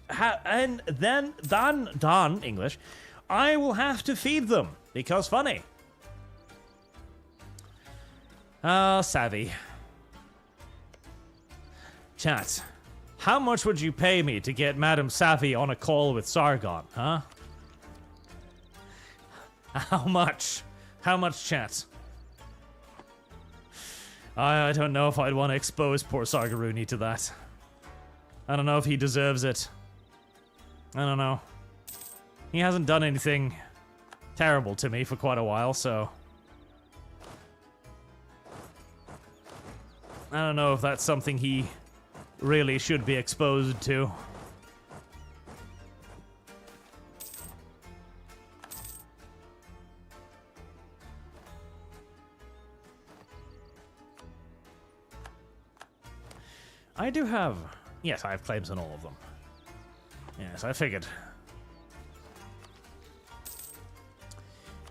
English, I will have to feed them, because funny. Savvy. Chat, how much would you pay me to get Madam Savvy on a call with Sargon, huh? How much? How much, chat? I don't know if I'd want to expose poor Sargaruni to that. I don't know if he deserves it. I don't know. He hasn't done anything terrible to me for quite a while, so... I don't know if that's something he really should be exposed to. I do have... Yes, I have claims on all of them. Yes, I figured.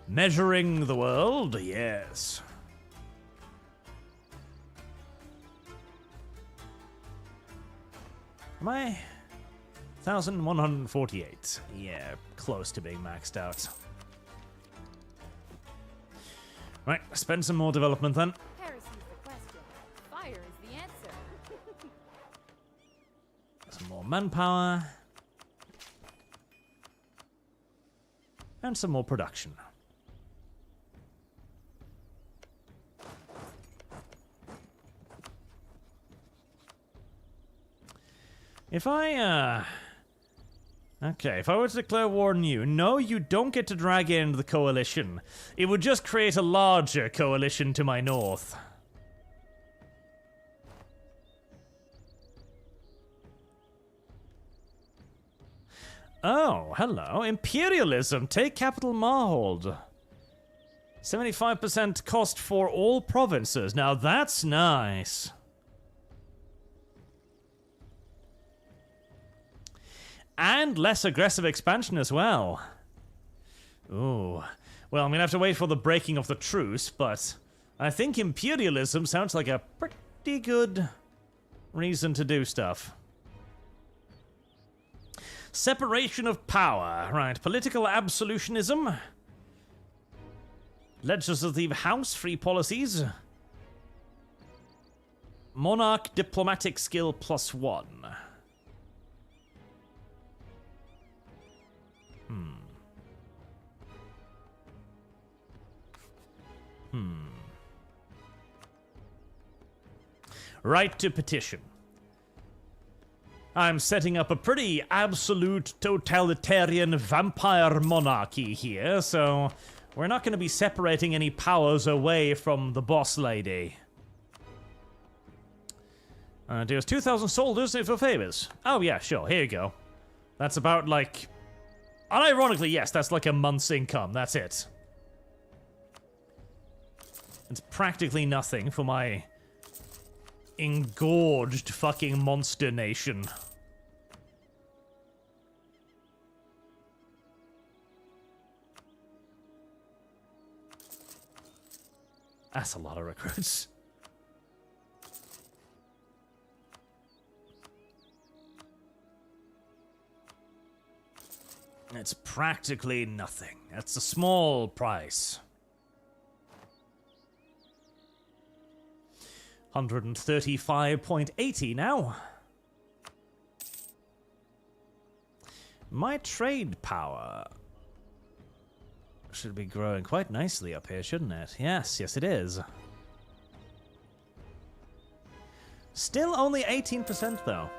Measuring the world, yes. Am I... 1,148. Yeah, close to being maxed out. Right, spend some more development then. Heresy's the question. Fire is the answer. Some more manpower. And some more production. If I, okay, if I were to declare war on you, no, you don't get to drag in the coalition. It would just create a larger coalition to my north. Oh, hello. Imperialism. Take capital Marhold. 75% cost for all provinces. Now that's nice. And less aggressive expansion as well. Ooh. Well, I'm gonna have to wait for the breaking of the truce, but I think imperialism sounds like a pretty good reason to do stuff. Separation of power. Right, political absolutionism. Legislative House, free policies. Monarch diplomatic skill +1. Right to petition. I'm setting up a pretty absolute totalitarian vampire monarchy here, so we're not going to be separating any powers away from the boss lady. Deals 2,000 soldiers for favors. Oh yeah, sure, here you go. That's about like... Unironically, yes, that's like a month's income, that's it. It's practically nothing for my engorged fucking monster nation. That's a lot of recruits. It's practically nothing. That's a small price. 135.80 now. My trade power should be growing quite nicely up here, shouldn't it? Yes, yes it is. Still only 18% though.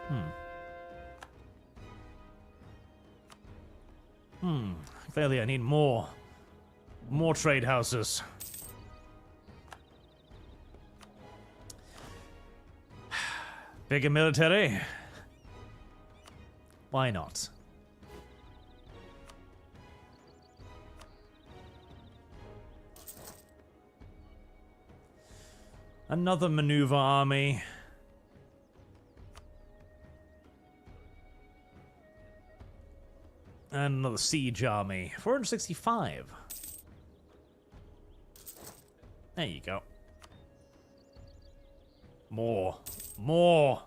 Clearly I need more trade houses. Bigger military? Why not? Another maneuver army. And another siege army. 465. There you go. More. More.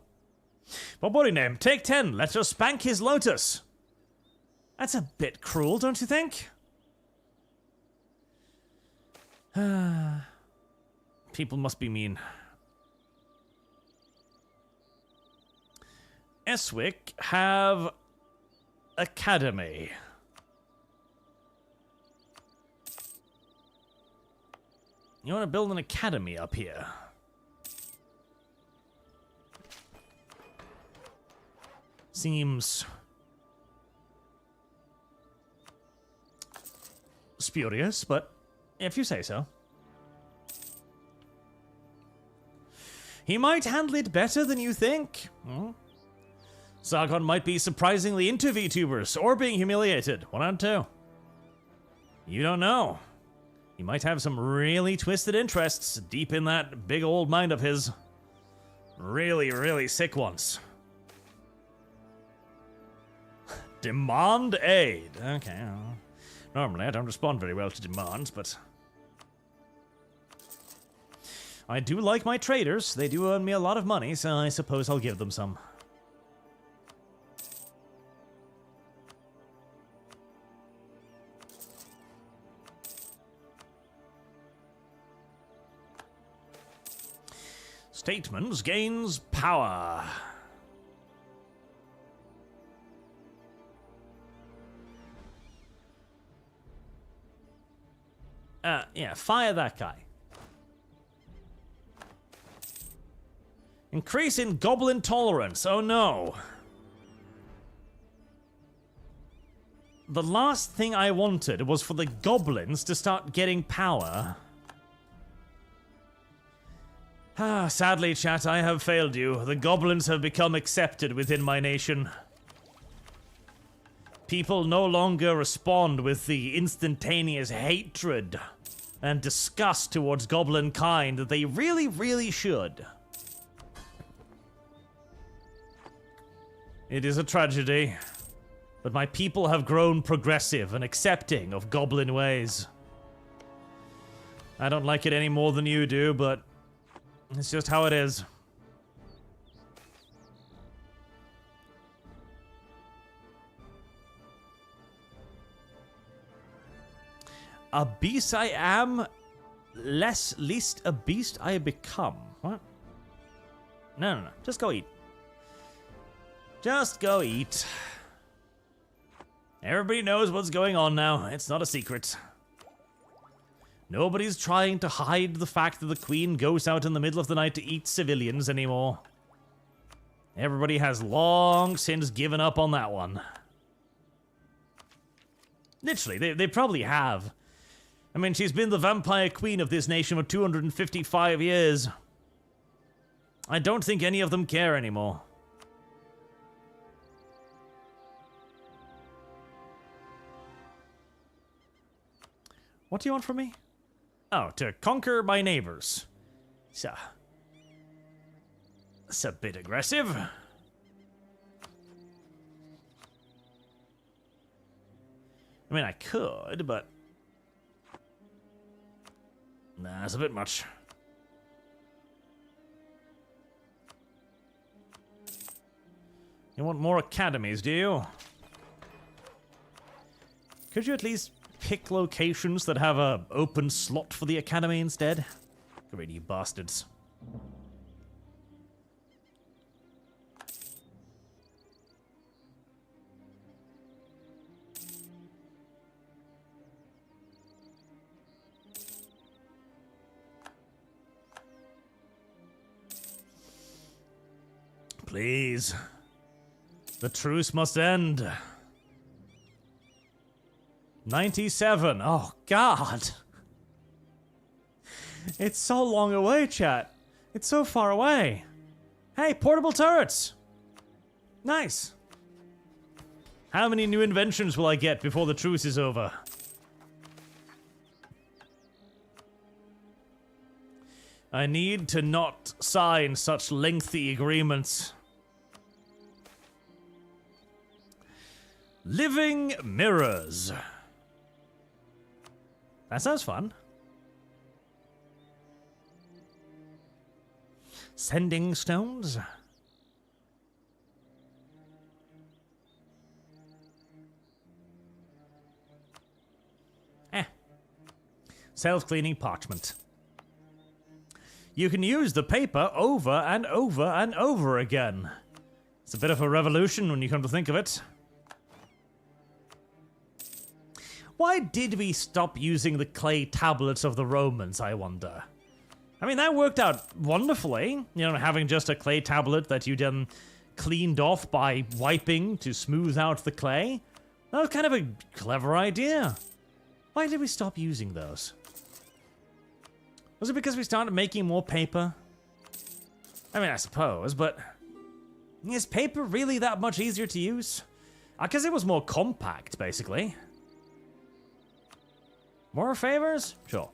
Well, body name. Take 10. Let us spank his lotus. That's a bit cruel, don't you think? People must be mean. Eswick have academy. You want to build an academy up here? Seems spurious, but if you say so. He might handle it better than you think. Sargon might be surprisingly into VTubers or being humiliated. One out of two. You don't know. He might have some really twisted interests deep in that big old mind of his. Really, really sick ones. Demand aid. Okay. Well, normally I don't respond very well to demands, but I do like my traders. They do earn me a lot of money, so I suppose I'll give them some. Statements gains power. Yeah, fire that guy. Increase in goblin tolerance. Oh no. The last thing I wanted was for the goblins to start getting power. Sadly, chat, I have failed you. The goblins have become accepted within my nation. People no longer respond with the instantaneous hatred and disgust towards goblin kind that they really, really should. It is a tragedy, but my people have grown progressive and accepting of goblin ways. I don't like it any more than you do, but it's just how it is. A beast I am, least a beast I become. What? No. Just go eat. Just go eat. Everybody knows what's going on now. It's not a secret. Nobody's trying to hide the fact that the Queen goes out in the middle of the night to eat civilians anymore. Everybody has long since given up on that one. Literally, they probably have. I mean, she's been the vampire queen of this nation for 255 years. I don't think any of them care anymore. What do you want from me? Oh, to conquer my neighbors. So, that's a bit aggressive. I mean, I could, but nah, it's a bit much. You want more academies, do you? Could you at least pick locations that have a open slot for the academy instead? Greedy bastards. Please. The truce must end. 97. Oh, God. It's so long away, chat. It's so far away. Hey, portable turrets. Nice. How many new inventions will I get before the truce is over? I need to not sign such lengthy agreements. Living mirrors. That sounds fun. Sending stones. Self-cleaning parchment. You can use the paper over and over and over again. It's a bit of a revolution when you come to think of it. Why did we stop using the clay tablets of the Romans, I wonder? I mean, that worked out wonderfully. You know, having just a clay tablet that you then cleaned off by wiping to smooth out the clay. That was kind of a clever idea. Why did we stop using those? Was it because we started making more paper? I mean, I suppose, but is paper really that much easier to use? Because it was more compact, basically. More favors? Sure.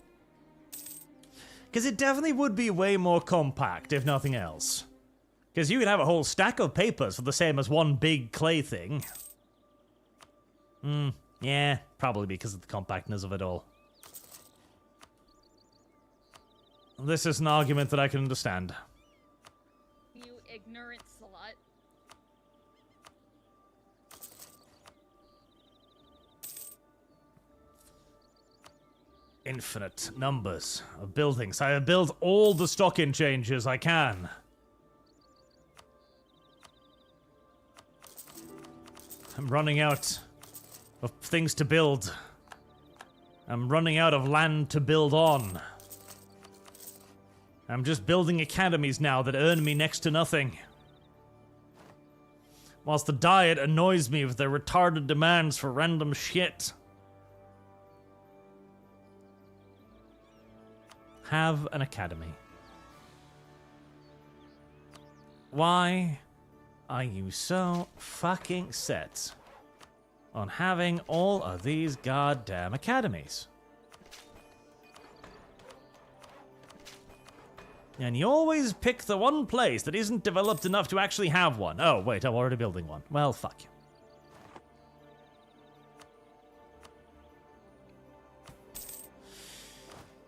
Because it definitely would be way more compact, if nothing else. Because you could have a whole stack of papers for the same as one big clay thing. Yeah, probably because of the compactness of it all. This is an argument that I can understand. You ignorant slut. Infinite numbers of buildings. I have built all the stock exchanges I can. I'm running out of things to build. I'm running out of land to build on. I'm just building academies now that earn me next to nothing. Whilst the Diet annoys me with their retarded demands for random shit. Have an academy. Why are you so fucking set on having all of these goddamn academies? And you always pick the one place that isn't developed enough to actually have one. Oh, wait, I'm already building one. Well, fuck you.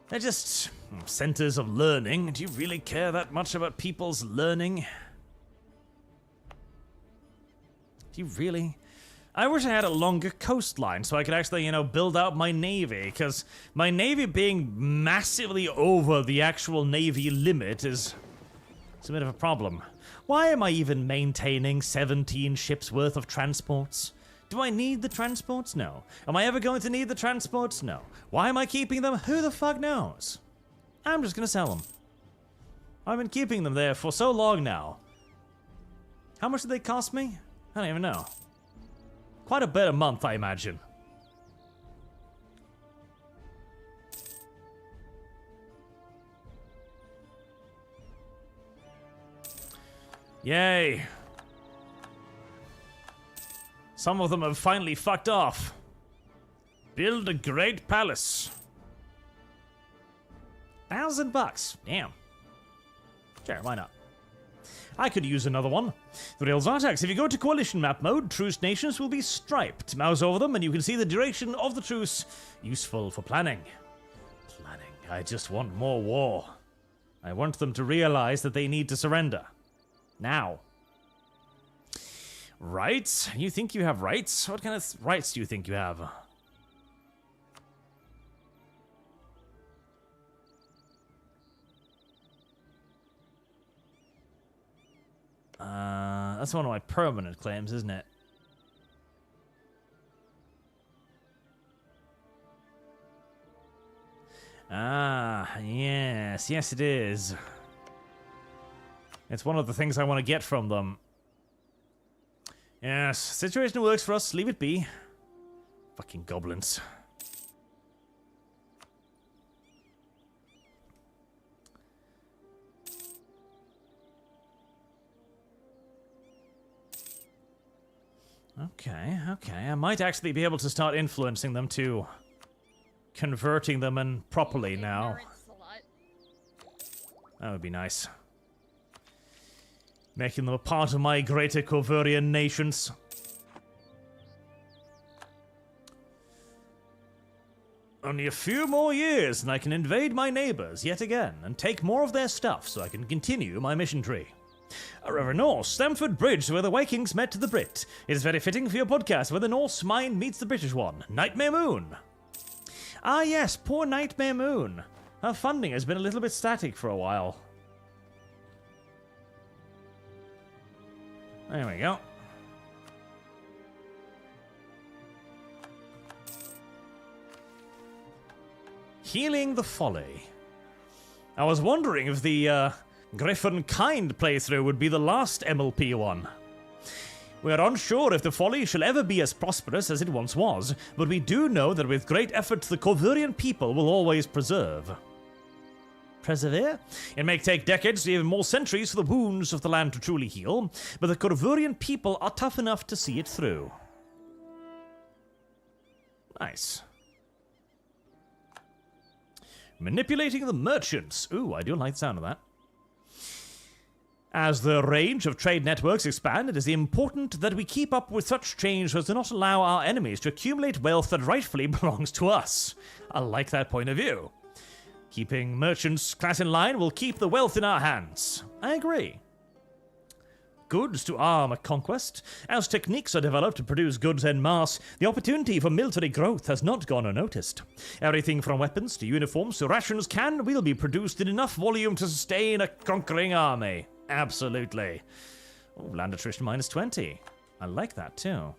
They're just centers of learning. Do you really care that much about people's learning? Do you really? I wish I had a longer coastline so I could actually, you know, build out my navy, because my navy being massively over the actual navy limit is a bit of a problem. Why am I even maintaining 17 ships worth of transports? Do I need the transports? No. Am I ever going to need the transports? No. Why am I keeping them? Who the fuck knows? I'm just gonna sell them. I've been keeping them there for so long now. How much did they cost me? I don't even know. Quite a bit a month, I imagine. Yay. Some of them have finally fucked off. Build a great palace. $1,000. Damn. Sure, why not? I could use another one. The real Zartax, if you go to coalition map mode, truce nations will be striped. Mouse over them and you can see the duration of the truce. Useful for planning. Planning. I just want more war. I want them to realize that they need to surrender. Now. Rights? You think you have rights? What kind of rights do you think you have? That's one of my permanent claims, isn't it? Ah, yes. Yes, it is. It's one of the things I want to get from them. Yes, situation works for us. Leave it be. Fucking goblins. Okay, okay. I might actually be able to start influencing them to converting them and properly now. Ignorant slut. That would be nice. Making them a part of my greater Corvurian nations. Only a few more years and I can invade my neighbors yet again and take more of their stuff so I can continue my mission tree. River Norse, Stamford Bridge, where the Vikings met the Brit. It is very fitting for your podcast where the Norse mind meets the British one. Nightmare Moon. Ah yes, poor Nightmare Moon. Her funding has been a little bit static for a while. There we go. Healing the Folly. I was wondering if the Griffin Kind playthrough would be the last MLP one. We are unsure if the Folly shall ever be as prosperous as it once was, but we do know that with great effort the Corvurian people will always persevere. It may take decades or even more centuries for the wounds of the land to truly heal, but the Corvurian people are tough enough to see it through. Nice. Manipulating the merchants. Ooh, I do like the sound of that. As the range of trade networks expand, it is important that we keep up with such change as to not allow our enemies to accumulate wealth that rightfully belongs to us. I like that point of view. Keeping merchants' class in line will keep the wealth in our hands. I agree. Goods to arm a conquest. As techniques are developed to produce goods en masse, the opportunity for military growth has not gone unnoticed. Everything from weapons to uniforms to rations can and will be produced in enough volume to sustain a conquering army. Absolutely. Oh, land attrition minus 20. I like that too.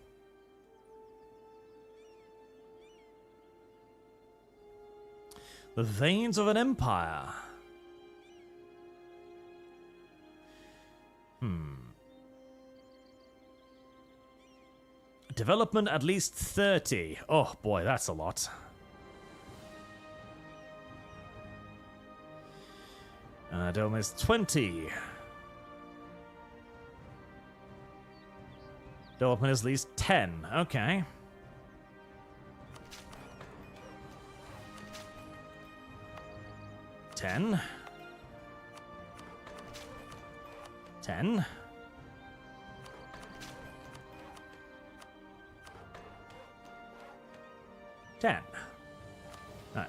The veins of an empire. Development at least 30. Oh boy, that's a lot. Dome is 20. Development is at least 10. Okay. $10. 10.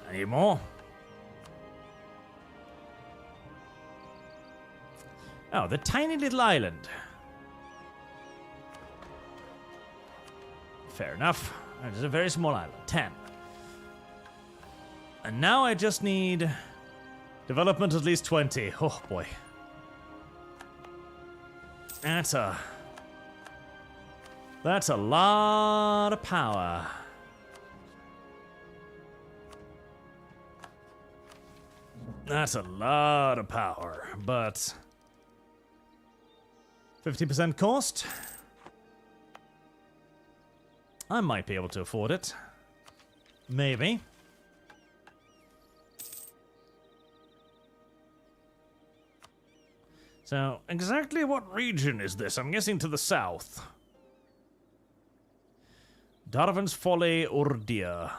Any more? Oh, the tiny little island. Fair enough. It's a very small island. 10. And now I just need development at least 20. Oh boy. That's a lot of power. That's a lot of power, but 50% cost? I might be able to afford it. Maybe. So, exactly what region is this? I'm guessing to the south. Darwin's Folly Ordia.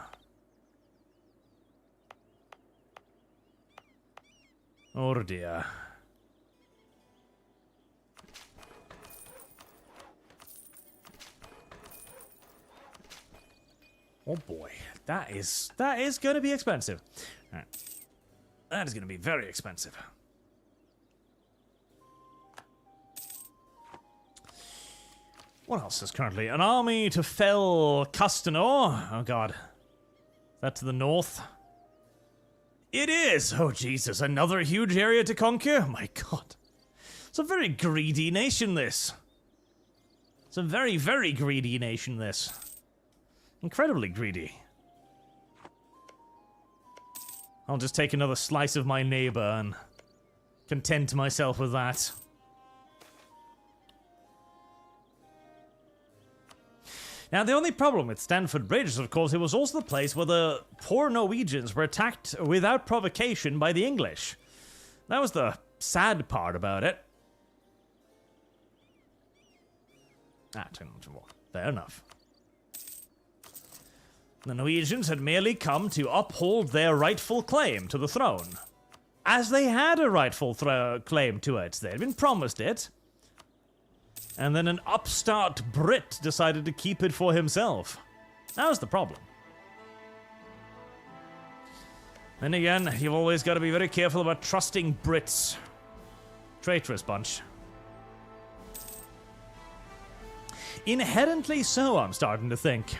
Ordia. Oh boy, that is going to be expensive. All right. That is going to be very expensive. What else is currently? An army to fell Custanor. Oh god. Is that to the north? It is! Oh Jesus, another huge area to conquer? My god. It's a very greedy nation, this. It's a very, very greedy nation, this. Incredibly greedy. I'll just take another slice of my neighbor and content myself with that. Now, the only problem with Stamford Bridge is, of course, it was also the place where the poor Norwegians were attacked without provocation by the English. That was the sad part about it. Fair enough. The Norwegians had merely come to uphold their rightful claim to the throne. As they had a rightful claim to it. They had been promised it. And then an upstart Brit decided to keep it for himself. That was the problem. Then again, you've always got to be very careful about trusting Brits. Traitorous bunch. Inherently so, I'm starting to think.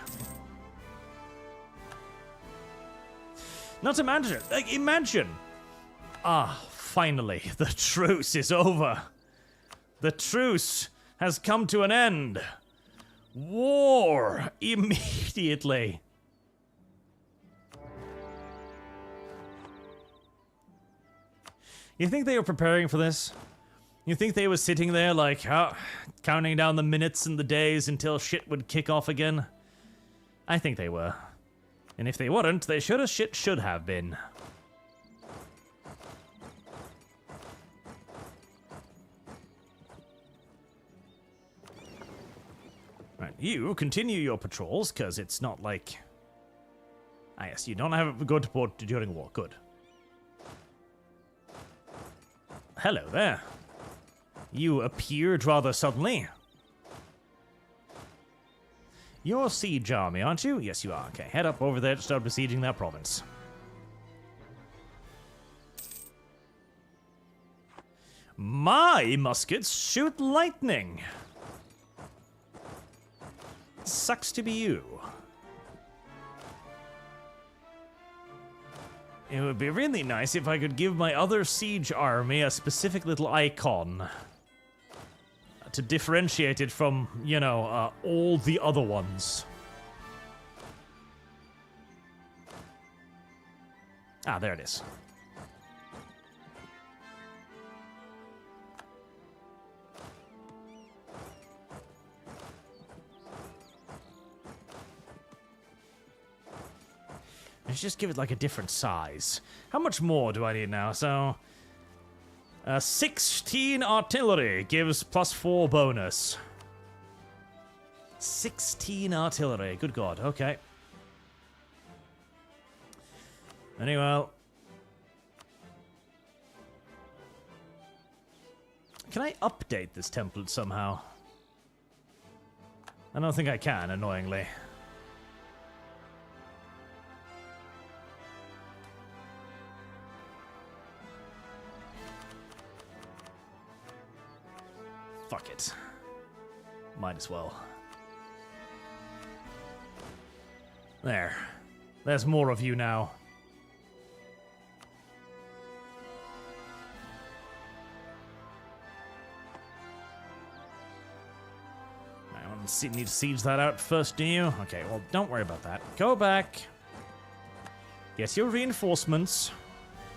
Not to mention, like, imagine. Finally, the truce is over. The truce has come to an end. War immediately. You think they were preparing for this? You think they were sitting there like, counting down the minutes and the days until shit would kick off again? I think they were. And if they weren't, they should have been. Right, you continue your patrols, because it's not like... Ah yes, you don't have to go to port during war. Good. Hello there. You appeared rather suddenly. You're a siege army, aren't you? Yes, you are. Okay, head up over there to start besieging that province. My muskets shoot lightning. Sucks to be you. It would be really nice if I could give my other siege army a specific little icon to differentiate it from, you know, all the other ones. Ah, there it is. Let's just give it like a different size. How much more do I need now? So, 16 artillery gives +4 bonus. 16 artillery. Good God. Okay. Anyway. Can I update this template somehow? I don't think I can, annoyingly. Fuck it. Might as well. There. There's more of you now. I want to need to siege that out first, do you? Okay, well, don't worry about that. Go back. Get your reinforcements.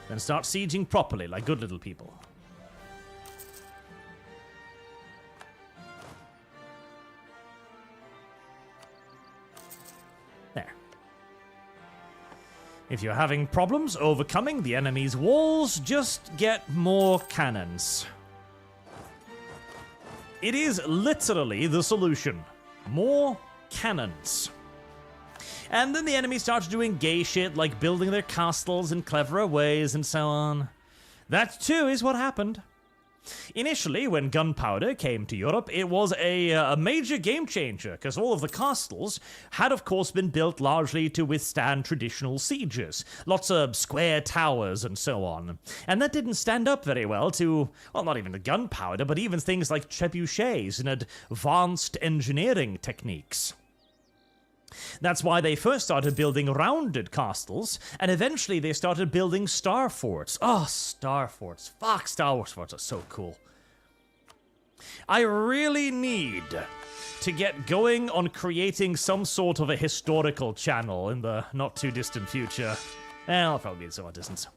Then start sieging properly, like good little people. If you're having problems overcoming the enemy's walls, just get more cannons. It is literally the solution. More cannons. And then the enemy starts doing gay shit like building their castles in cleverer ways and so on. That too is what happened. Initially, when gunpowder came to Europe, it was a major game changer, because all of the castles had, of course, been built largely to withstand traditional sieges. Lots of square towers and so on. And that didn't stand up very well to, well, not even the gunpowder, but even things like trebuchets and advanced engineering techniques. That's why they first started building rounded castles, and eventually they started building star forts. Oh, star forts. Fuck, star forts are so cool. I really need to get going on creating some sort of a historical channel in the not-too-distant future. I'll probably be somewhat distant.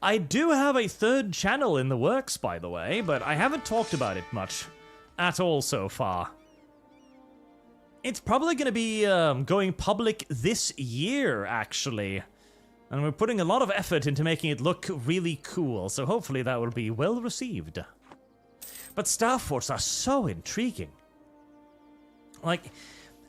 I do have a third channel in the works, by the way, but I haven't talked about it much at all so far. It's probably going to be going public this year, actually. And we're putting a lot of effort into making it look really cool, so hopefully that will be well received. But Star Forts are so intriguing. Like,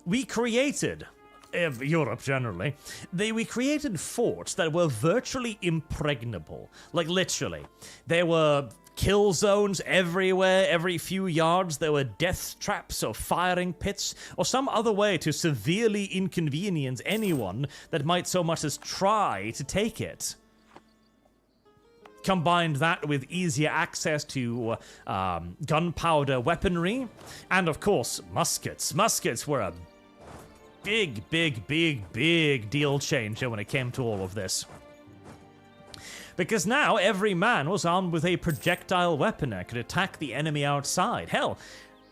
we created, Europe generally, we created forts that were virtually impregnable. Like, literally. There were kill zones everywhere, every few yards there were death traps or firing pits, or some other way to severely inconvenience anyone that might so much as try to take it. Combined that with easier access to gunpowder weaponry, and of course, muskets. Muskets were a big deal changer when it came to all of this. Because now every man was armed with a projectile weapon and could attack the enemy outside. Hell,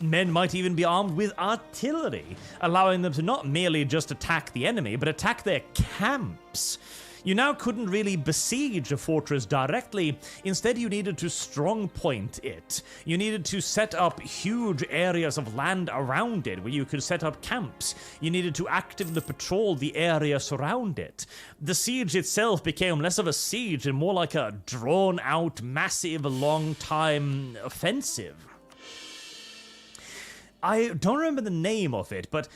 men might even be armed with artillery, allowing them to not merely just attack the enemy, but attack their camps. You now couldn't really besiege a fortress directly. Instead, you needed to strong point it. You needed to set up huge areas of land around it where you could set up camps. You needed to actively patrol the area surround it. The siege itself became less of a siege and more like a drawn-out, massive, long-time offensive. I don't remember the name of it, but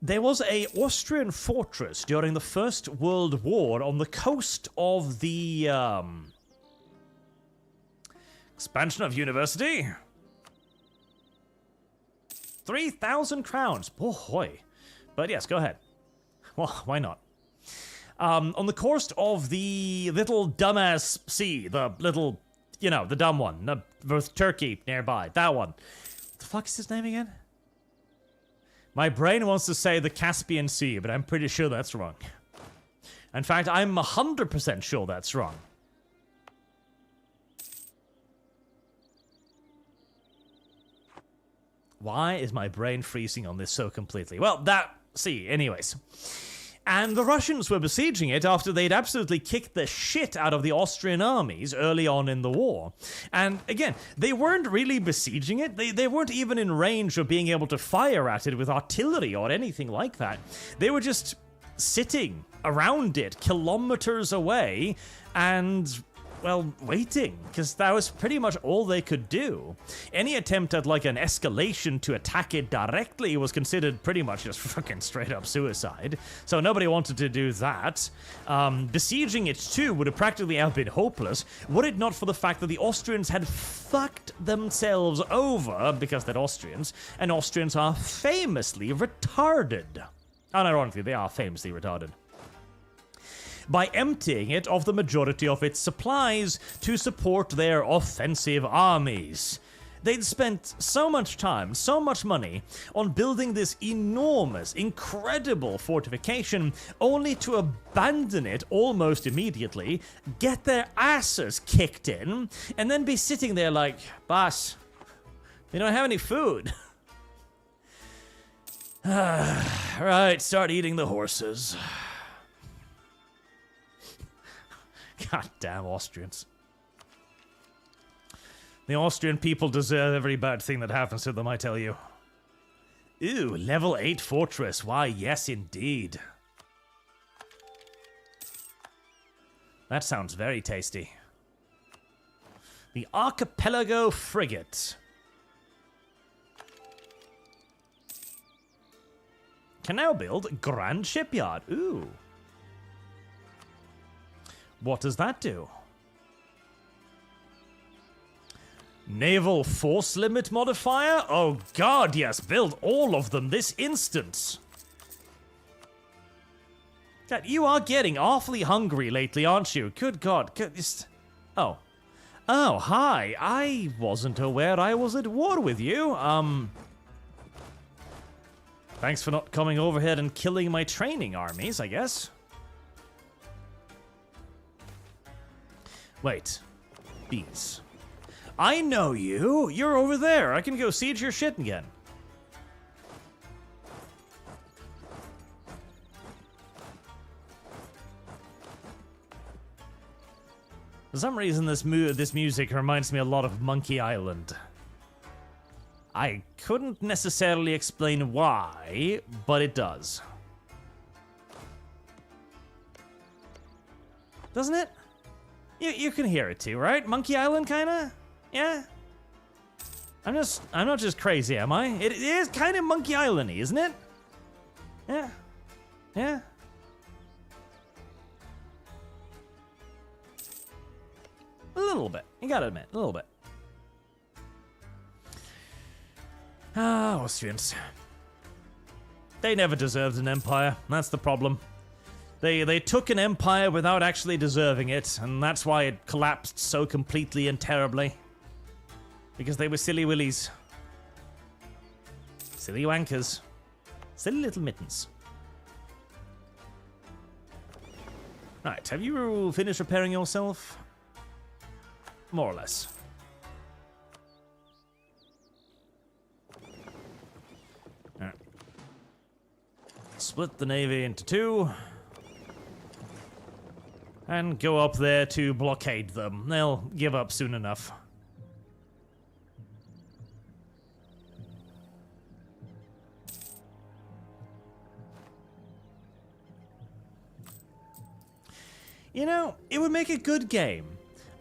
there was an Austrian fortress during the First World War on the coast of the expansion of university. 3,000 crowns. Boy. But yes, go ahead. Well, why not? On the coast of the little dumbass sea, the little, you know, the dumb one, with Turkey nearby, that one. What the fuck is his name again? My brain wants to say the Caspian Sea, but I'm pretty sure that's wrong. In fact, I'm 100% sure that's wrong. Why is my brain freezing on this so completely? Well, that sea, anyways. And the Russians were besieging it after they'd absolutely kicked the shit out of the Austrian armies early on in the war. And again, they weren't really besieging it. They weren't even in range of being able to fire at it with artillery or anything like that. They were just sitting around it, kilometers away, and, well, waiting, because that was pretty much all they could do. Any attempt at, like, an escalation to attack it directly was considered pretty much just fucking straight-up suicide, so nobody wanted to do that. Besieging it, too, would have practically have been hopeless, were it not for the fact that the Austrians had fucked themselves over, because they're Austrians, and Austrians are famously retarded. Unironically, they are famously retarded. By emptying it of the majority of its supplies to support their offensive armies. They'd spent so much time, so much money on building this enormous, incredible fortification, only to abandon it almost immediately, get their asses kicked in, and then be sitting there like, boss, we don't have any food. Right, start eating the horses. God damn Austrians. The Austrian people deserve every bad thing that happens to them, I tell you. Ooh, level 8 fortress. Why, yes indeed. That sounds very tasty. The Archipelago Frigate. Can now build Grand Shipyard. Ooh. What does that do? Naval force limit modifier? Oh god, yes, build all of them this instant. God, you are getting awfully hungry lately, aren't you? Good god. Oh. Oh, hi. I wasn't aware I was at war with you. Thanks for not coming over here and killing my training armies, I guess. Wait. Bees. I know you! You're over there! I can go siege your shit again. For some reason, this music reminds me a lot of Monkey Island. I couldn't necessarily explain why, but it does. Doesn't it? You can hear it too, right? Monkey Island, kinda? Yeah? I'm not just crazy, am I? It is kind of Monkey Island-y, isn't it? Yeah. Yeah. A little bit. You gotta admit, a little bit. Ah, Austrians. They never deserved an empire. That's the problem. They took an empire without actually deserving it, and that's why it collapsed so completely and terribly. Because they were silly willies. Silly wankers. Silly little mittens. Right, have you finished repairing yourself? More or less. Alright. Split the navy into two. And go up there to blockade them. They'll give up soon enough. You know, it would make a good game.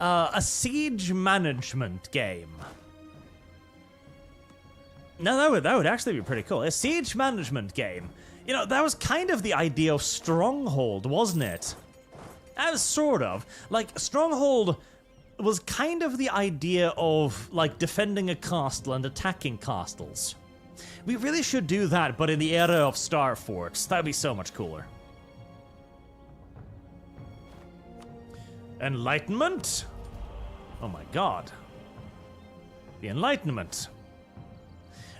A siege management game. No, that would actually be pretty cool. A siege management game. You know, that was kind of the idea of Stronghold, wasn't it? As sort of. Like, Stronghold was kind of the idea of, like, defending a castle and attacking castles. We really should do that, but in the era of Star Forts. That'd be so much cooler. Enlightenment? Oh my god. The Enlightenment.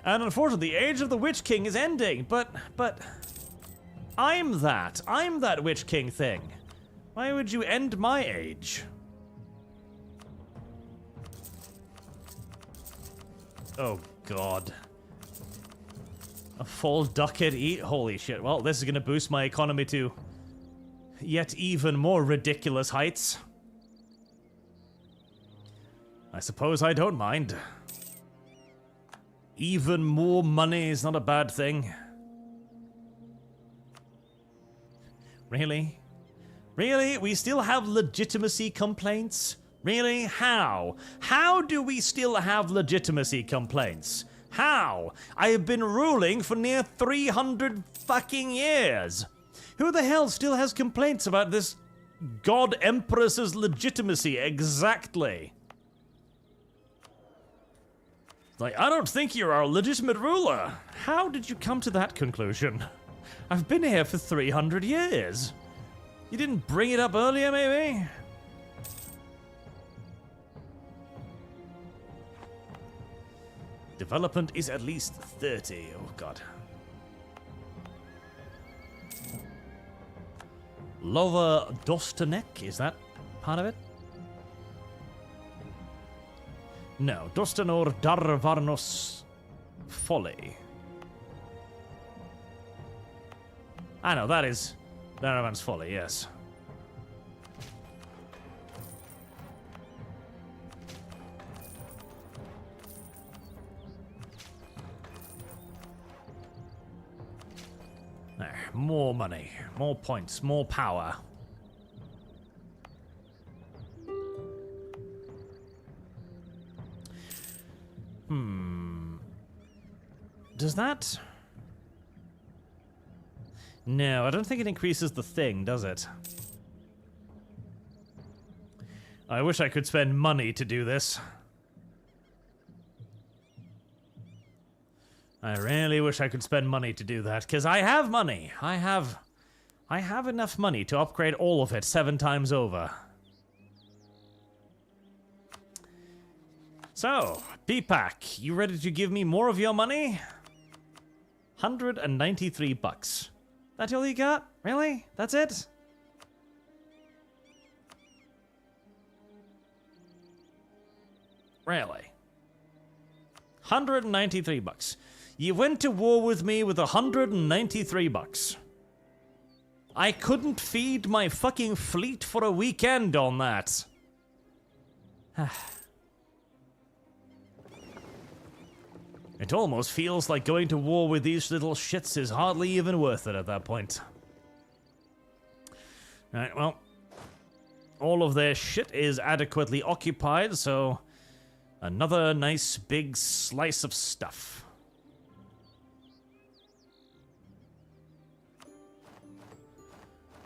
And unfortunately, the Age of the Witch King is ending, but... I'm that Witch King thing. Why would you end my age? Oh god. A full ducat eat? Holy shit. Well, this is gonna boost my economy to yet even more ridiculous heights. I suppose I don't mind. Even more money is not a bad thing. Really? Really? We still have legitimacy complaints? Really? How? How do we still have legitimacy complaints? How? I have been ruling for near 300 fucking years. Who the hell still has complaints about this God Empress's legitimacy exactly? Like, I don't think you're our legitimate ruler. How did you come to that conclusion? I've been here for 300 years. You didn't bring it up earlier, maybe? Development is at least 30. Oh, God. Lower Dostanek, is that part of it? No, Dostanor Darvarnos Folly. I know, that is Darvan's Folly, yes. There, more money, more points, more power. Does that... No, I don't think it increases the thing, does it? I wish I could spend money to do this. I really wish I could spend money to do that, because I have money. I have enough money to upgrade all of it 7 times over. So, PPAC, you ready to give me more of your money? 193 bucks. That's all you got? Really? That's it? Really? 193 bucks. You went to war with me with 193 bucks. I couldn't feed my fucking fleet for a weekend on that. It almost feels like going to war with these little shits is hardly even worth it at that point. Alright, well, all of their shit is adequately occupied, so another nice big slice of stuff.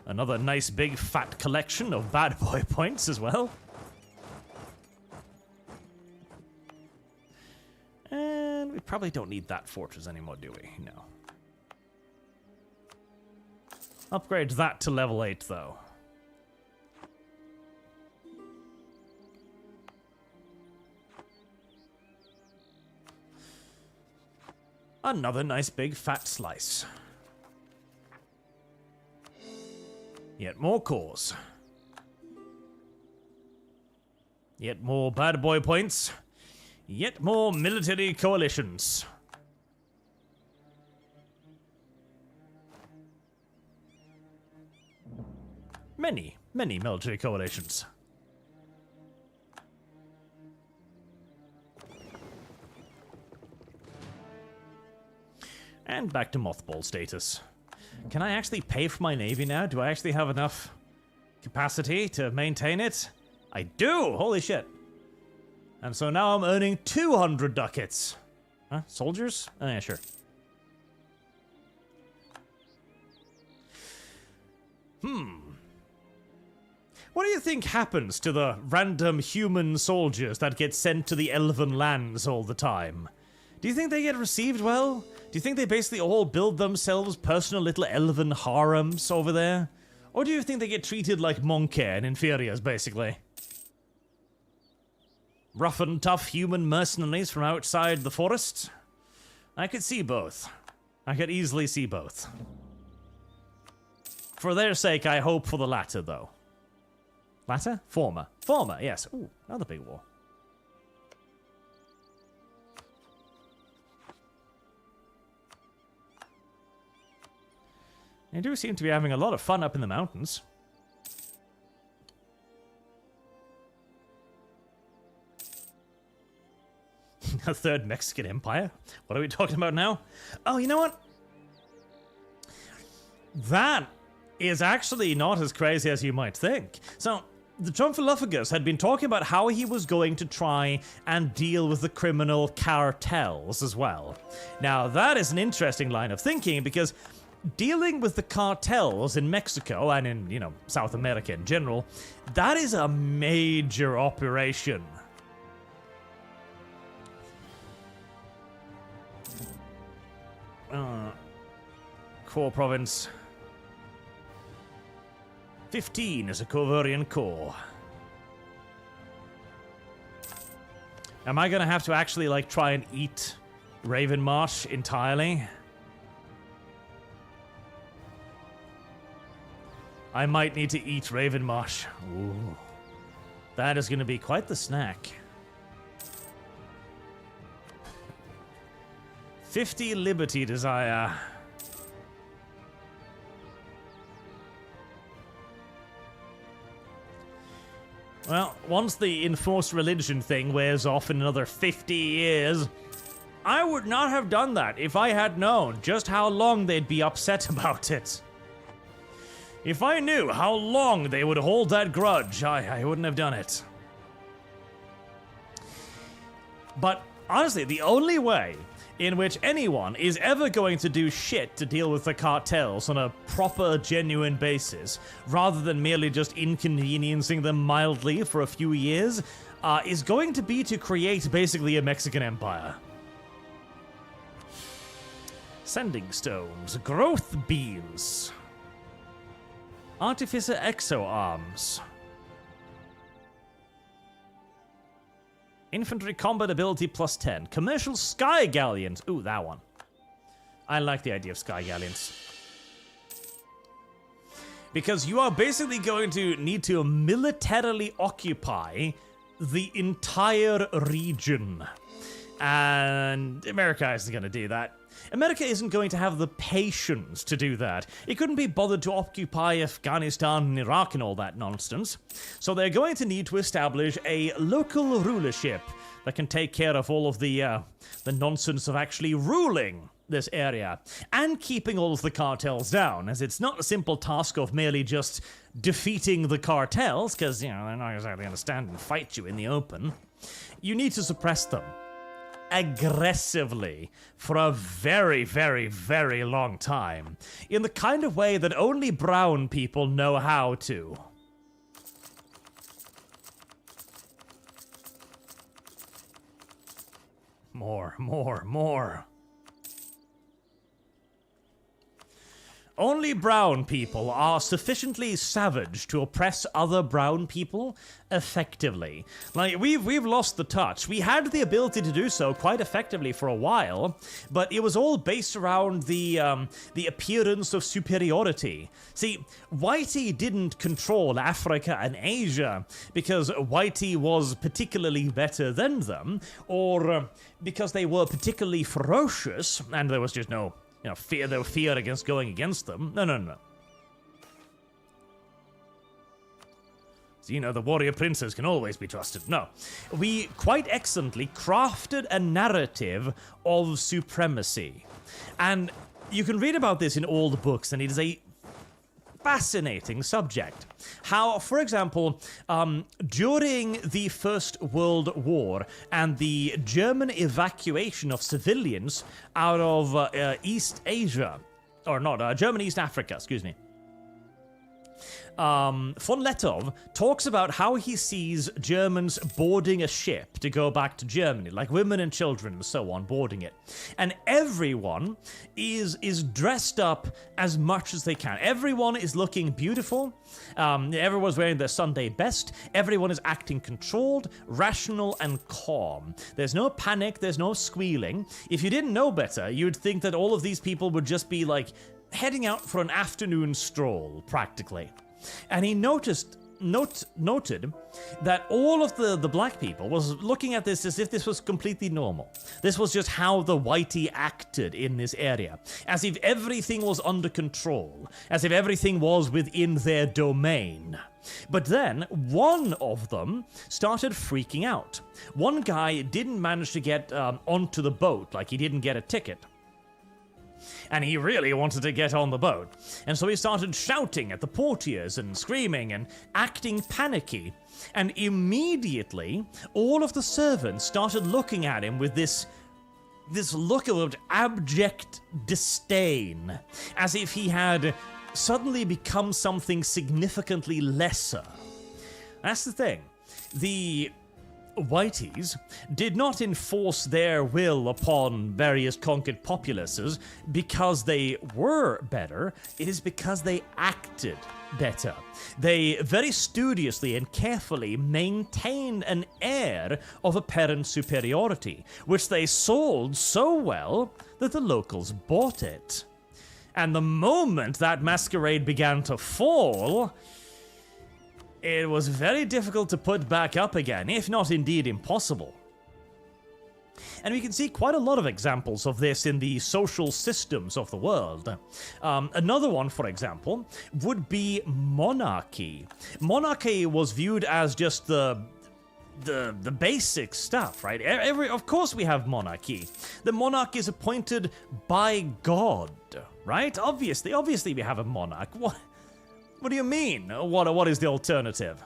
Another nice big fat collection of bad boy points as well. And we probably don't need that fortress anymore, do we? No. Upgrade that to level 8, though. Another nice big fat slice. Yet more cores. Yet more bad boy points. Yet more military coalitions. Many military coalitions. And back to mothball status. Can I actually pay for my navy now? Do I actually have enough capacity to maintain it? I do! Holy shit. And so now I'm earning 200 ducats. Huh? Soldiers? Oh, yeah, sure. What do you think happens to the random human soldiers that get sent to the elven lands all the time? Do you think they get received well? Do you think they basically all build themselves personal little elven harems over there? Or do you think they get treated like monke and inferiors, basically? Rough and tough human mercenaries from outside the forest? I could see both. I could easily see both. For their sake, I hope for the latter, though. Latter? Former. Former, yes. Ooh, another big war. They do seem to be having a lot of fun up in the mountains. A third Mexican empire? What are we talking about now? Oh, you know what? That is actually not as crazy as you might think. So, the Trumphaluffagus had been talking about how he was going to try and deal with the criminal cartels as well. Now, that is an interesting line of thinking because dealing with the cartels in Mexico and in, you know, South America in general, that is a major operation. Core province. 15 is a Coverian core. Am I gonna have to actually, like, try and eat Ravenmarsh entirely? I might need to eat Ravenmarsh. Ooh. That is gonna be quite the snack. 50 Liberty Desire. Well, once the enforced religion thing wears off in another 50 years, I would not have done that if I had known just how long they'd be upset about it. If I knew how long they would hold that grudge, I wouldn't have done it. But honestly, the only way in which anyone is ever going to do shit to deal with the cartels on a proper, genuine basis, rather than merely just inconveniencing them mildly for a few years, is going to be to create basically a Mexican empire. Sending stones, growth beams, artificer exo arms, infantry combat ability plus 10. Commercial sky galleons. Ooh, that one. I like the idea of sky galleons. Because you are basically going to need to militarily occupy the entire region. And America isn't going to do that. America isn't going to have the patience to do that. It couldn't be bothered to occupy Afghanistan and Iraq and all that nonsense. So they're going to need to establish a local rulership that can take care of all of the nonsense of actually ruling this area and keeping all of the cartels down, as it's not a simple task of merely just defeating the cartels, because, you know, they're not exactly going to stand and fight you in the open. You need to suppress them aggressively for a very, very, very long time, in the kind of way that only brown people know how to. More. Only brown people are sufficiently savage to oppress other brown people effectively. Like, we've lost the touch. We had the ability to do so quite effectively for a while, but it was all based around the appearance of superiority. See, Whitey didn't control Africa and Asia because Whitey was particularly better than them, or because they were particularly ferocious, and there was just no fear against going against them. No. So, you know, the warrior princes can always be trusted. No. We quite excellently crafted a narrative of supremacy. And you can read about this in all the books, and it is a fascinating subject. How, for example, during the First World War and the German evacuation of civilians out of East Asia, or not, German East Africa, excuse me, von Letov talks about how he sees Germans boarding a ship to go back to Germany, like women and children and so on, boarding it. And everyone is dressed up as much as they can. Everyone is looking beautiful. Everyone's wearing their Sunday best. Everyone is acting controlled, rational, and calm. There's no panic. There's no squealing. If you didn't know better, you'd think that all of these people would just be like heading out for an afternoon stroll, practically. And he noted that all of the black people was looking at this as if this was completely normal. This was just how the whitey acted in this area, as if everything was under control, as if everything was within their domain. But then one of them started freaking out. One guy didn't manage to get onto the boat, like he didn't get a ticket. And he really wanted to get on the boat. And so he started shouting at the portiers and screaming and acting panicky. And immediately, all of the servants started looking at him with this look of abject disdain, as if he had suddenly become something significantly lesser. That's the thing. The Whiteys did not enforce their will upon various conquered populaces because they were better. It is because they acted better. They very studiously and carefully maintained an air of apparent superiority, which they sold so well that the locals bought it. And the moment that masquerade began to fall, it was very difficult to put back up again, if not indeed impossible. And we can see quite a lot of examples of this in the social systems of the world. Another one, for example, would be monarchy. Monarchy was viewed as just the basic stuff, right? Of course we have monarchy. The monarch is appointed by God, right? Obviously we have a monarch. What do you mean? What is the alternative?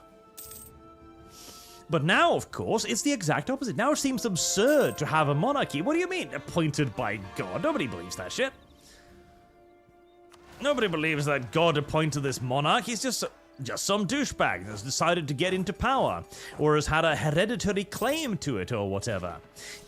But now, of course, it's the exact opposite. Now it seems absurd to have a monarchy. What do you mean, appointed by God? Nobody believes that shit. Nobody believes that God appointed this monarch. He's just some douchebag that's decided to get into power, or has had a hereditary claim to it, or whatever.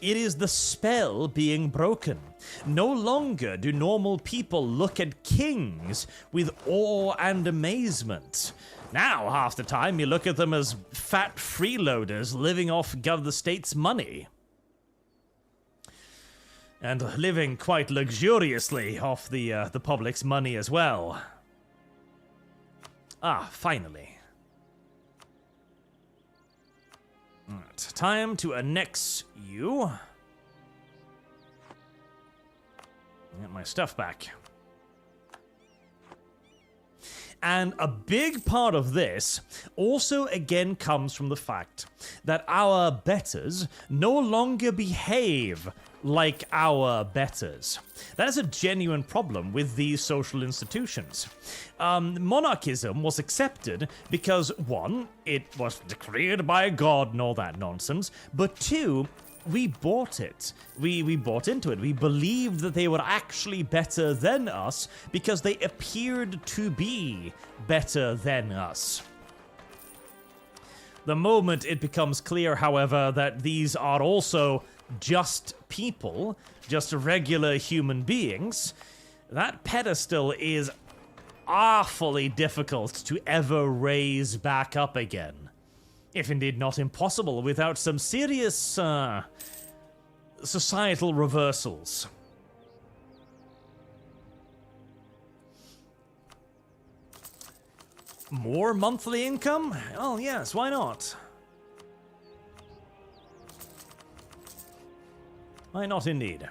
It is the spell being broken. No longer do normal people look at kings with awe and amazement. Now, half the time, you look at them as fat freeloaders living off the state's money. And living quite luxuriously off the public's money as well. Ah, finally. Right, time to annex you. Get my stuff back. And a big part of this also again comes from the fact that our betters no longer behave like our betters. That is a genuine problem with these social institutions. Monarchism was accepted because, one, it was decreed by God and all that nonsense, but two, we bought it. We bought into it. We believed that they were actually better than us because they appeared to be better than us. The moment it becomes clear, however, that these are also just people, just regular human beings, that pedestal is awfully difficult to ever raise back up again. If indeed not impossible, without some serious societal reversals. More monthly income? Oh yes, why not? Why not indeed?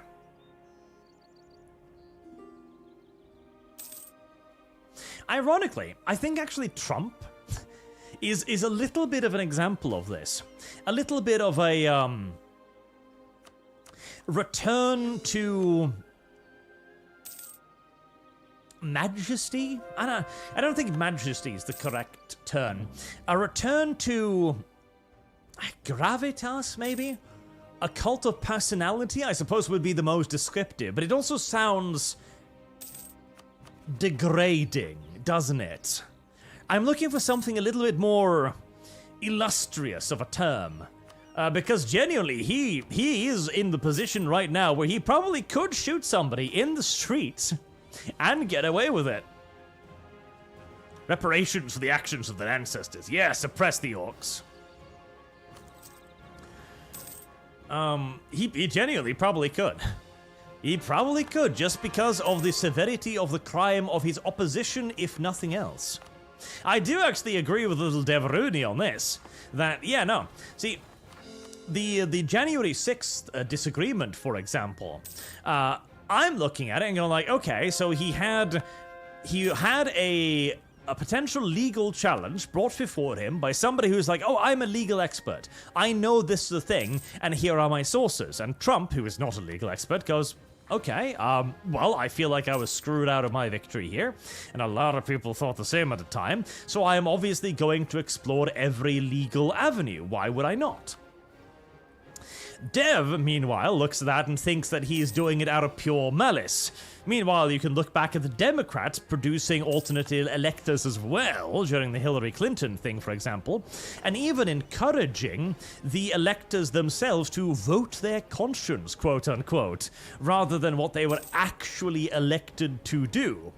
Ironically, I think actually Trump is a little bit of an example of this. A little bit of a return to majesty? I don't think majesty is the correct term. A return to gravitas, maybe? A cult of personality, I suppose, would be the most descriptive, but it also sounds degrading, doesn't it? I'm looking for something a little bit more illustrious of a term. Because genuinely, he is in the position right now where he probably could shoot somebody in the streets and get away with it. Reparations for the actions of their ancestors. Yeah, suppress the orcs. He genuinely probably could. He probably could, just because of the severity of the crime of his opposition, if nothing else. I do actually agree with little Deveruni on this. That, yeah, no. See, the January 6th disagreement, for example, I'm looking at it and going like, okay, so he had a potential legal challenge brought before him by somebody who's like, oh, I'm a legal expert. I know this is a thing, and here are my sources. And Trump, who is not a legal expert, goes, okay, well, I feel like I was screwed out of my victory here, and a lot of people thought the same at the time, so I am obviously going to explore every legal avenue. Why would I not? Dev, meanwhile, looks at that and thinks that he is doing it out of pure malice. Meanwhile, you can look back at the Democrats producing alternate electors as well, during the Hillary Clinton thing, for example, and even encouraging the electors themselves to vote their conscience, quote-unquote, rather than what they were actually elected to do.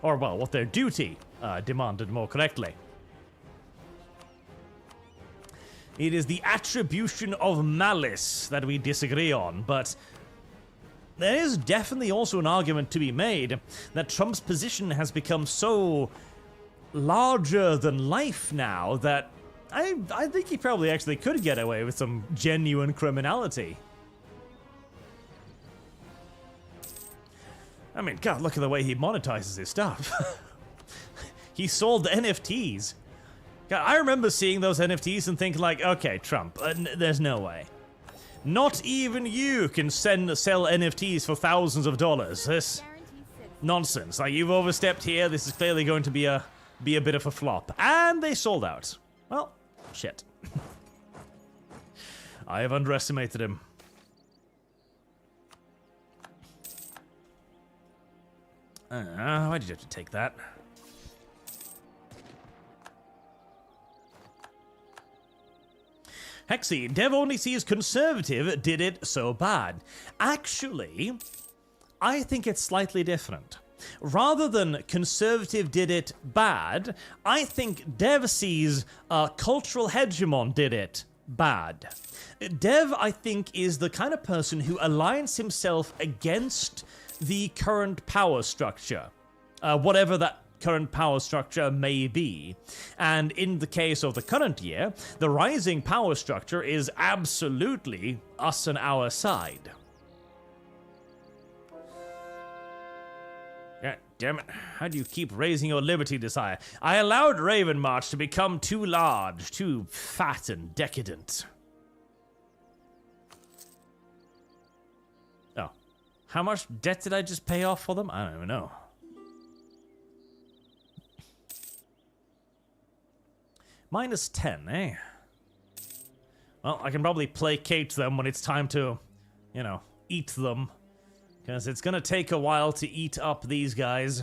Or, well, what their duty demanded more correctly. It is the attribution of malice that we disagree on, but there is definitely also an argument to be made that Trump's position has become so larger than life now that I think he probably actually could get away with some genuine criminality. I mean, God, look at the way he monetizes his stuff. He sold NFTs. God, I remember seeing those NFTs and thinking like, okay, Trump, there's no way. Not even you can sell NFTs for thousands of dollars. This nonsense. Like, you've overstepped here. This is clearly going to be a bit of a flop. And they sold out. Well, shit. I have underestimated him. Why did you have to take that? Hexy, Dev only sees conservative did it so bad. Actually, I think it's slightly different. Rather than conservative did it bad, I think Dev sees cultural hegemon did it bad. Dev, I think, is the kind of person who aligns himself against the current power structure, whatever that current power structure may be. And in the case of the current year, the rising power structure is absolutely us and our side. damn it. How do you keep raising your liberty desire? I allowed Raven March to become too large, too fat and decadent. Oh. How much debt did I just pay off for them? I don't even know. Minus 10, eh? Well, I can probably placate them when it's time to, you know, eat them. Because it's gonna take a while to eat up these guys.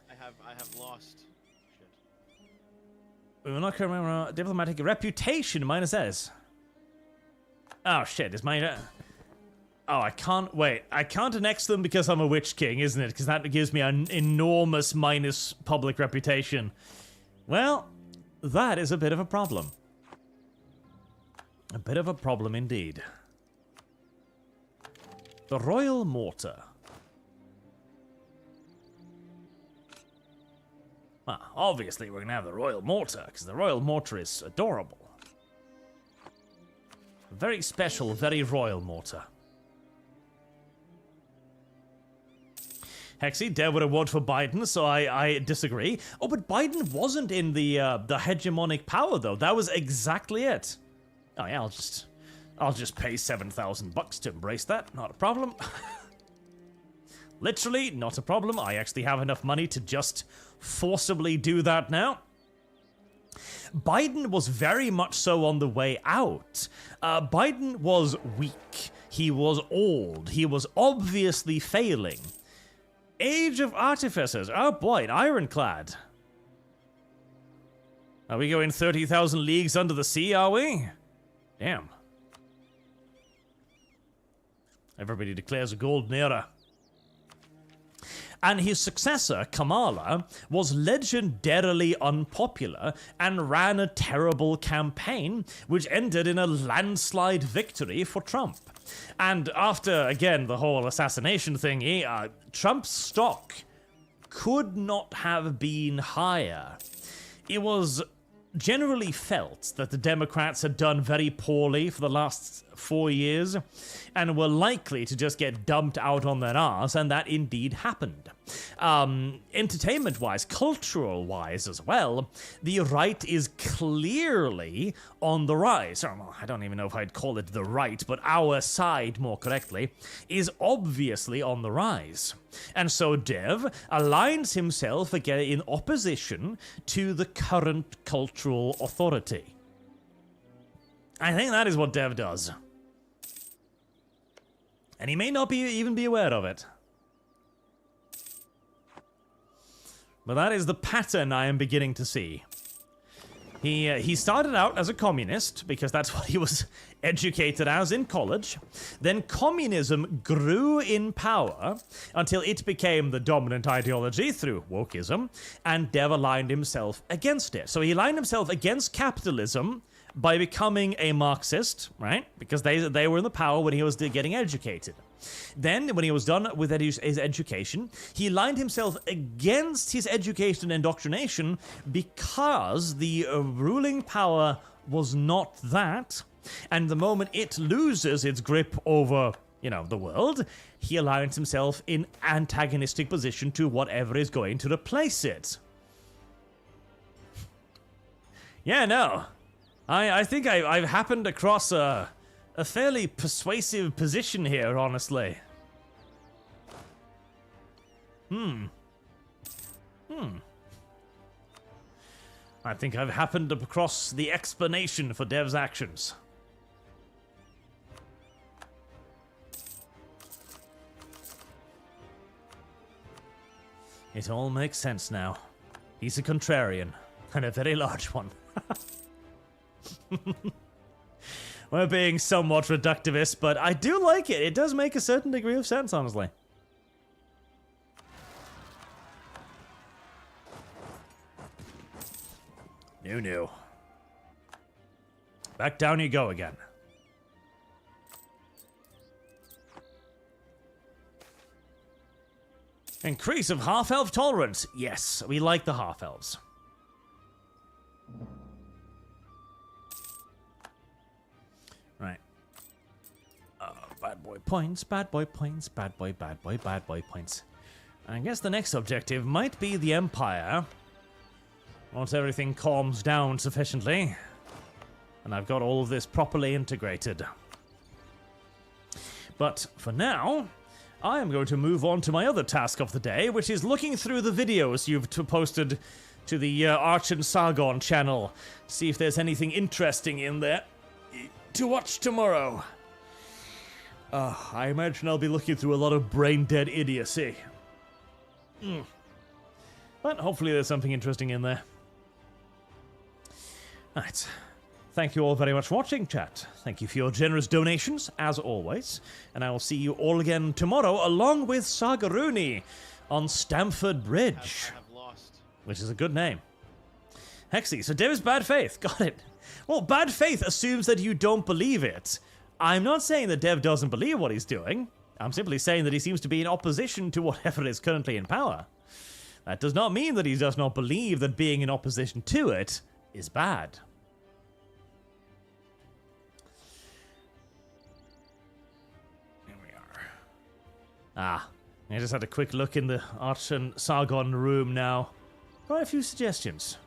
I have lost. Shit. We're not gonna remember diplomatic reputation minus S. Oh shit, is my oh, I can't wait. I can't annex them because I'm a Witch King, isn't it? Because that gives me an enormous minus public reputation. Well, that is a bit of a problem. A bit of a problem indeed. The Royal Mortar. Well, obviously we're gonna have the Royal Mortar, because the Royal Mortar is adorable. A very special, very royal mortar. Hexy, Dev would have voted for Biden, so I disagree. Oh, but Biden wasn't in the hegemonic power, though. That was exactly it. Oh yeah, I'll just pay $7,000 to embrace that. Not a problem. Literally, not a problem. I actually have enough money to just forcibly do that now. Biden was very much so on the way out. Biden was weak. He was old. He was obviously failing. Age of Artificers. Oh boy, an ironclad. Are we going 30,000 leagues under the sea, are we? Damn. Everybody declares a golden era. And his successor, Kamala, was legendarily unpopular and ran a terrible campaign, which ended in a landslide victory for Trump. And after, again, the whole assassination thing, Trump's stock could not have been higher. It was generally felt that the Democrats had done very poorly for the last 4 years and were likely to just get dumped out on their arse, and that indeed happened. Entertainment-wise, cultural-wise as well, the right is clearly on the rise. I don't even know if I'd call it the right, but our side, more correctly, is obviously on the rise. And so Dev aligns himself again in opposition to the current cultural authority. I think that is what Dev does. And he may not even be aware of it. But that is the pattern I am beginning to see. He started out as a communist, because that's what he was educated as in college. Then communism grew in power until it became the dominant ideology through wokeism, and Dev aligned himself against it. So he aligned himself against capitalism by becoming a Marxist, right? Because they were in the power when he was getting educated. Then, when he was done with his education, he aligned himself against his education and indoctrination because the ruling power was not that. And the moment it loses its grip over, you know, the world, he aligns himself in antagonistic position to whatever is going to replace it. Yeah, no. I think I've happened across a fairly persuasive position here, honestly. I think I've happened across the explanation for Dev's actions. It all makes sense now. He's a contrarian, and a very large one. We're being somewhat reductivist, but I do like it. It does make a certain degree of sense, honestly. No. Back down you go again. Increase of half-elf tolerance. Yes, we like the half-elves. Right. Bad boy points, bad boy points, bad boy points. I guess the next objective might be the Empire. Once everything calms down sufficiently, and I've got all of this properly integrated. But for now, I am going to move on to my other task of the day, which is looking through the videos you've posted to the Arch and Sargon channel. See if there's anything interesting in there to watch tomorrow. I imagine I'll be looking through a lot of brain-dead idiocy. But hopefully there's something interesting in there. Right. Thank you all very much for watching, chat. Thank you for your generous donations, as always. And I will see you all again tomorrow, along with Sagaruni on Stamford Bridge. I have lost. Which is a good name. Hexy, so Dev is bad faith. Got it. Well, bad faith assumes that you don't believe it. I'm not saying that Dev doesn't believe what he's doing. I'm simply saying that he seems to be in opposition to whatever is currently in power. That does not mean that he does not believe that being in opposition to it is bad. Here we are. I just had a quick look in the Arch and Sargon room now. Quite a few suggestions.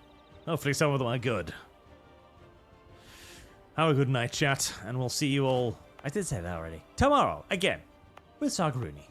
Hopefully some of them are good. Have a good night, chat, and we'll see you all, I did say that already, tomorrow, again, with Sagaruni.